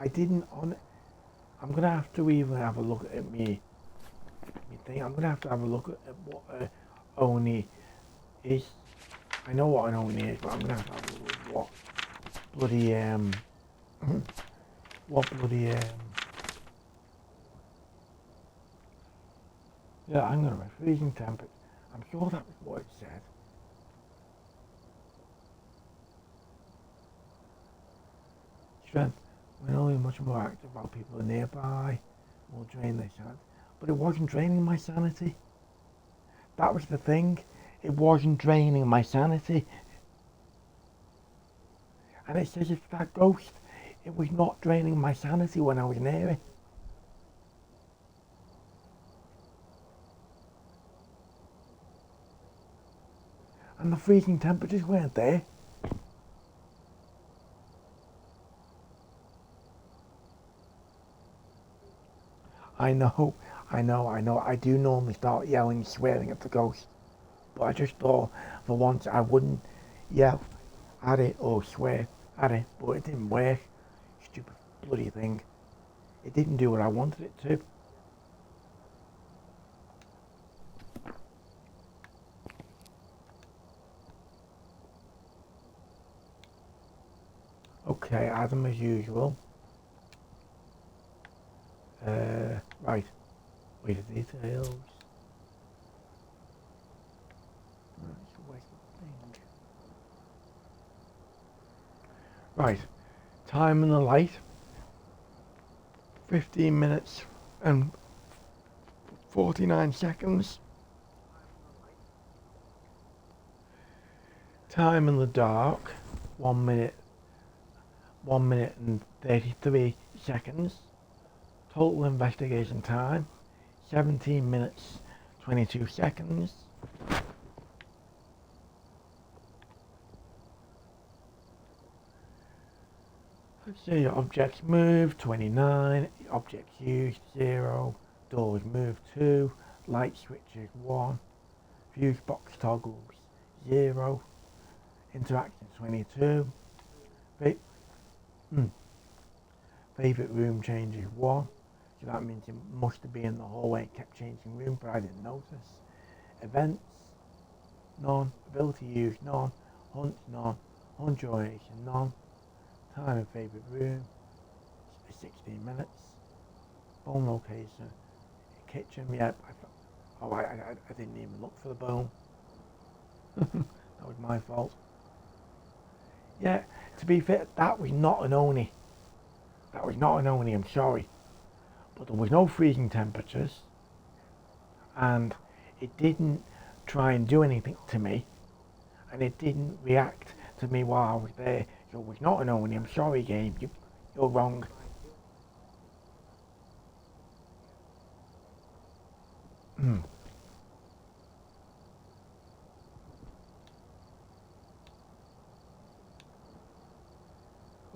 I didn't on. I'm gonna have to even have a look at me thing. I'm gonna have to have a look at what Oni is. I know what an Oni is, but I'm gonna have to have a look at what bloody what bloody yeah. I'm gonna freezing temperature. I'm sure that was what it said. Strength. When only much more active while people are nearby will drain their sanity. But it wasn't draining my sanity. That was the thing. It wasn't draining my sanity. And it says it's that ghost. It was not draining my sanity when I was near it. And the freezing temperatures weren't there. I know, I do normally start yelling, swearing at the ghost. But I just thought for once I wouldn't yell at it or swear at it. But it didn't work. Stupid bloody thing. It didn't do what I wanted it to. Okay, Adam as usual. Right. Wait the details. Right. Time in the light. 15 minutes and 49 seconds. Time in the dark. 1 minute and 33 seconds. Total investigation time, 17 minutes, 22 seconds. Let's see, objects moved, 29, objects used, 0, doors moved, 2, light switches, 1, fuse box toggles, 0, interaction, 22, favourite room changes, 1, so that means it must have been in the hallway and kept changing room, but I didn't notice. Events, none. Ability used, none. Hunt, none. Hunt duration, none. Time in favourite room, 16 minutes. Bone location, kitchen, yep. I didn't even look for the bone. That was my fault. Yeah, to be fair, that was not an Oni. That was not an Oni, I'm sorry. But there was no freezing temperatures, and it didn't try and do anything to me, and it didn't react to me while I was there. So it was not an Oni. I'm sorry, game. You're wrong.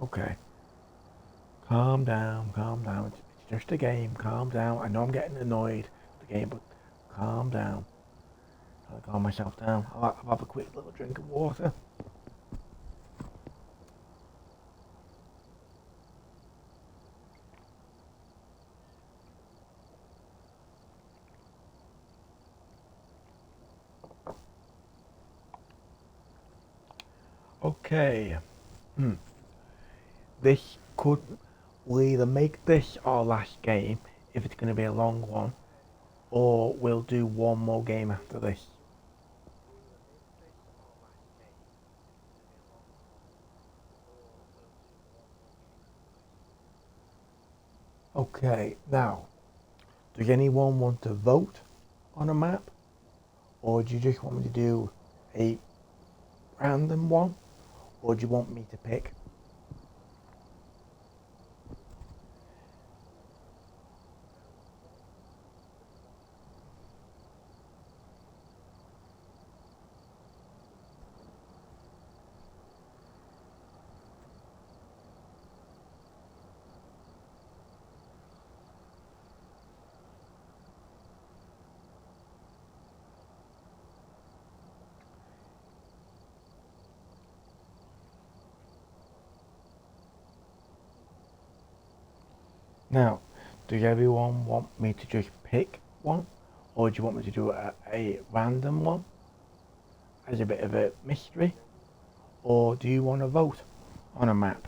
Okay. Calm down, calm down. It's just a game. Calm down. I know I'm getting annoyed with the game, but calm down. I'll calm myself down. I'll have a quick little drink of water. Okay. This could, we'll either make this our last game if it's going to be a long one, or we'll do one more game after this. Okay, now, does anyone want to vote on a map? Or do you just want me to do a random one? Or do you want me to pick? Now, does everyone want me to just pick one? Or do you want me to do a random one? As a bit of a mystery? Or do you want to vote on a map?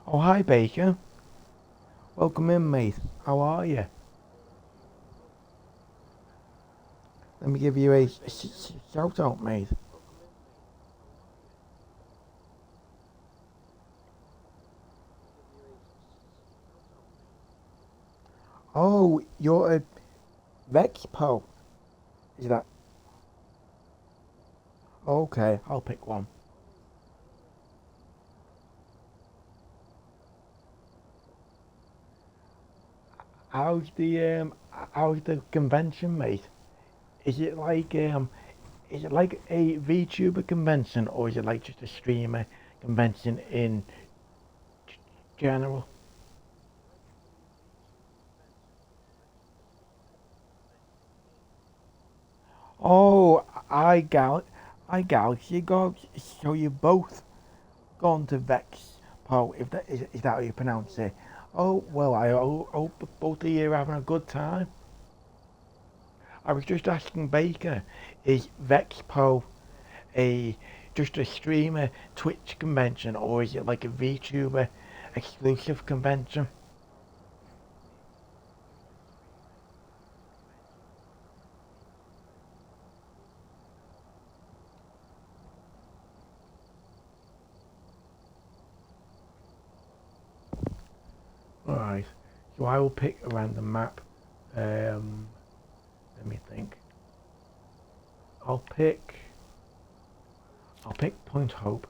Oh, hi Baker. Welcome in, mate. How are you? Let me give you a shout out, mate. Oh, you're a Vexpo. Is that? Okay, I'll pick one. How's the convention, mate? Is it like a VTuber convention, or is it like just a streamer convention in general? Oh, I Galaxy got. So you both gone to Vexpo? If that is that how you pronounce it? Oh well, I hope both of you are having a good time. I was just asking Baker, is Vexpo a just a streamer Twitch convention, or is it like a VTuber exclusive convention? Alright, so I will pick a random map. Let me think. I'll pick Point Hope.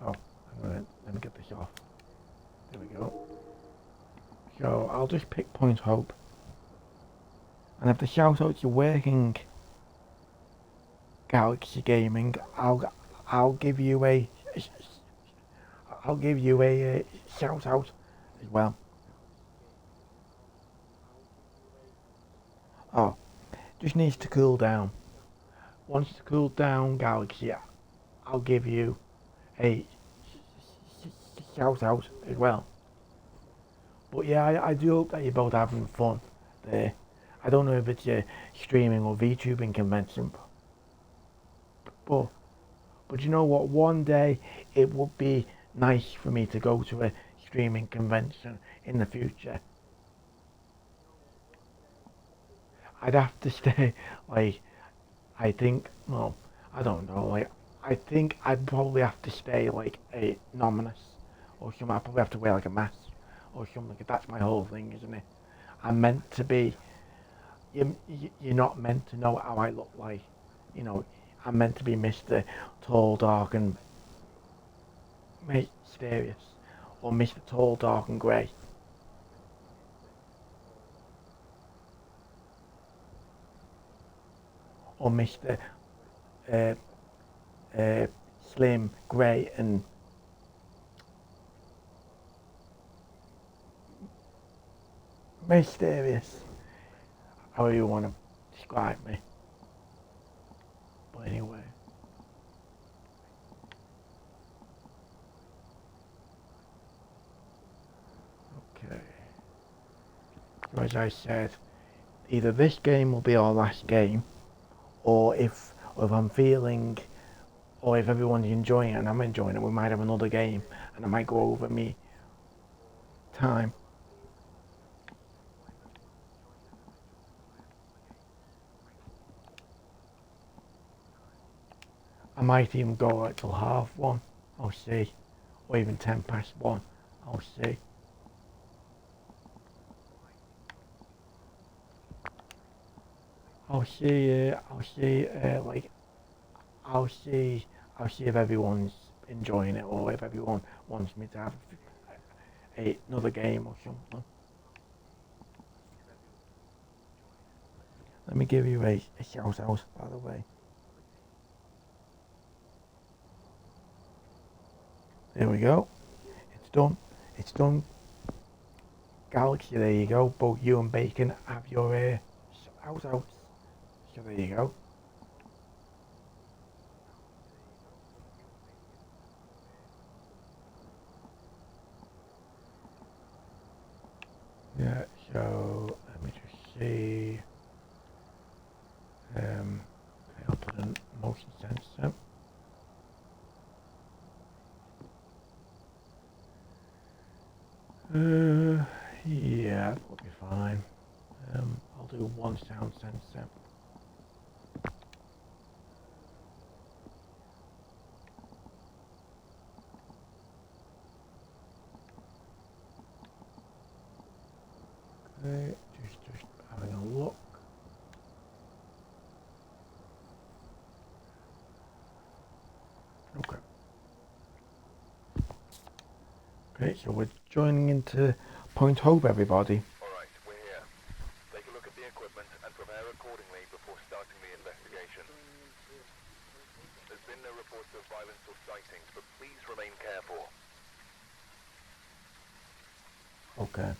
Oh, let me get this off. There we go. So I'll just pick Point Hope. And if the shout outs are working, Galaxy Gaming, I'll give you a shout out as well. Oh, just needs to cool down. Once it's cooled down, Galaxy, I'll give you a shout out as well. But yeah, I do hope that you're both having fun there. I don't know if it's a streaming or VTubing convention, but but you know what? One day it would be nice for me to go to a streaming convention in the future. I'd have to stay like I think well, I don't know, like I think I'd probably have to stay like a nominous or something. I'd probably have to wear like a mask or something. That's my whole thing, isn't it? I'm meant to be you're not meant to know how I look like. You know, I'm meant to be Mr. Tall, Dark and Mysterious or Mr. Tall, Dark and Grey. Or Mr. Uh, uh, Slim, Grey and Mysterious. However you want to describe me. But anyway. Okay. So as I said, either this game will be our last game, or if I'm feeling, or if everyone's enjoying it and I'm enjoying it, we might have another game, and I might go over me time. I might even go like till 1:30. I'll see. Or even 1:10. I'll see. I'll see. I'll see if everyone's enjoying it, or if everyone wants me to have another game or something. Let me give you a shout out, by the way. There we go. It's done. It's done. Galaxy, there you go. Both you and Bacon have your shout outs. So there you go. Yeah, so let me just see. I'll put in motion sensor. Yeah, that'll be fine. I'll do one sound sensor. Okay, just having a look. Okay. Okay, so we're joining into Point Hope, everybody. Alright, we're here. Take a look at the equipment and prepare accordingly before starting the investigation. There's been no reports of violence or sightings, but please remain careful. Okay.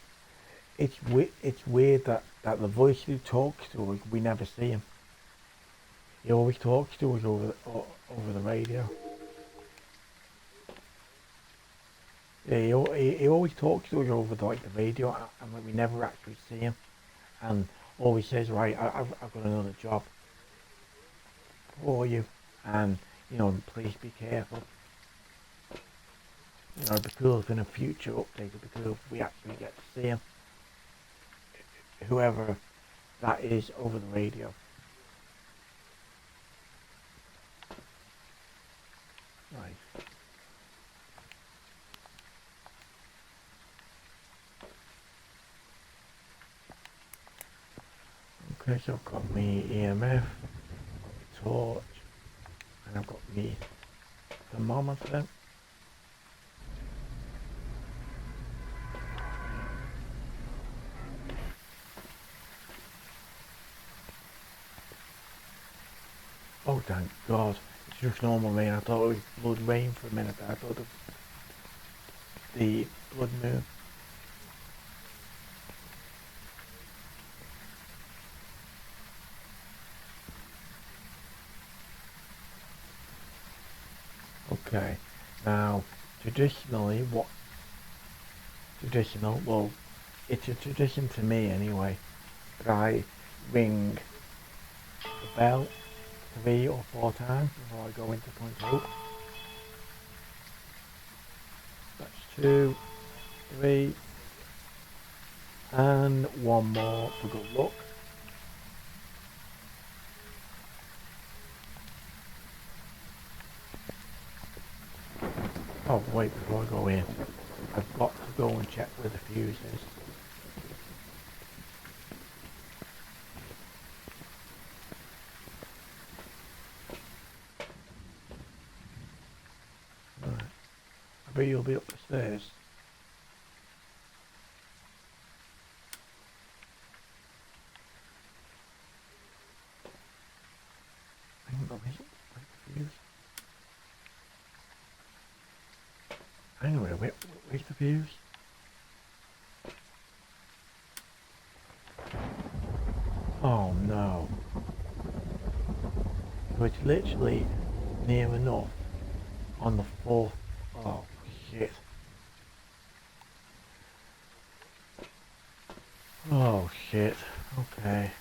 It's weird that the voice who talks to us, we never see him. He always talks to us over the radio. Yeah, he always talks to us over the radio, and we never actually see him. And always says, right, I've got another job for you, and please be careful. It'd be cool if in a future update, it'd be cool if we actually get to see him, whoever that is over the radio. Right. Okay, so I've got me EMF, torch, and I've got me thermometer. Oh, thank God. It's just normal rain. I thought it was blood rain for a minute. I thought of the blood moon. Okay. Now, traditionally, well, it's a tradition to me anyway, that I ring the bell 3 or 4 times before I go into Point Hope. That's 2, 3, and 1 more for good luck. Oh wait, before I go in, I've got to go and check where the fuse is. Right. I bet you'll be up the stairs. Hang on, where's the fuse? Anyway, where's the fuse? Oh no. So it's literally near enough on the 4th. Oh shit. Oh shit. Okay.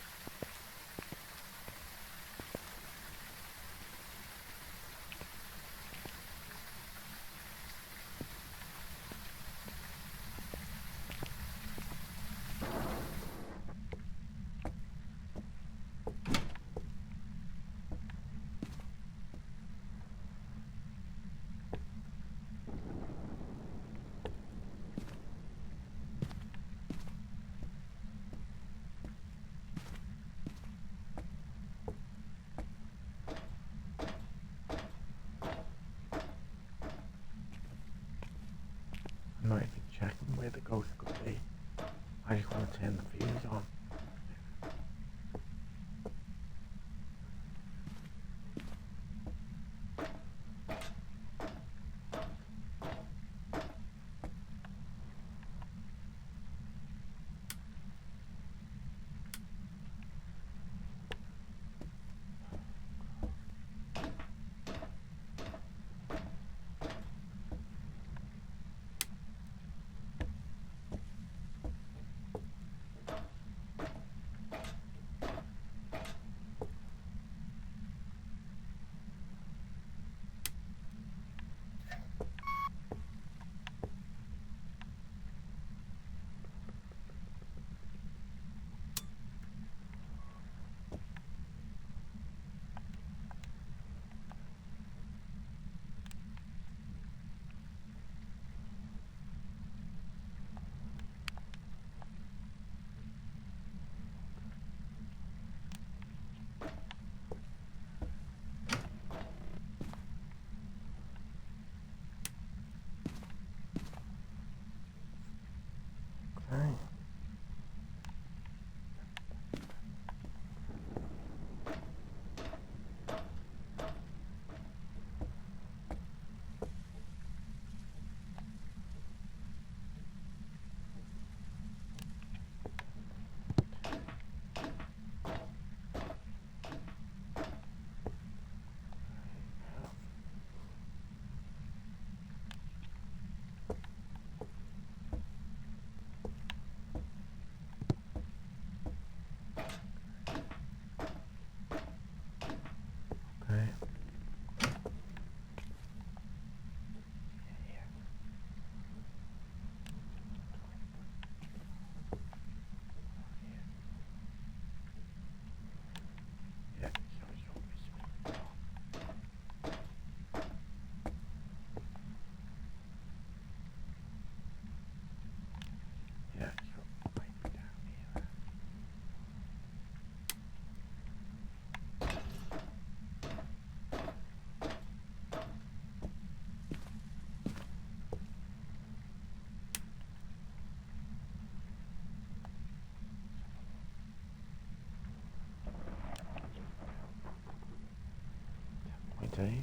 Dave.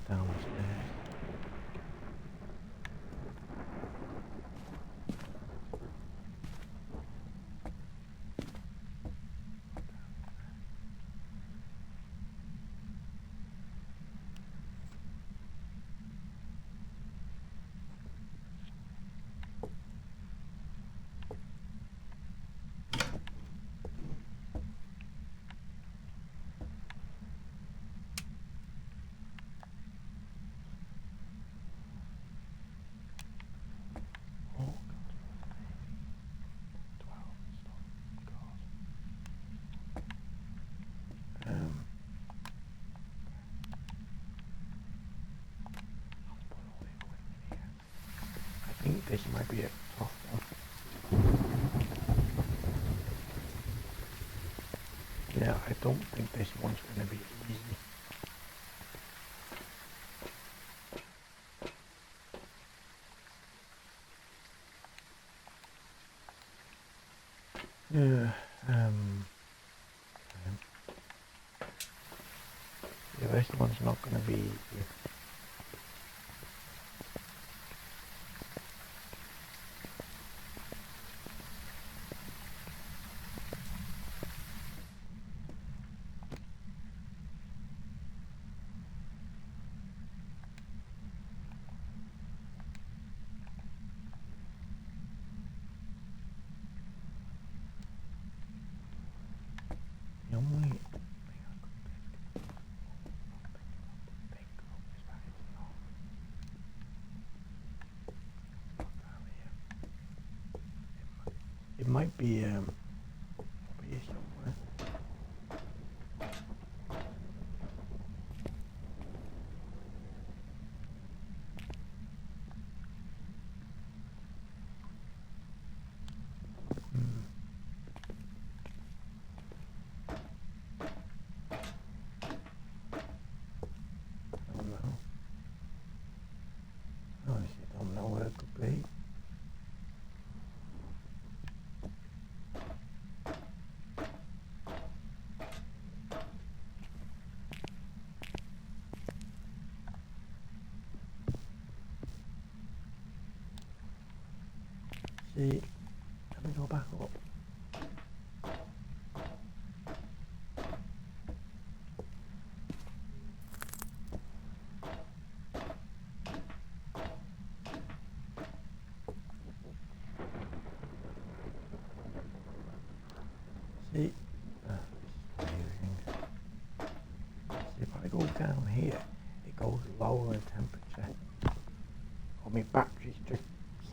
Downstairs. Oh God. 12 stop. God. I'll put all the equipment here. I think this might be a tough one. Yeah, I don't think this one's going to be easy. Yeah, yeah, this one's not going to be easy. The only thing I could think of is that it's not down here. It might be up here somewhere. I don't know. I honestly don't know where it could be. See, let me go back up. See, this is amazing. See, if I go down here, it goes lower in temperature. Oh, my batteries just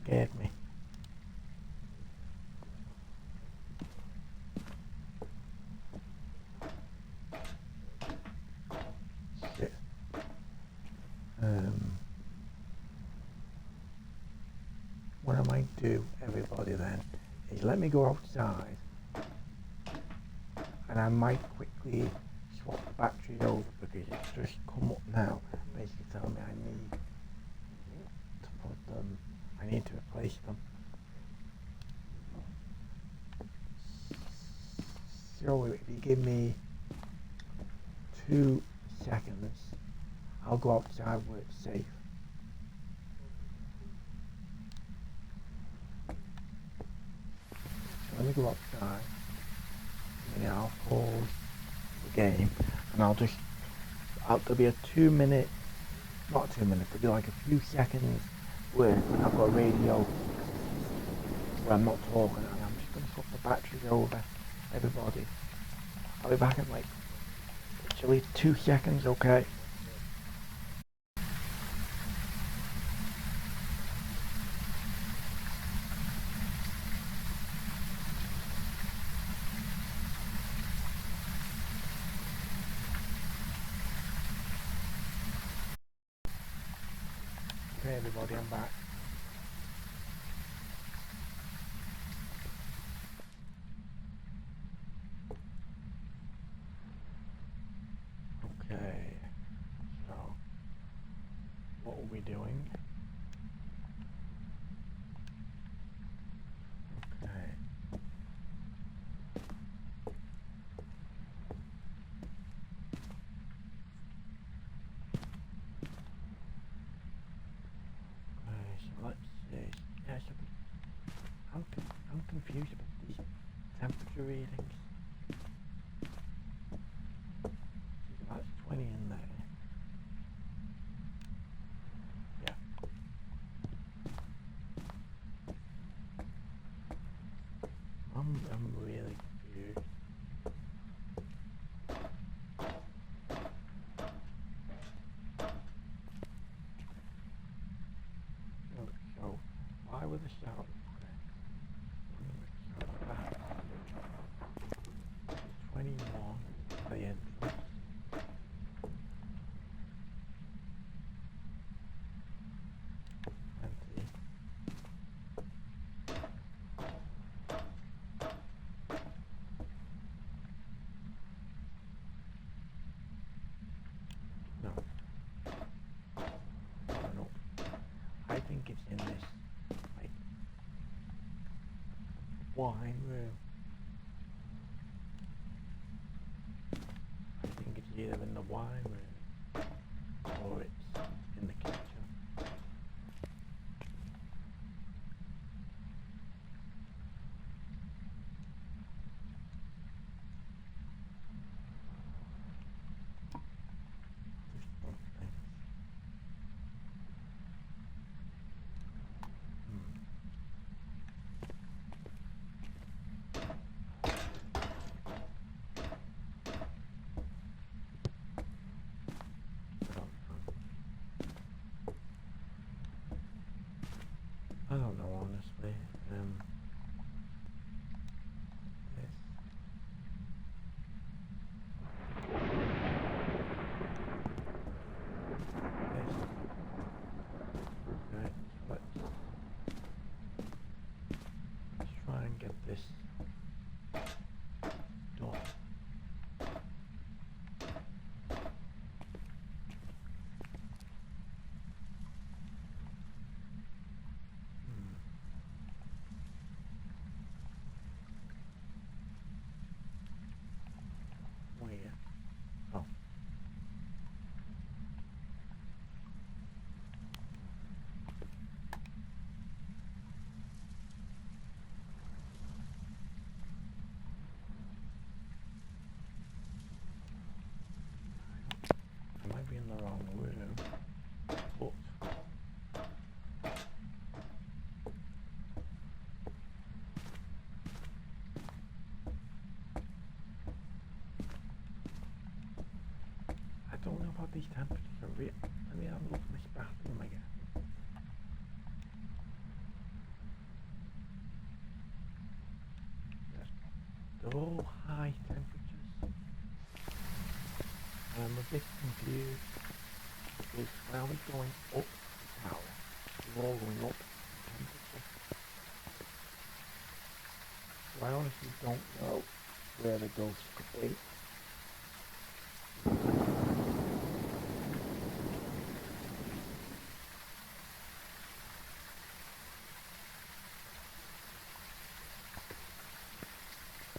scared me. Shit. What I might do, everybody, then, is let me go outside, and I might quickly swap the batteries over because it's just come up now, basically telling me I need to put them, I need to replace them. So if you give me 2 seconds, I'll go outside where it's safe. So let me go outside, and I'll pause the game, and there'll be a 2 minute, not 2 minutes, there'll be like a few seconds where I've got a radio where I'm not talking, and I'm just going to swap the batteries over, everybody. I'll be back in like literally 2 seconds, okay? Okay, everybody, I'm back. Okay, so what are we doing? Okay. So let's see. Yeah, so I'm confused about these temperature readings. So that's 20 in there. Yeah. I'm really confused. So why were the shouts? 21 at the entrance. Empty. No. No. I think it's in this, like, wine room. I think it's either in the wine room or it's in the kitchen. Just don't think. I don't know, honestly. This. Right, let's try and get this done. Where? Oh. I might be in the wrong room, but I don't know about these temperatures. Let me have a look at this bathroom again. Yes. They're all high temperatures. And I'm a bit confused because when I was going up the tower, they were all going up in temperature. So I honestly don't know where the ghost could be.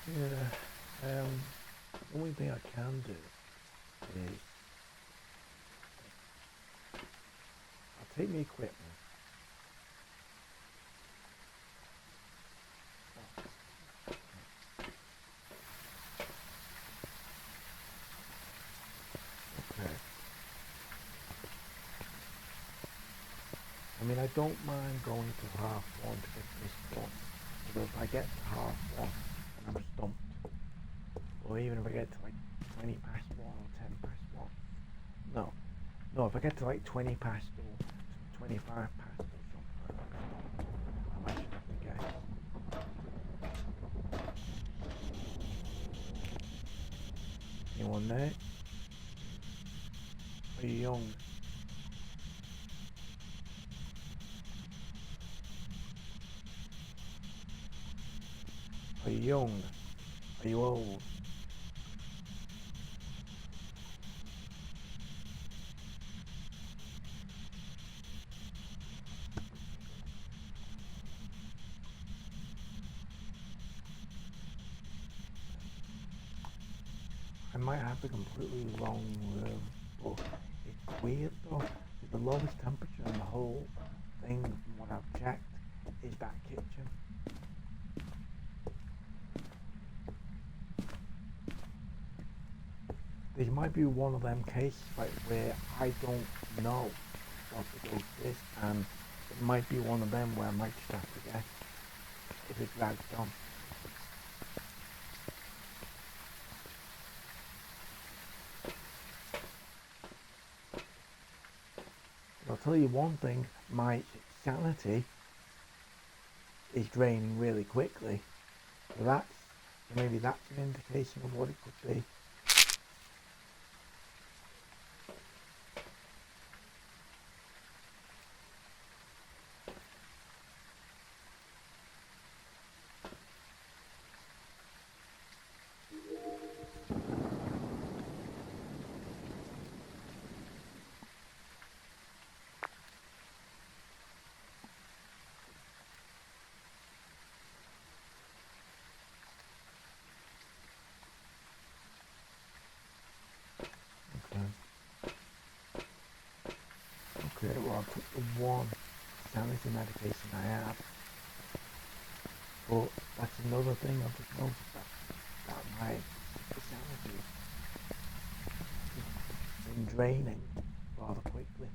Yeah, the only thing I can do is I'll take my equipment. Okay. I mean, I don't mind going to half one to get this done. But if I get to half one and I'm stumped, or even if I get to like 20 past one or 10 past one, no, if I get to like 20 past or 25 past or something, I might just have to guess. Anyone there? Are you young? you young? Are you old? I might have the completely wrong room, but it's weird though. The lowest temperature in the whole thing, from what I've checked, is that kitchen. This might be one of them cases like where I don't know what the ghost is, and it might be one of them where I might just have to guess if it drags on. I'll tell you one thing, my sanity is draining really quickly. So maybe that's an indication of what it could be. Okay, well I took the one sanity medication I have, but that's another thing I've just noticed that my sanity has been draining rather quickly.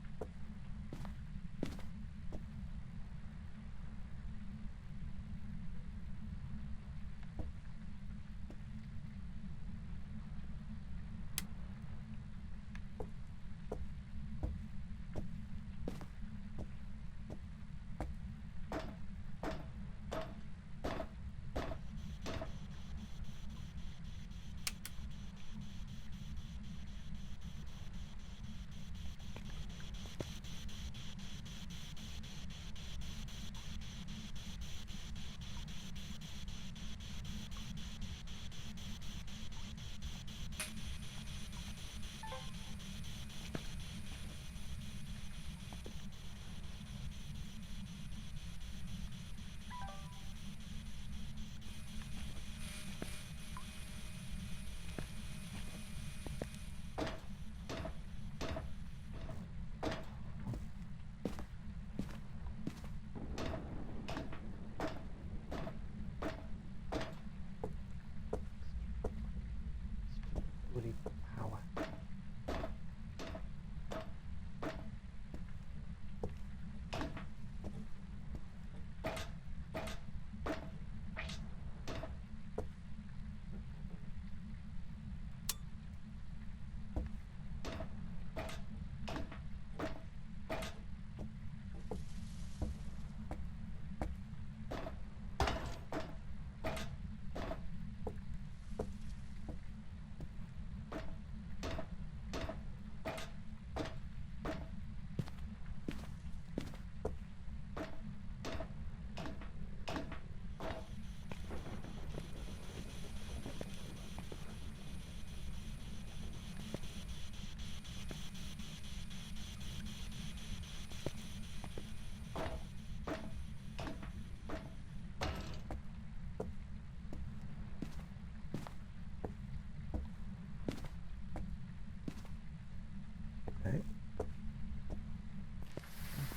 Bloody power.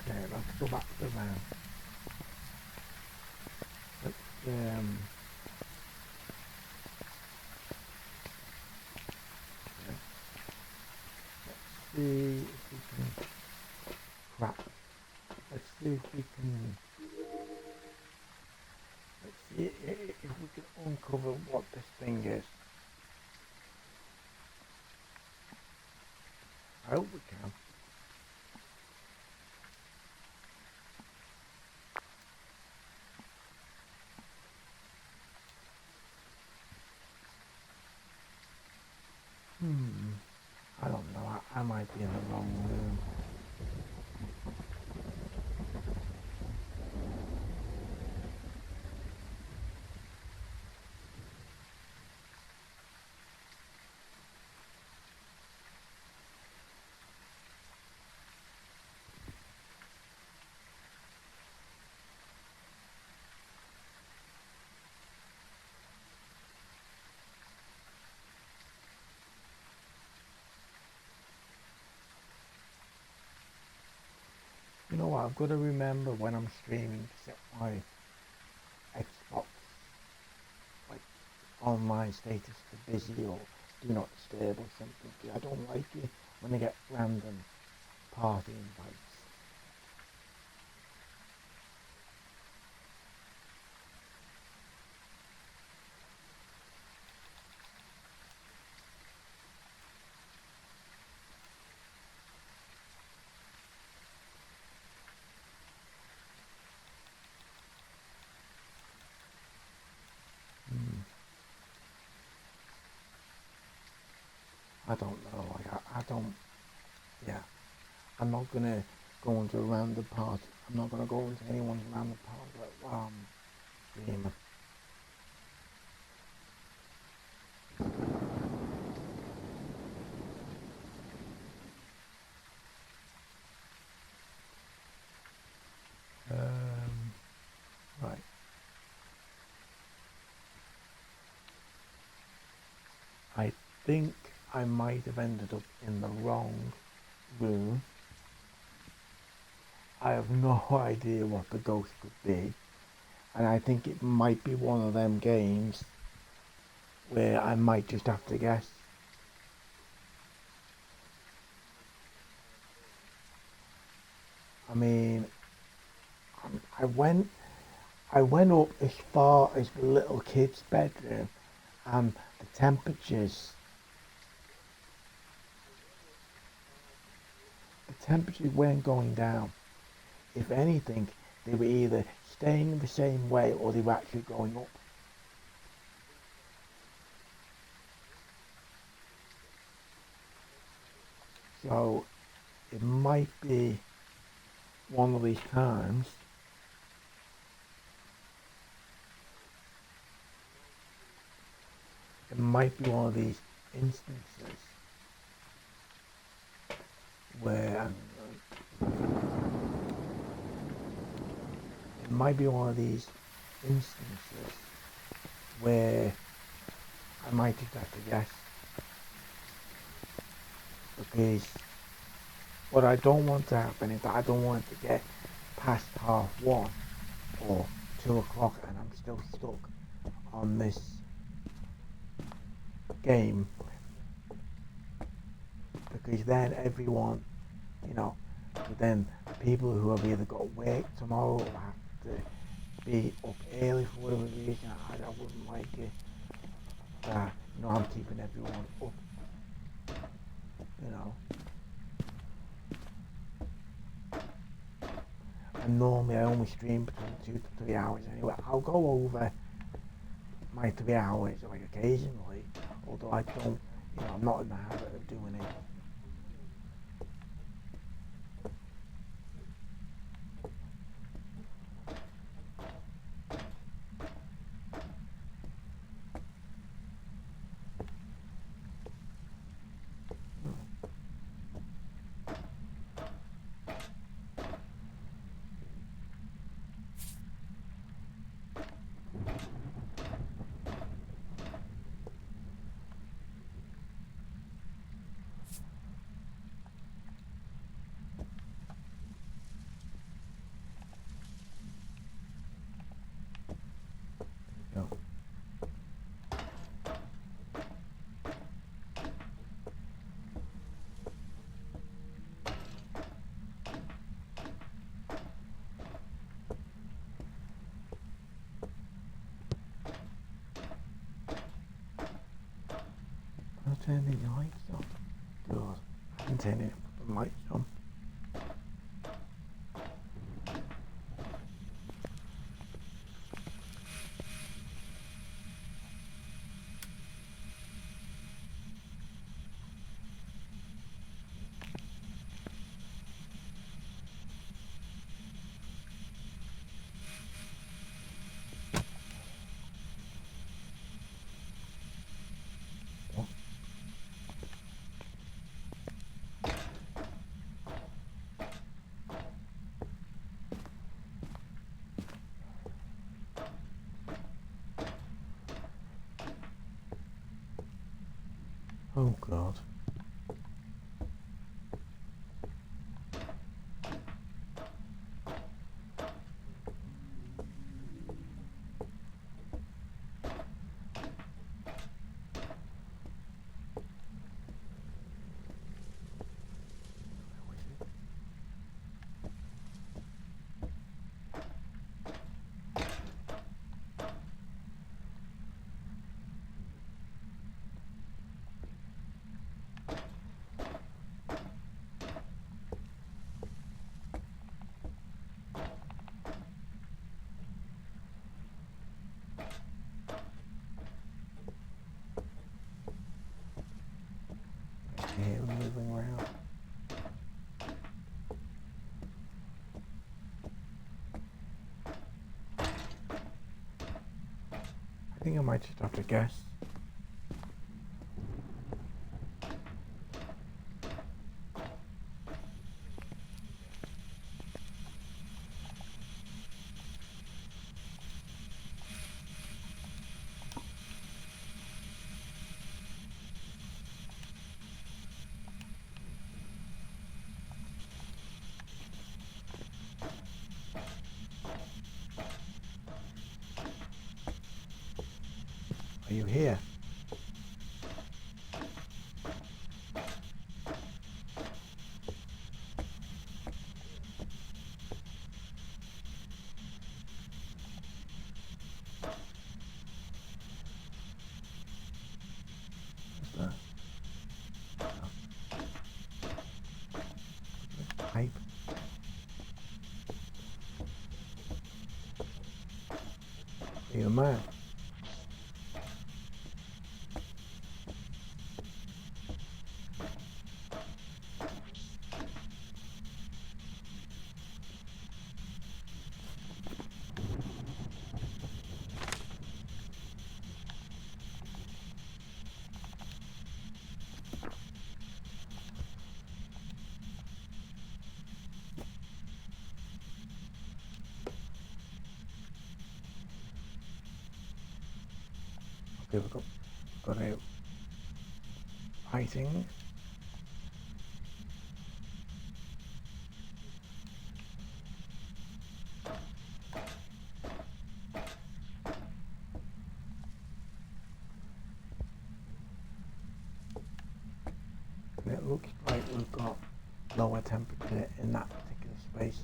Okay, let's go back to the van. Let's see if we can crack. Let's see if we can. Let's see if we can uncover what this thing is. I hope we can. I don't know. I might be in the wrong room. know what, I've got to remember when I'm streaming to set my Xbox like online status to busy or do not disturb or something. I don't like it when I get random party invites. I don't know. I don't. Yeah. I'm not gonna go into a random party. I'm not gonna go into anyone's random party like streamer. Right. I think I might have ended up in the wrong room. I have no idea what the ghost could be. And I think it might be one of them games where I might just have to guess. I mean, I went up as far as the little kid's bedroom, and the temperatures weren't going down. If anything, they were either staying the same way or they were actually going up. So it might be one of these times it might be one of these instances where it might be one of these instances where I might just have to guess, because what I don't want to happen is that I don't want it to get past 1:30 or 2 o'clock and I'm still stuck on this game, because then everyone, but then people who have either got work tomorrow or have to be up early for whatever reason, I wouldn't like it. I'm keeping everyone up, And normally I only stream between 2 to 3 hours anyway. I'll go over my 3 hours like occasionally, although I don't, I'm not in the habit of doing it. I'll turn the lights on. God, I can turn the lights on. Oh God. moving around. I think I might just have to guess. Are you here? What's that? Oh. Pipe. Are you a man? Okay, we've got a writing. And it looks like we've got lower temperature in that particular space.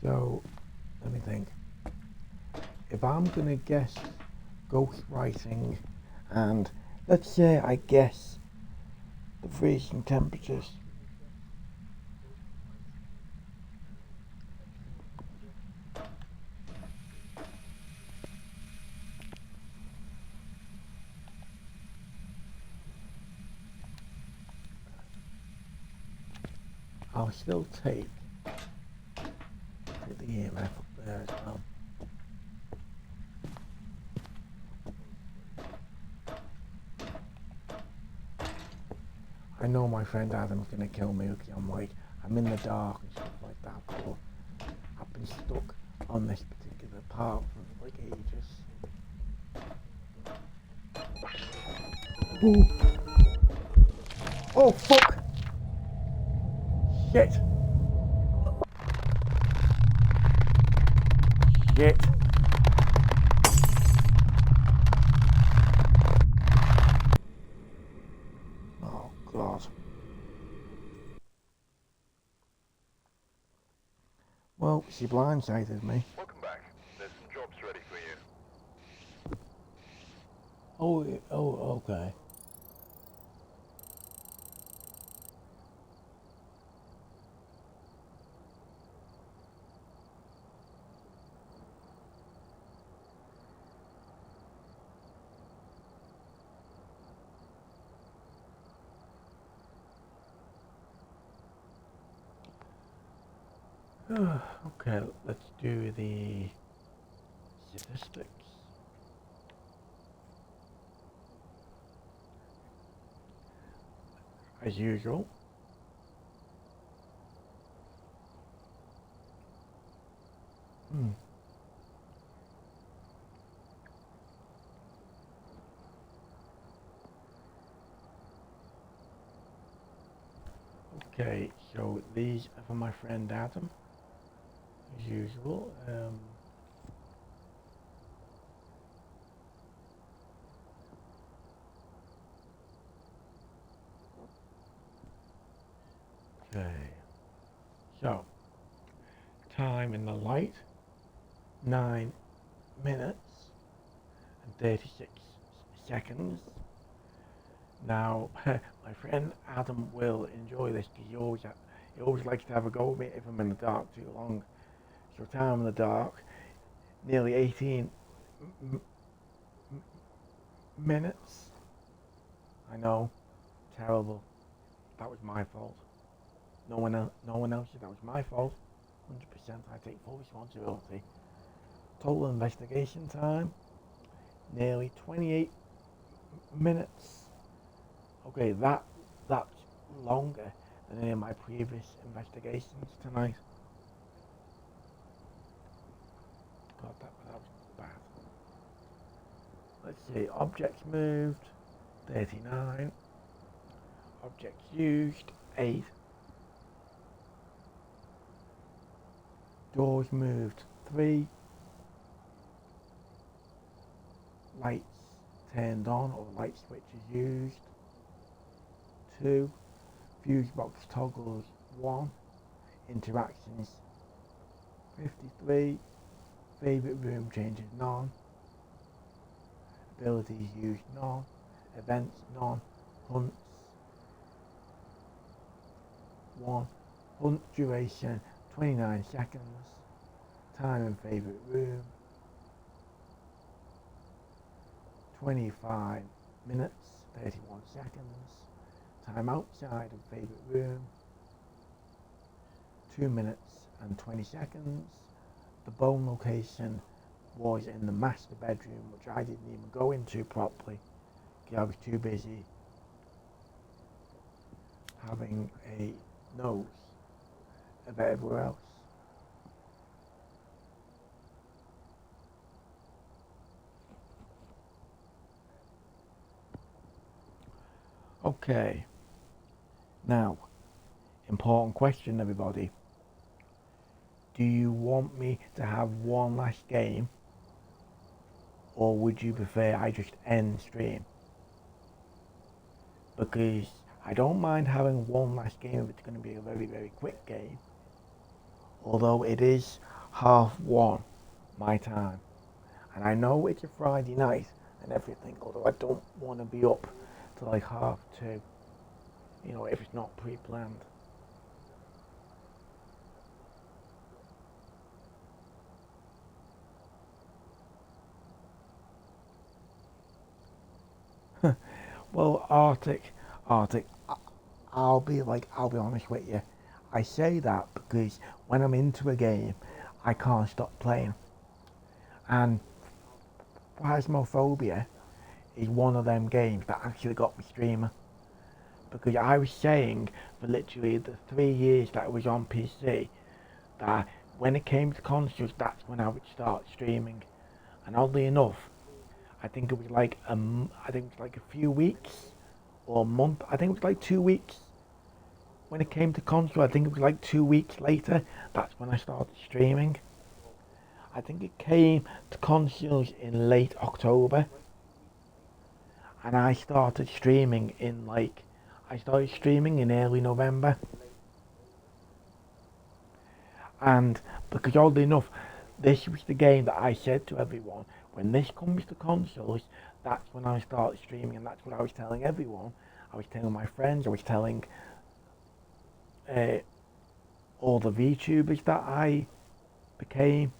So, let me think. If I'm going to guess ghost writing, and let's say I guess the freezing temperatures. I'll still take the EMF up there as well. I know my friend Adam's gonna kill me because I'm in the dark and stuff like that, but I've been stuck on this particular part for like ages. Ooh. Oh fuck! Shit! Shit! Oh god. Well, she blindsided me. Welcome back. There's some jobs ready for you. Oh, okay. Okay, let's do the statistics. As usual. Okay, so these are for my friend Adam, as usual. Okay, so time in the light, 9 minutes and 36 seconds. Now, my friend Adam will enjoy this because he always likes to have a go at me if I'm in the dark too long. So time in the dark, nearly 18 m- minutes. I know, terrible. That was my fault. No one else. That was my fault. 100%. I take full responsibility. Total investigation time, nearly 28 minutes. Okay, that's longer than any of my previous investigations tonight. God, that was bad. Let's see, objects moved, 39. Objects used, 8. Doors moved, 3. Lights turned on or light switches used, 2. Fuse box toggles, 1. Interactions, 53. Favourite room changes, none. Abilities used, none. Events, none. Hunts, 1. Hunt duration, 29 seconds. Time in favourite room, 25 minutes, 31 seconds. Time outside of favourite room, 2 minutes and 20 seconds. The bone location was in the master bedroom, which I didn't even go into properly because I was too busy having a nose about everywhere else. Okay, now, important question everybody. Do you want me to have one last game, or would you prefer I just end stream? Because I don't mind having one last game if it's going to be a very, very quick game. Although it is 1:30 my time. And I know it's a Friday night and everything, although I don't want to be up till like 2:30, if it's not pre-planned. Well, Arctic, I'll be honest with you. I say that because when I'm into a game, I can't stop playing. And Phasmophobia is one of them games that actually got me streaming. Because I was saying for literally the 3 years that I was on PC that when it came to consoles, that's when I would start streaming. And oddly enough, I think it was like a few weeks or a month. I think it was like 2 weeks. When it came to console, I think it was like 2 weeks later. That's when I started streaming. I think it came to consoles in late October, and I started streaming in early November. And because oddly enough, this was the game that I said to everyone, when this comes to consoles, that's when I start streaming, and that's what I was telling everyone. I was telling my friends, I was telling uh, all the VTubers that I became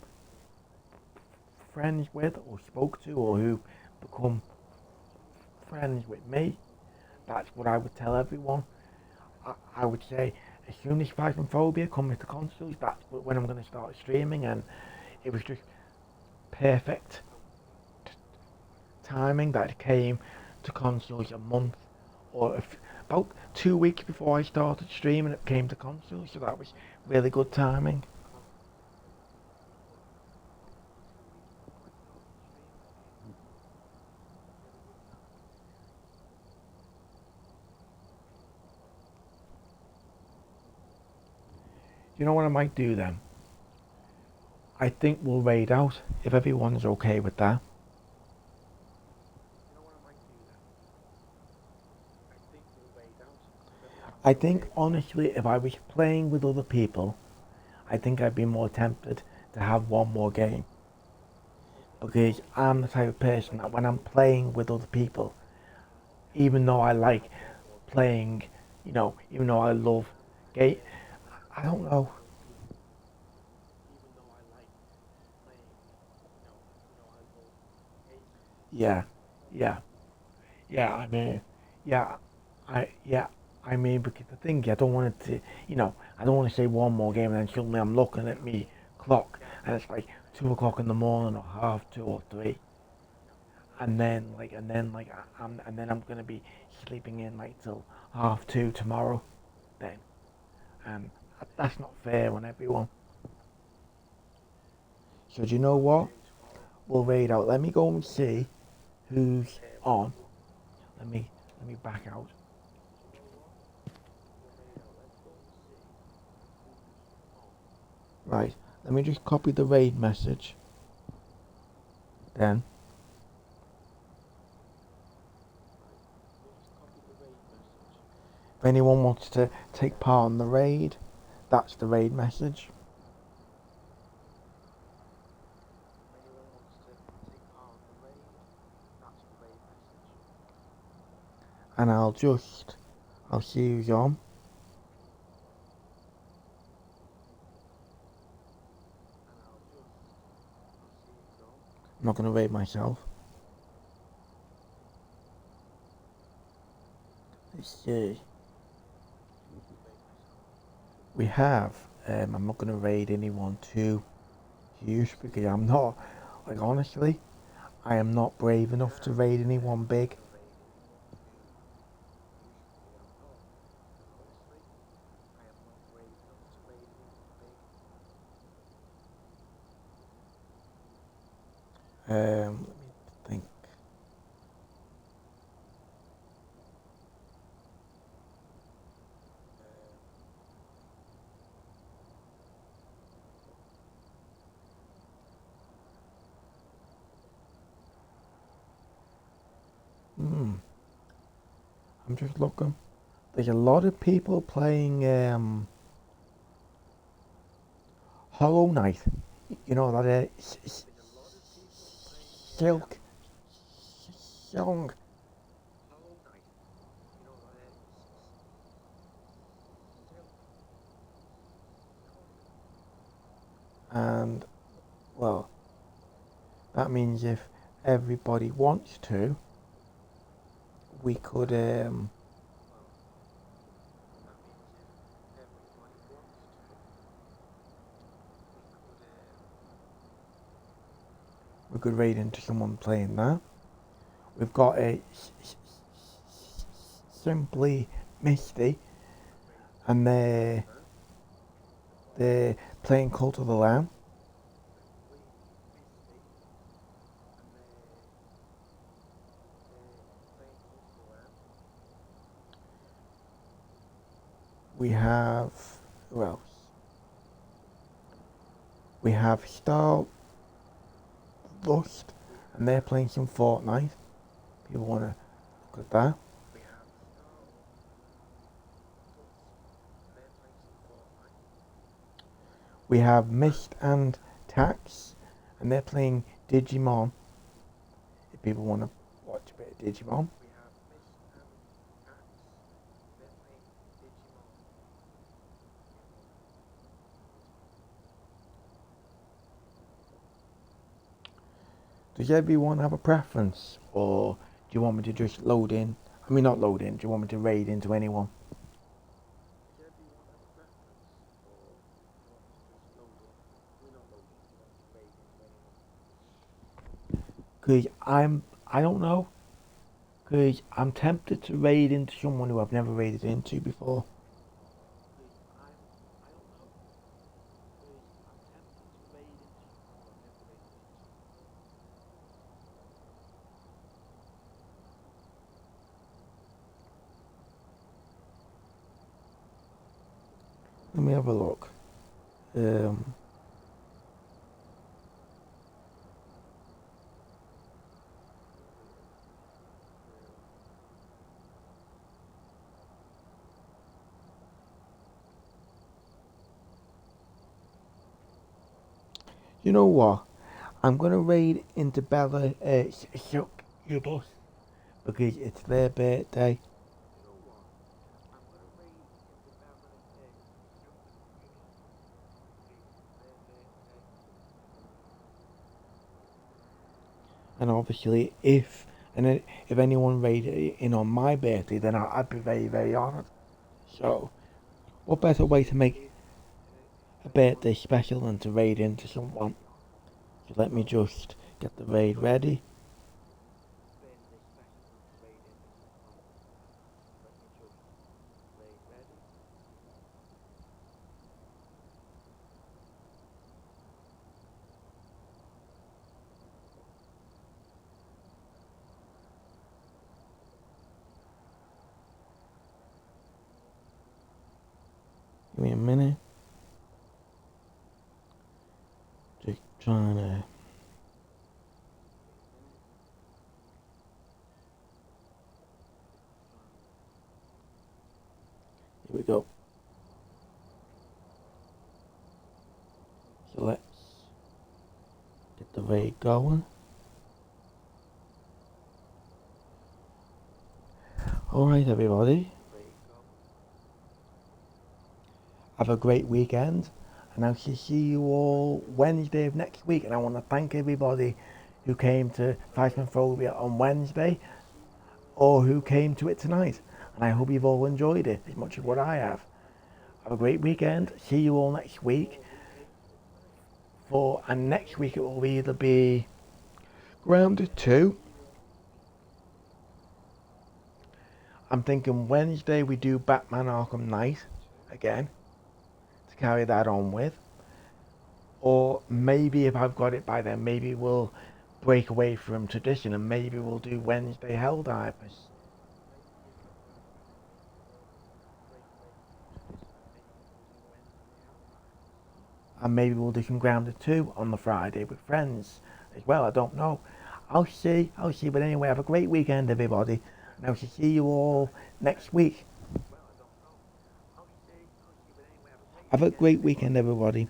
friends with or spoke to or who become friends with me. That's what I would tell everyone. I would say as soon as Phasmophobia comes to consoles, that's when I'm going to start streaming, and it was just perfect timing that it came to consoles a month or about 2 weeks before I started streaming. It came to consoles, so that was really good timing. You know what I might do then? I think we'll raid out if everyone's okay with that. I think honestly, if I was playing with other people, I think I'd be more tempted to have one more game. Because I'm the type of person that when I'm playing with other people, even though I like playing, even though I love game, I don't know. Yeah, yeah, yeah. Yeah, yeah. Because the thing, I don't want it to, I don't want to say one more game and then suddenly I'm looking at me clock and it's like 2 o'clock in the morning or half two or three, and then I'm gonna be sleeping in like till half two tomorrow. Then, and that's not fair on everyone. So do you know what? We'll wait out. Let me go and see who's on. Let me back out. Right. Let me just copy the raid message. Then. If anyone wants to take part in the raid, that's the raid message. And I'll see who's on. I'm not going to raid myself. Let's see. We have, I'm not going to raid anyone too huge because I'm not, like honestly, I am not brave enough to raid anyone big. Let me think. I'm just looking. There's a lot of people playing Hollow Knight. You know that Silk Song. And well, that means if everybody wants to, we could we could raid into someone playing that. We've got a Simply Misty, and they're playing Cult of the Lamb. We have who else? We have Star Lust, and they're playing some Fortnite. People want to look at that. We have Mist and Tax, and they're playing Digimon. If people want to watch a bit of Digimon. Does everyone have a preference, or do you want me to just load in? I mean, not load in. Do you want me to raid into anyone? Cause I don't know. Cause I'm tempted to raid into someone who I've never raided into before. Let me have a look. Um, you know what? I'm gonna raid into Bella Shook Your Boss because it's their birthday. And obviously, if anyone raided in on my birthday, then I'd be very, very honoured. So, what better way to make a birthday special than to raid into someone? So let me just get the raid ready. Give me a minute. Just trying to. Here we go. So let's get the raid going. Alright, everybody. Have a great weekend. And I shall see you all Wednesday of next week. And I want to thank everybody who came to Phasmophobia on Wednesday or who came to it tonight. And I hope you've all enjoyed it as much as what I have. Have a great weekend. See you all next week. And next week it will either be Grounded 2. I'm thinking Wednesday we do Batman Arkham Knight again to carry that on with. Or maybe if I've got it by then, maybe we'll break away from tradition and maybe we'll do Wednesday Helldivers. And maybe we'll do some Grounded 2 on the Friday with friends as well. I don't know. I'll see. But anyway, have a great weekend, everybody. And I shall see you all next week. Have a great weekend, everybody.